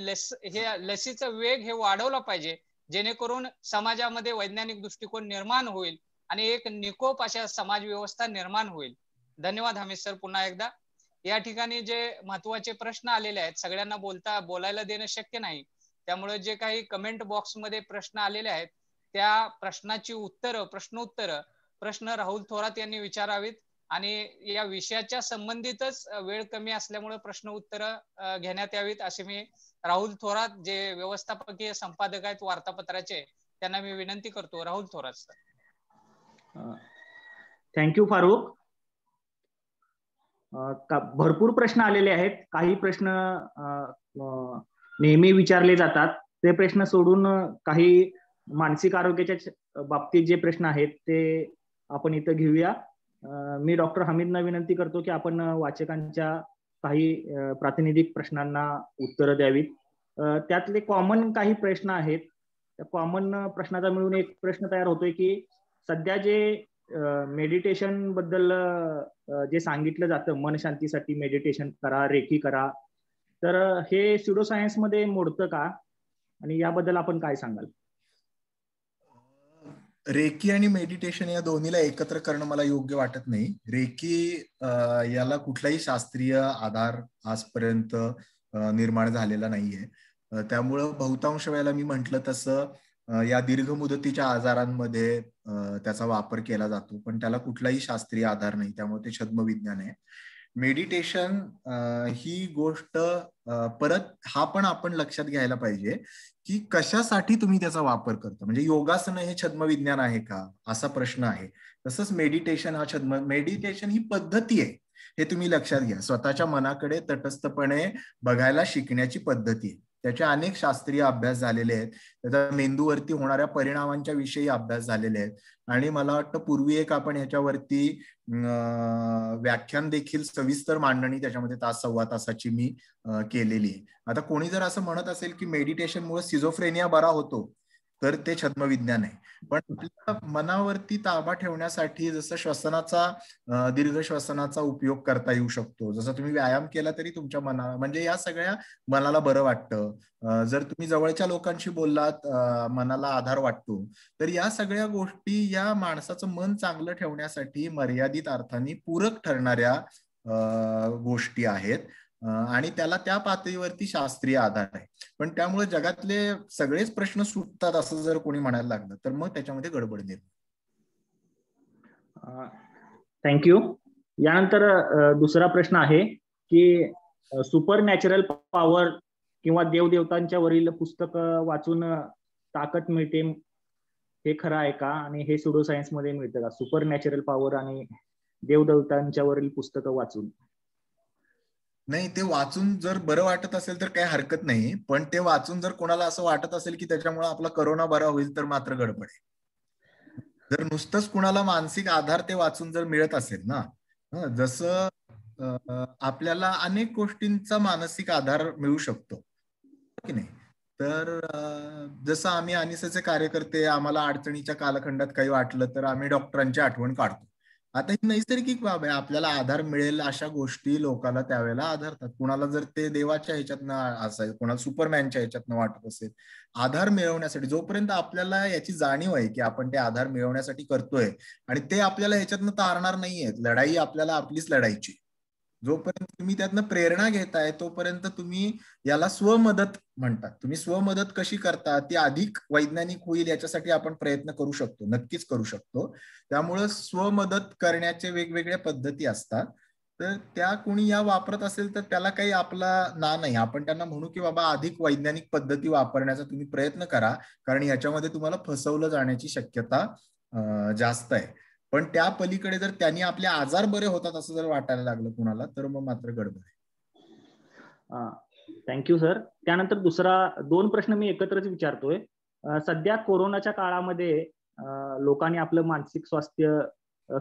लसीचा वेग हे वाढवला पाहिजे, जेणेकरून समाजामध्ये वैज्ञानिक दृष्टिकोन निर्माण होईल आणि एक निकोप अशा समाज व्यवस्था निर्माण होईल. धन्यवाद अमित सर. पुन्हा एकदा या ठिकाणी जे महत्वाचे प्रश्न आलेले आहेत, सगळ्यांना बोलायला देणं शक्य नाही, त्यामुळे जे काही कमेंट बॉक्स मध्ये प्रश्न आलेले आहेत त्या प्रश्नाची प्रश्न राहुल थोरात यांनी विचारावीत आणि या विषयाच्या संबंधितच वेळ कमी असल्यामुळे प्रश्न उत्तर घेण्यात यावीत असे मी राहुल थोरात जे व्यवस्थापकीय संपादक आहेत वार्तापत्राचे त्यांना मी विनंती करतो. राहुल थोरात सर. थँक्यू फारुख. भरपूर प्रश्न आलेले आहेत. काही प्रश्न नेहमी विचारले जातात ते प्रश्न सोडून काही मानसिक आरोग्याच्या बाबतीत जे प्रश्न आहेत ते आपण इथं घेऊया. मी डॉक्टर हमीदना विनंती करतो की आपण वाचकांच्या काही प्रातिनिधिक प्रश्नांना उत्तरं द्यावीत. त्यातले कॉमन काही प्रश्न आहेत. त्या कॉमन प्रश्नाचा मिळून एक प्रश्न तयार होतोय की सध्या जे मेडिटेशन बद्दल जे सांगितलं जातं, मन शांतीसाठी मेडिटेशन करा, रेकी करा, तर हे स्युडो सायन्स मध्ये मोडतं का आणि याबद्दल आपण काय सांगाल? रेकी आणि मेडिटेशन या दोन्हीला एकत्र करणं मला योग्य वाटत नाही. रेकी याला कुठलाही शास्त्रीय आधार आजपर्यंत निर्माण झालेला नाहीये. त्यामुळं बहुतांश वेळेला मी म्हंटल तसं या दीर्घ मुदतीच्या आजारांमध्ये त्याचा वापर केला जातो, पण त्याला कुठलाही शास्त्रीय आधार नाही, त्यामुळे ते छद्मविज्ञान आहे. मेडिटेशन ही गोष्ट परत हा पण आपण लक्षात घ्यायला पाहिजे की कशासाठी तुम्ही त्याचा वापर करता. म्हणजे योगासनं हे छद्मविज्ञान आहे का असा प्रश्न आहे. तसंच मेडिटेशन हा मेडिटेशन ही पद्धती आहे, हे तुम्ही लक्षात घ्या. स्वतःच्या मनाकडे तटस्थपणे बघायला शिकण्याची पद्धती आहे. त्याचे अनेक शास्त्रीय अभ्यास झालेले आहेत, त्याचा मेंदूवरती होणाऱ्या परिणामांच्या विषयी अभ्यास झालेले आहेत आणि मला वाटतं पूर्वी एक आपण ह्याच्यावरती व्याख्यान देखील सविस्तर मांडणी त्याच्यामध्ये तास-सव्वा तासाची मी केलेली आहे. आता कोणी जर असं म्हणत असेल की मेडिटेशनमुळे सिझोफ्रेनिया बरा होतो, तर ते छद्मविज्ञान आहे. पण आपल्या मनावरती ताबा ठेवण्यासाठी जसं श्वसनाचा दीर्घ श्वसनाचा उपयोग करता येऊ शकतो, जसं तुम्ही व्यायाम केला तरी तुमच्या मनाला म्हणजे या सगळ्या मनाला बरं वाटतं. जर तुम्ही जवळच्या लोकांशी बोललात मनाला आधार वाटतो. तर या सगळ्या गोष्टी या माणसाचं मन चांगलं ठेवण्यासाठी मर्यादित अर्थाने पूरक ठरणाऱ्या गोष्टी आहेत आणि त्याला त्या पातळीवरती शास्त्रीय आधार आहे. पण त्यामुळे जगातले सगळेच प्रश्न सुटतात असं जर कोणी म्हणायला लागलं तर मग त्याच्यामध्ये गडबड निर्माण. थँक्यू. यानंतर दुसरा प्रश्न आहे की सुपर नॅचरल पॉवर किंवा देवदेवतांच्या वरील पुस्तक वाचून ताकद मिळते, हे खरं आहे का? आणि हे सुडो सायन्स मध्ये मिळतं का? सुपर नॅचरल पॉवर आणि देवदेवतांच्या वरील पुस्तकं वाचून. नाही, ते वाचून जर बरं वाटत असेल तर काही हरकत नाही, पण ते वाचून जर कोणाला असं वाटत असेल की त्याच्यामुळे आपला करोना बरा होईल तर मात्र गडबड आहे. जर नुसतंच कुणाला मानसिक आधार ते वाचून जर मिळत असेल ना, जसं आपल्याला अनेक गोष्टींचा मानसिक आधार मिळू शकतो की नाही. तर जसं आम्ही अनिसाचे कार्यकर्ते, आम्हाला अडचणीच्या कालखंडात काही वाटलं तर आम्ही डॉक्टरांची आठवण काढतो. आता ही नैसर्गिक बाब आहे, आपल्याला आधार मिळेल अशा गोष्टी लोकांना त्यावेळेला आधारतात. कुणाला जर ते देवाच्या ह्याच्यातनं असेल, कुणाला सुपरमॅनच्या ह्याच्यातनं वाटत असेल, आधार मिळवण्यासाठी जोपर्यंत आपल्याला याची जाणीव आहे की आपण ते आधार मिळवण्यासाठी करतोय आणि ते आपल्याला ह्याच्यातनं तारणार नाहीये, लढाई आपल्याला आपलीच लढायची. जोपर्यंत तुम्ही त्यातनं प्रेरणा घेताय तोपर्यंत तुम्ही याला स्वमदत म्हणतात. तुम्ही स्वमदत कशी करता ती अधिक वैज्ञानिक होईल याच्यासाठी आपण प्रयत्न करू शकतो, नक्कीच करू शकतो. त्यामुळं स्वमदत करण्याचे वेगवेगळ्या पद्धती असतात. तर त्या कोणी या वापरत असेल तर त्याला काही आपला ना नाही, आपण त्यांना म्हणू की बाबा अधिक वैज्ञानिक पद्धती वापरण्याचा तुम्ही प्रयत्न करा, कारण याच्यामध्ये तुम्हाला फसवलं जाण्याची शक्यता जास्त आहे. पण त्या पलीकडे जर त्यांनी आपले आजार बरे होतात असं जर वाटायला लागलं कुणाला तर मग मात्र गडबड आहे. Thank you sir. त्यानंतर दोन प्रश्न मी एकत्रच विचारतोय. सध्या कोरोनाच्या काळामध्ये लोकांनी आपलं मानसिक स्वास्थ्य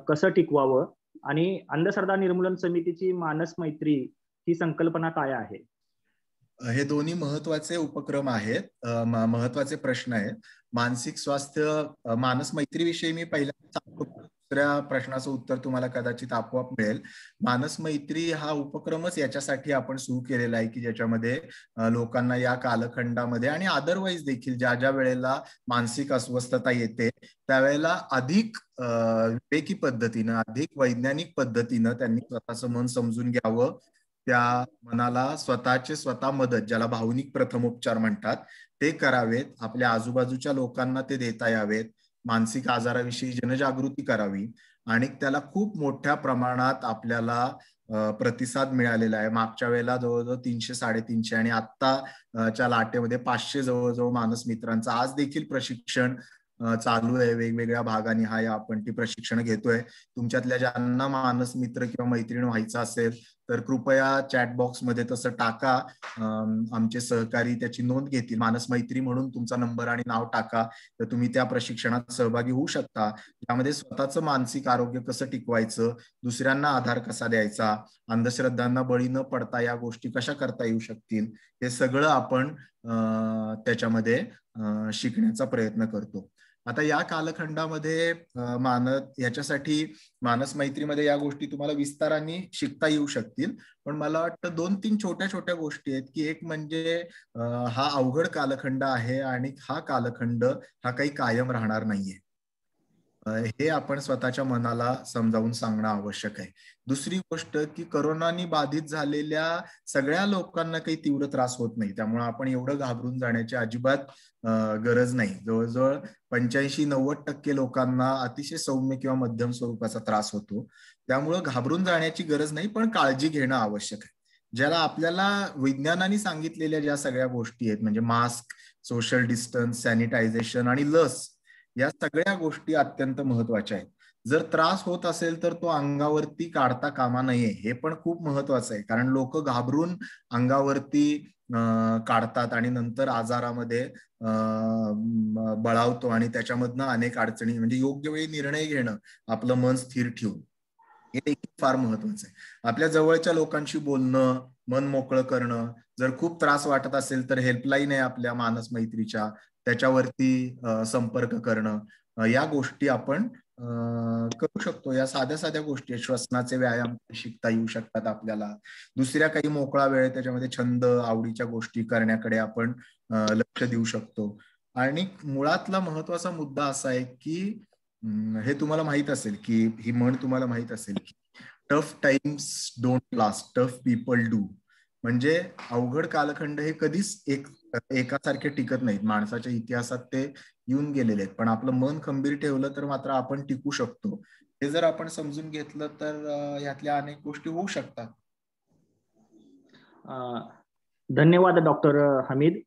कसं टिकवावं आणि अंधश्रद्धा निर्मूलन समितीची मानस मैत्री ही संकल्पना काय आहे? हे दोन्ही महत्वाचे उपक्रम आहेत, महत्वाचे प्रश्न आहेत. मानसिक स्वास्थ्य मानस मैत्रीविषयी मी पहिल्यांदा सांगतो, दुसऱ्या प्रश्नाचं उत्तर तुम्हाला कदाचित आपोआप मिळेल. मानस मैत्री हा उपक्रमच याच्यासाठी आपण सुरू केलेला आहे की ज्याच्यामध्ये लोकांना या कालखंडामध्ये आणि अदरवाईज देखील ज्या ज्या वेळेला मानसिक अस्वस्थता येते त्यावेळेला अधिक विवेकी पद्धतीनं, अधिक वैज्ञानिक पद्धतीनं त्यांनी स्वतःचं मन समजून घ्यावं, त्या मनाला स्वतःचे स्वतः मदत, ज्याला भावनिक प्रथमोपचार म्हणतात, ते करावेत, आपल्या आजूबाजूच्या लोकांना ते देता यावेत, मानसिक आजाराविषयी जनजागृती करावी आणि त्याला खूप मोठ्या प्रमाणात आपल्याला प्रतिसाद मिळालेला आहे. मागच्या वेळेला जवळजवळ 300-350 आणि आत्ताच्या लाटेमध्ये 500 जवळजवळ मानस मित्रांचं आज देखील प्रशिक्षण चालू आहे. वेगवेगळ्या भागांनी आपण ती प्रशिक्षण घेतोय. तुमच्यातल्या ज्यांना मानस मित्र किंवा मैत्रीण व्हायचं असेल तर कृपया चॅट बॉक्स मध्ये तसं टाका, आमचे सहकारी त्याची नोंद घेतील. मानस मैत्री म्हणून तुमचा नंबर आणि नाव टाका, तर तुम्ही त्या प्रशिक्षणात सहभागी होऊ शकता. यामध्ये स्वतःचं मानसिक आरोग्य कसं टिकवायचं, दुसऱ्यांना आधार कसा द्यायचा, अंधश्रद्धांना बळी न पडता या गोष्टी कशा करता येऊ शकतील, हे सगळं आपण त्याच्यामध्ये शिकण्याचा प्रयत्न करतो. आता या कालखंडामध्ये याच्यासाठी मानस मैत्रीमध्ये या गोष्टी तुम्हाला विस्ताराने शिकता येऊ शकतील. पण मला वाटतं 2-3 छोट्या छोट्या गोष्टी आहेत की एक म्हणजे हा अवघड कालखंड आहे आणि हा कालखंड हा काही कायम राहणार नाहीये, हे आपण स्वतःच्या मनाला समजावून सांगणं आवश्यक आहे. दुसरी गोष्ट की करोनानी बाधित झालेल्या सगळ्या लोकांना काही तीव्र त्रास होत नाही, त्यामुळे आपण एवढं घाबरून जाण्याची अजिबात गरज नाही. जवळजवळ 85-90% लोकांना अतिशय सौम्य किंवा मध्यम स्वरूपाचा त्रास होतो, त्यामुळं घाबरून जाण्याची गरज नाही, पण काळजी घेणं आवश्यक आहे. ज्याला आपल्याला विज्ञानाने सांगितलेल्या ज्या सगळ्या गोष्टी आहेत म्हणजे मास्क, सोशल डिस्टन्स, सॅनिटायझेशन आणि लस, या सगळ्या गोष्टी अत्यंत महत्वाच्या आहेत. जर त्रास होत असेल तर तो अंगावरती काढता कामा नये, हे पण खूप महत्वाचं आहे. कारण लोक घाबरून अंगावरती काढतात आणि नंतर आजारामध्ये बळावतो आणि त्याच्यामधनं अनेक अडचणी, म्हणजे योग्य वेळी निर्णय घेणं, आपलं मन स्थिर ठेवून, हे देखील फार महत्वाचं आहे. आपल्या जवळच्या लोकांशी बोलणं, मन मोकळं करणं. जर खूप त्रास वाटत असेल तर हेल्पलाईन आहे आपल्या मानस मैत्रीच्या, त्याच्यावरती संपर्क करणं, या गोष्टी आपण करू शकतो. या साध्या साध्या गोष्टी, श्वसनाचे व्यायाम शिकता येऊ शकतात आपल्याला. दुसऱ्या काही मोकळा वेळ त्याच्यामध्ये छंद, आवडीच्या गोष्टी करण्याकडे आपण लक्ष देऊ शकतो. आणि मुळातला महत्वाचा मुद्दा असा आहे की हे तुम्हाला माहित असेल की ही म्हण तुम्हाला माहित असेल की tough times don't last, tough people do. म्हणजे अवघड कालखंड हे कधीच एकासारखे टिकत नाहीत. माणसाच्या इतिहासात ते येऊन गेलेले आहेत, पण आपलं मन खंबीर ठेवलं तर मात्र आपण टिकू शकतो. हे जर आपण समजून घेतलं तर यातल्या अनेक गोष्टी होऊ शकतात. धन्यवाद डॉक्टर हमीद.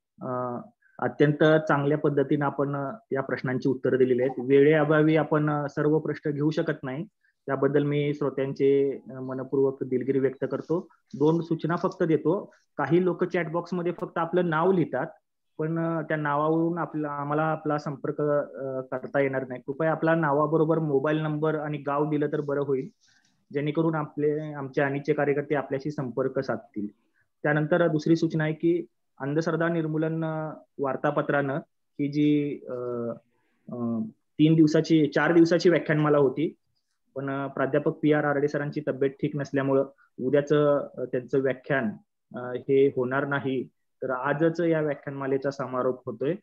अत्यंत चांगल्या पद्धतीने आपण या प्रश्नांची उत्तरं दिलेली आहेत. वेळेअभावी आपण सर्व प्रश्न घेऊ शकत नाही, त्याबद्दल मी श्रोत्यांचे मनपूर्वक दिलगिरी व्यक्त करतो. 2 सूचना फक्त देतो. काही लोक चॅट बॉक्स मध्ये फक्त आपलं नाव लिहितात, पण त्या नावावरून आम्हाला आपला संपर्क करता येणार नाही. कृपया आपला नावाबरोबर मोबाईल नंबर आणि गाव दिलं तर बरं होईल, जेणेकरून आमचे अनिच्छे कार्यकर्ते आपल्याशी संपर्क साधतील. त्यानंतर दुसरी सूचना आहे की अंधश्रद्धा निर्मूलन वार्तापत्रानं ही जी 4 दिवसाची व्याख्यानमाला होती, पण प्राध्यापक PR आरडे सरांची तब्येत ठीक नसल्यामुळं उद्याचं त्यांचं व्याख्यान हे होणार नाही, तर आजच या व्याख्यानमालेचा समारोप होतोय.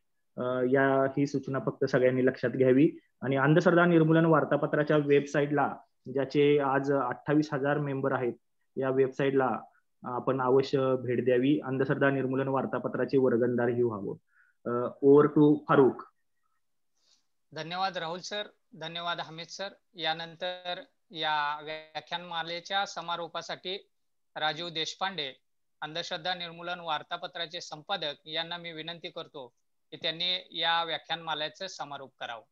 ही सूचना फक्त सगळ्यांनी लक्षात घ्यावी. आणि अंधश्रद्धा निर्मूलन वार्तापत्राच्या वेबसाईटला, ज्याचे आज 28,000 मेंबर आहेत, या वेबसाईटला आपण अवश्य भेट द्यावी. अंधश्रद्धा निर्मूलन वार्तापत्राचे वर्गणदारही व्हावं. Over to Farooq. धन्यवाद राहुल सर, धन्यवाद हमीद सर. यानंतर या व्याख्यानमालेच्या समारोपासाठी राजीव देशपांडे, अंधश्रद्धा निर्मूलन वार्तापत्राचे संपादक, यांना मी विनंती करतो की त्यांनी या व्याख्यानमालेचं समारोप करावं.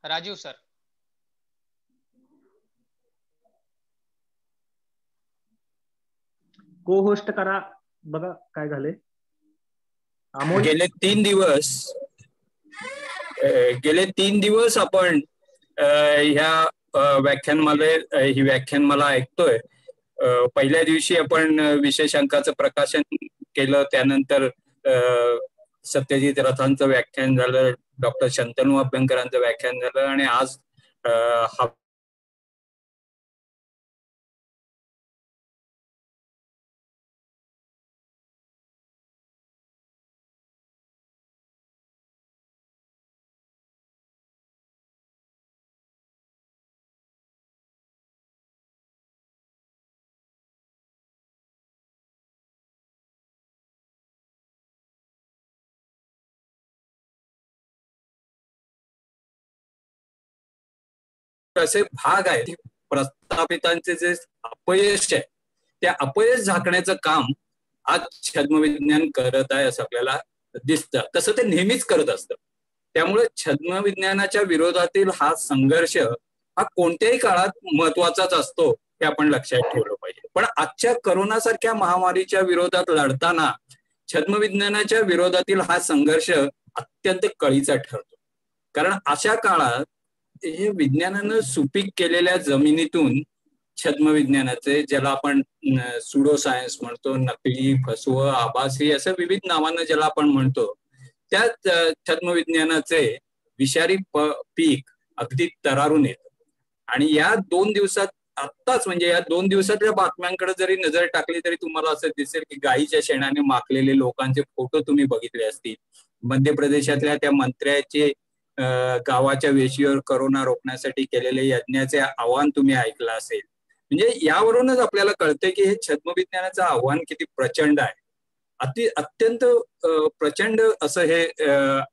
राजीव सर. को होस्ट करा. बघा काय झाले. गेले 3 दिवस आपण ह्या ही व्याख्यानमाला ऐकतोय. पहिल्या दिवशी आपण विशेषांकाचं प्रकाशन केलं, त्यानंतर सत्यजित रथांचं व्याख्यान झालं, डॉक्टर शंतनू अभ्यंकरांचं व्याख्यान झालं, आणि आज असे भाग आहेत. प्रस्थापितांचे जे अपयश आहे, त्या अपयश झाकण्याचं काम आज छद्मविज्ञान करत आहे असं आपल्याला दिसतं. तसं ते नेहमीच करत असतं. त्यामुळे छद्मविज्ञानाच्या विरोधातील हा संघर्ष हा कोणत्याही काळात महत्वाचाच असतो, हे आपण लक्षात ठेवलं पाहिजे. पण आजच्या करोनासारख्या महामारीच्या विरोधात लढताना छद्मविज्ञानाच्या विरोधातील हा संघर्ष अत्यंत कळीचा ठरतो. कारण अशा काळात हे विज्ञानानं सुपीक केलेल्या जमिनीतून छद्मविज्ञानाचे, ज्याला आपण सुडो सायन्स म्हणतो, नकली, फसवं, आभासी, असं विविध नावानं ज्याला आपण म्हणतो, त्या छद्मविज्ञानाचे विषारी पीक अगदी तरारून येतं. आणि या 2 दिवसात, आत्ताच म्हणजे या 2 दिवसातल्या बातम्यांकडे जरी नजर टाकली तरी तुम्हाला असं दिसेल की गायीच्या शेणाने माखलेले लोकांचे फोटो तुम्ही बघितले असतील. मध्य प्रदेशातल्या त्या मंत्र्याचे गावाच्या वेशीवर कोरोना रोखण्यासाठी केलेले यज्ञाचे आव्हान तुम्ही ऐकलं असेल. म्हणजे यावरूनच आपल्याला कळते की हे छद्मविज्ञानाचं आव्हान किती प्रचंड आहे. अत्यंत प्रचंड असं हे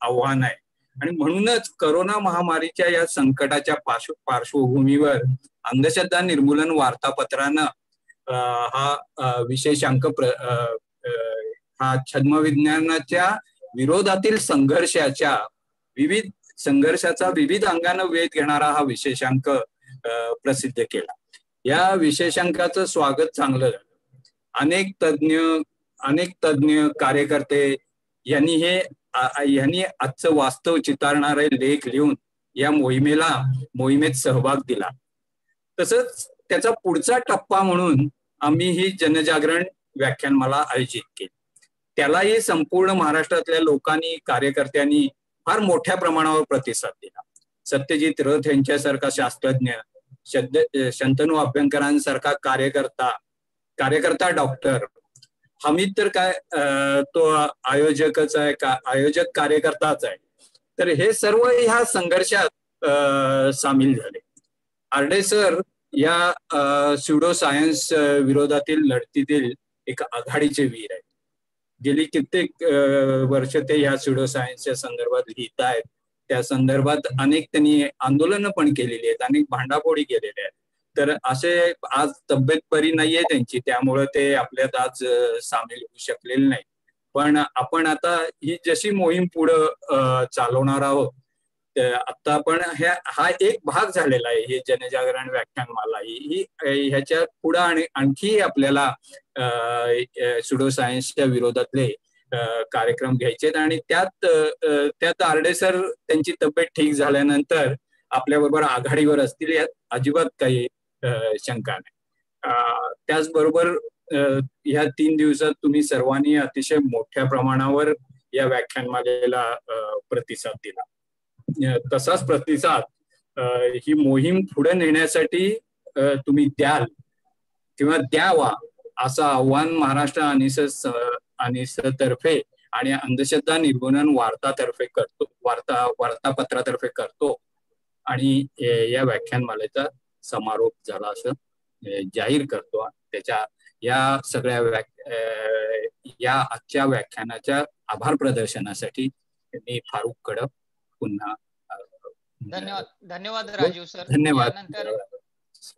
आव्हान आहे. आणि म्हणूनच करोना महामारीच्या या संकटाच्या पार्श्वभूमीवर अंधश्रद्धा निर्मूलन वार्तापत्रानं हा विशेषांक हा छद्मविज्ञानाच्या विरोधातील संघर्षाचा विविध अंगानं वेध घेणारा हा विशेषांक प्रसिद्ध केला. या विशेषांकाचं स्वागत चांगलं झालं. अनेक तज्ञ कार्यकर्ते यांनी आजचं वास्तव चितारणारे लेख लिहून या मोहिमेत सहभाग दिला. तसंच त्याचा पुढचा टप्पा म्हणून आम्ही ही जनजागरण व्याख्यानमाला आयोजित केली. त्यालाही संपूर्ण महाराष्ट्रातल्या लोकांनी, कार्यकर्त्यांनी फार मोठ्या प्रमाणावर प्रतिसाद दिला. सत्यजित रथ यांच्यासारखा शास्त्रज्ञ, शंतनू अभ्यंकरांसारखा कार्यकर्ता डॉक्टर, हमीद तर काय तो आयोजकच आहे का, आयोजक कार्यकर्ताच आहे. तर हे सर्व ह्या संघर्षात सामील झाले. आरडे सर या स्युडो सायन्स विरोधातील लढतीतील एक आघाडीचे वीर आहेत. गेली कित्येक वर्ष ते ह्या स्युडो सायन्सच्या संदर्भात लिहित आहेत. त्या संदर्भात अनेक त्यांनी आंदोलनं पण केलेली आहेत, अनेक भांडाफोडी केलेल्या आहेत. तर असे आज तब्येत बरी नाहीये त्यांची, त्यामुळे ते आपल्यात आज सामील होऊ शकलेले नाही. पण आपण आता ही जशी मोहीम पुढं चालवणार आहोत, आता आपण हा एक भाग झालेला आहे. हे जनजागरण व्याख्यानमाला ही ह्याच्या पुढे आणखी आपल्याला स्युडो सायन्सच्या विरोधातले कार्यक्रम घ्यायचे. आणि त्यात आरडे सर त्यांची तब्येत ठीक झाल्यानंतर आपल्याबरोबर आघाडीवर असतील, यात अजिबात काही शंका नाही. त्याचबरोबर ह्या 3 दिवसात तुम्ही सर्वांनी अतिशय मोठ्या प्रमाणावर या व्याख्यानमालेला प्रतिसाद दिला. तसाच प्रतिसाद ही मोहीम पुढे नेण्यासाठी तुम्ही द्याल किंवा द्यावा असं आव्हान महाराष्ट्र अनिसतर्फे आणि अंधश्रद्धा निर्मूलन वार्तापत्रातर्फे करतो आणि या व्याख्यानमालेचा समारोप झाला असं जाहीर करतो. त्याच्या या सगळ्या या आजच्या व्याख्यानाच्या आभार प्रदर्शनासाठी मी फारुख कडक पुन्हा धन्यवाद राजीव सर.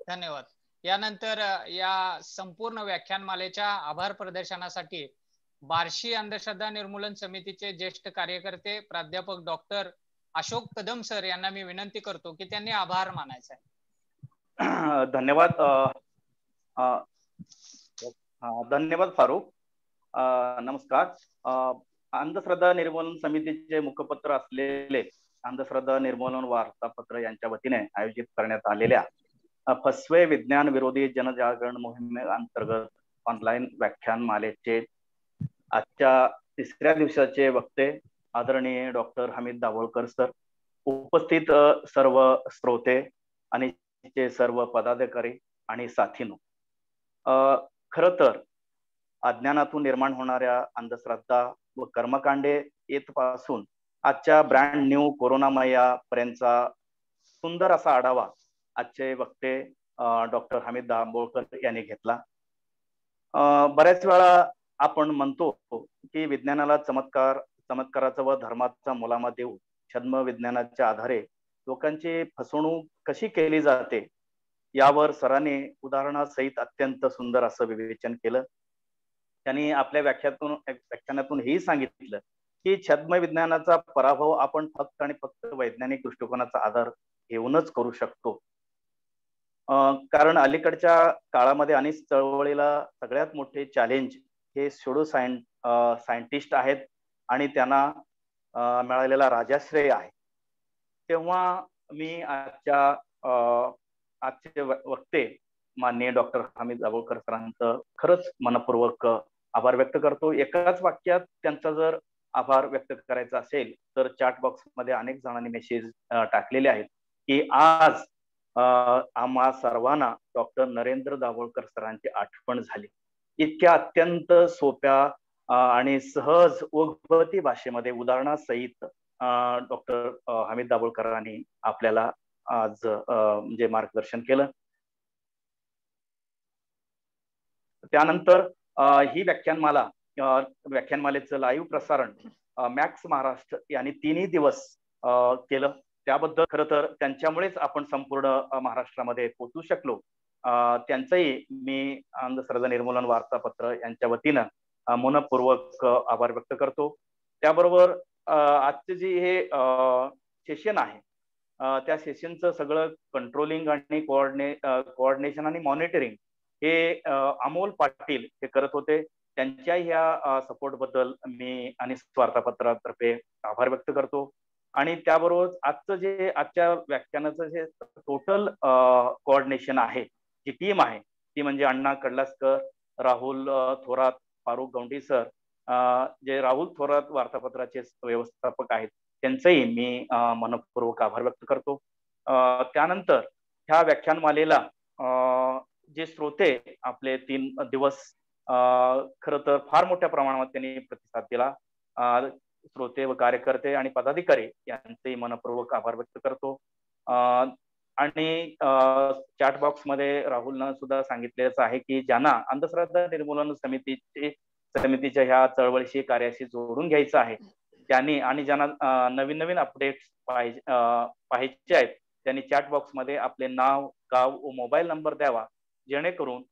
धन्यवाद. यानंतर या संपूर्ण व्याख्यानमालेच्या आभार प्रदर्शनासाठी बार्शी अंधश्रद्धा निर्मूलन समितीचे ज्येष्ठ कार्यकर्ते प्राध्यापक डॉक्टर अशोक कदम सर यांना मी विनंती करतो की त्यांनी आभार मानायचा आहे. धन्यवाद फारुख. नमस्कार. अंधश्रद्धा निर्मूलन समितीचे मुखपत्र असलेले अंधश्रद्धा निर्मूलन वार्तापत्र यांच्या वतीने आयोजित करण्यात आलेल्या फसवे विज्ञान विरोधी जनजागरण मोहिमेअंतर्गत ऑनलाईन व्याख्यानमालेचे आजच्या 3ऱ्या दिवसाचे वक्ते आदरणीय डॉक्टर हमीद दाभोळकर सर, उपस्थित सर्व श्रोते आणि सर्व पदाधिकारी आणि साथीनो, खर तर अज्ञानातून निर्माण होणाऱ्या अंधश्रद्धा व कर्मकांडे येथपासून आजच्या ब्रँड न्यू कोरोनामया पर्यंतचा सुंदर असा आढावा आजचे वक्ते डॉक्टर हमीद दाभोळकर यांनी घेतला. बऱ्याच वेळा आपण म्हणतो की विज्ञानाला चमत्काराचा व धर्माचा मुलामा देऊ छद्म विज्ञानाच्या आधारे लोकांची फसवणूक कशी केली जाते यावर सरांनी उदाहरणासहित अत्यंत सुंदर असं विवेचन केलं. त्यांनी आपल्या व्याख्यानातून हेही सांगितलं की छद्म विज्ञानाचा पराभव आपण फक्त आणि फक्त वैज्ञानिक दृष्टिकोनाचा आधार घेऊनच करू शकतो. कारण अलीकडच्या काळामध्ये आणि चळवळीला सगळ्यात मोठे चॅलेंज हे स्युडो सायंटिस्ट आहेत आणि त्यांना मिळालेला राजाश्रय आहे. तेव्हा मी आजचे वक्ते माननीय डॉक्टर हमीद दाभोळकर सरांचं खरंच मनपूर्वक आभार व्यक्त करतो. एकाच वाक्यात त्यांचा जर आभार व्यक्त करायचा असेल तर चॅट बॉक्स मध्ये अनेक जणांनी मेसेज टाकलेले आहेत की आज आम्हा सर्वांना डॉक्टर नरेंद्र दाभोळकर सरांची आठवण झाली. इतक्या अत्यंत सोप्या आणि सहज ओघवती भाषेमध्ये उदाहरणासहित डॉक्टर हमीद दाभोळकरांनी आपल्याला आज म्हणजे मार्गदर्शन केलं. त्यानंतर ही व्याख्यानमालेचं लाईव्ह प्रसारण मॅक्स महाराष्ट्र यांनी 3 दिवस केलं. त्याबद्दल खरं तर त्यांच्यामुळेच आपण संपूर्ण महाराष्ट्रामध्ये पोहोचू शकलो. त्यांचंही मी अंधश्रद्धा निर्मूलन वार्तापत्र यांच्या वतीनं मनपूर्वक आभार व्यक्त करतो. त्याबरोबर आजचे जे हे सेशन आहे त्या सेशनचं सगळं कंट्रोलिंग आणि कोऑर्डिनेशन आणि मॉनिटरिंग हे अमोल पाटील हे करत होते. त्यांच्या ह्या सपोर्ट बद्दल मी आणि वार्तापत्रातर्फे आभार व्यक्त करतो. आणि त्याबरोबर आजच्या व्याख्यानाचं जे टोटल कोऑर्डिनेशन आहे, जी टीम आहे ती म्हणजे अण्णा कडलासकर, राहुल थोरात, फारुख गवंडी सर, जे राहुल थोरात वार्तापत्राचे व्यवस्थापक आहेत, त्यांचंही मी मनपूर्वक आभार व्यक्त करतो. त्यानंतर ह्या व्याख्यानमालेला जे श्रोते आपले 3 दिवस खरं तर फार मोठ्या प्रमाणात त्यांनी प्रतिसाद दिला. श्रोते व कार्यकर्ते आणि पदाधिकारी यांचे मनपूर्वक आभार व्यक्त करतो. आणि चॅट बॉक्स मध्ये राहुलनं सुद्धा सांगितलेलं आहे की ज्यांना अंधश्रद्धा निर्मूलन समितीच्या ह्या चळवळीशी कार्याशी जोडून घ्यायचं आहे त्यांनी, आणि ज्यांना नवीन नवीन अपडेट्स पाहायचे आहेत त्यांनी चॅट बॉक्स मध्ये आपले नाव, गाव व मोबाईल नंबर द्यावा, जेणेकरून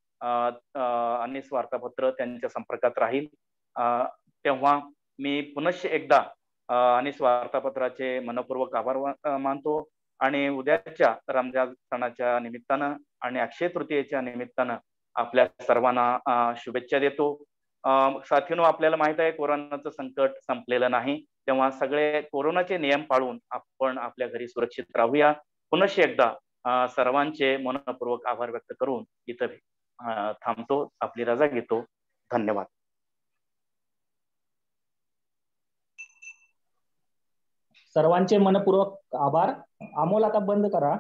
अनिस वार्तापत्र त्यांच्या संपर्कात राहील. तेव्हा मी पुनश्च एकदा अनिस वार्तापत्राचे मनपूर्वक आभार मानतो आणि उद्याच्या रमजान सणाच्या निमित्तानं आणि अक्षय तृतीयेच्या निमित्तानं आपल्या सर्वांना शुभेच्छा देतो. साथीनो, आपल्याला माहित आहे कोरोनाचं संकट संपलेलं नाही, तेव्हा सगळे कोरोनाचे नियम पाळून आपण आपल्या घरी सुरक्षित राहूया. पुनश्च एकदा सर्वांचे मनपूर्वक आभार व्यक्त करून इथं थांबतो, आपली रजा घेतो. धन्यवाद. सर्वांचे मनपूर्वक आभार. अमोल आता बंद करा.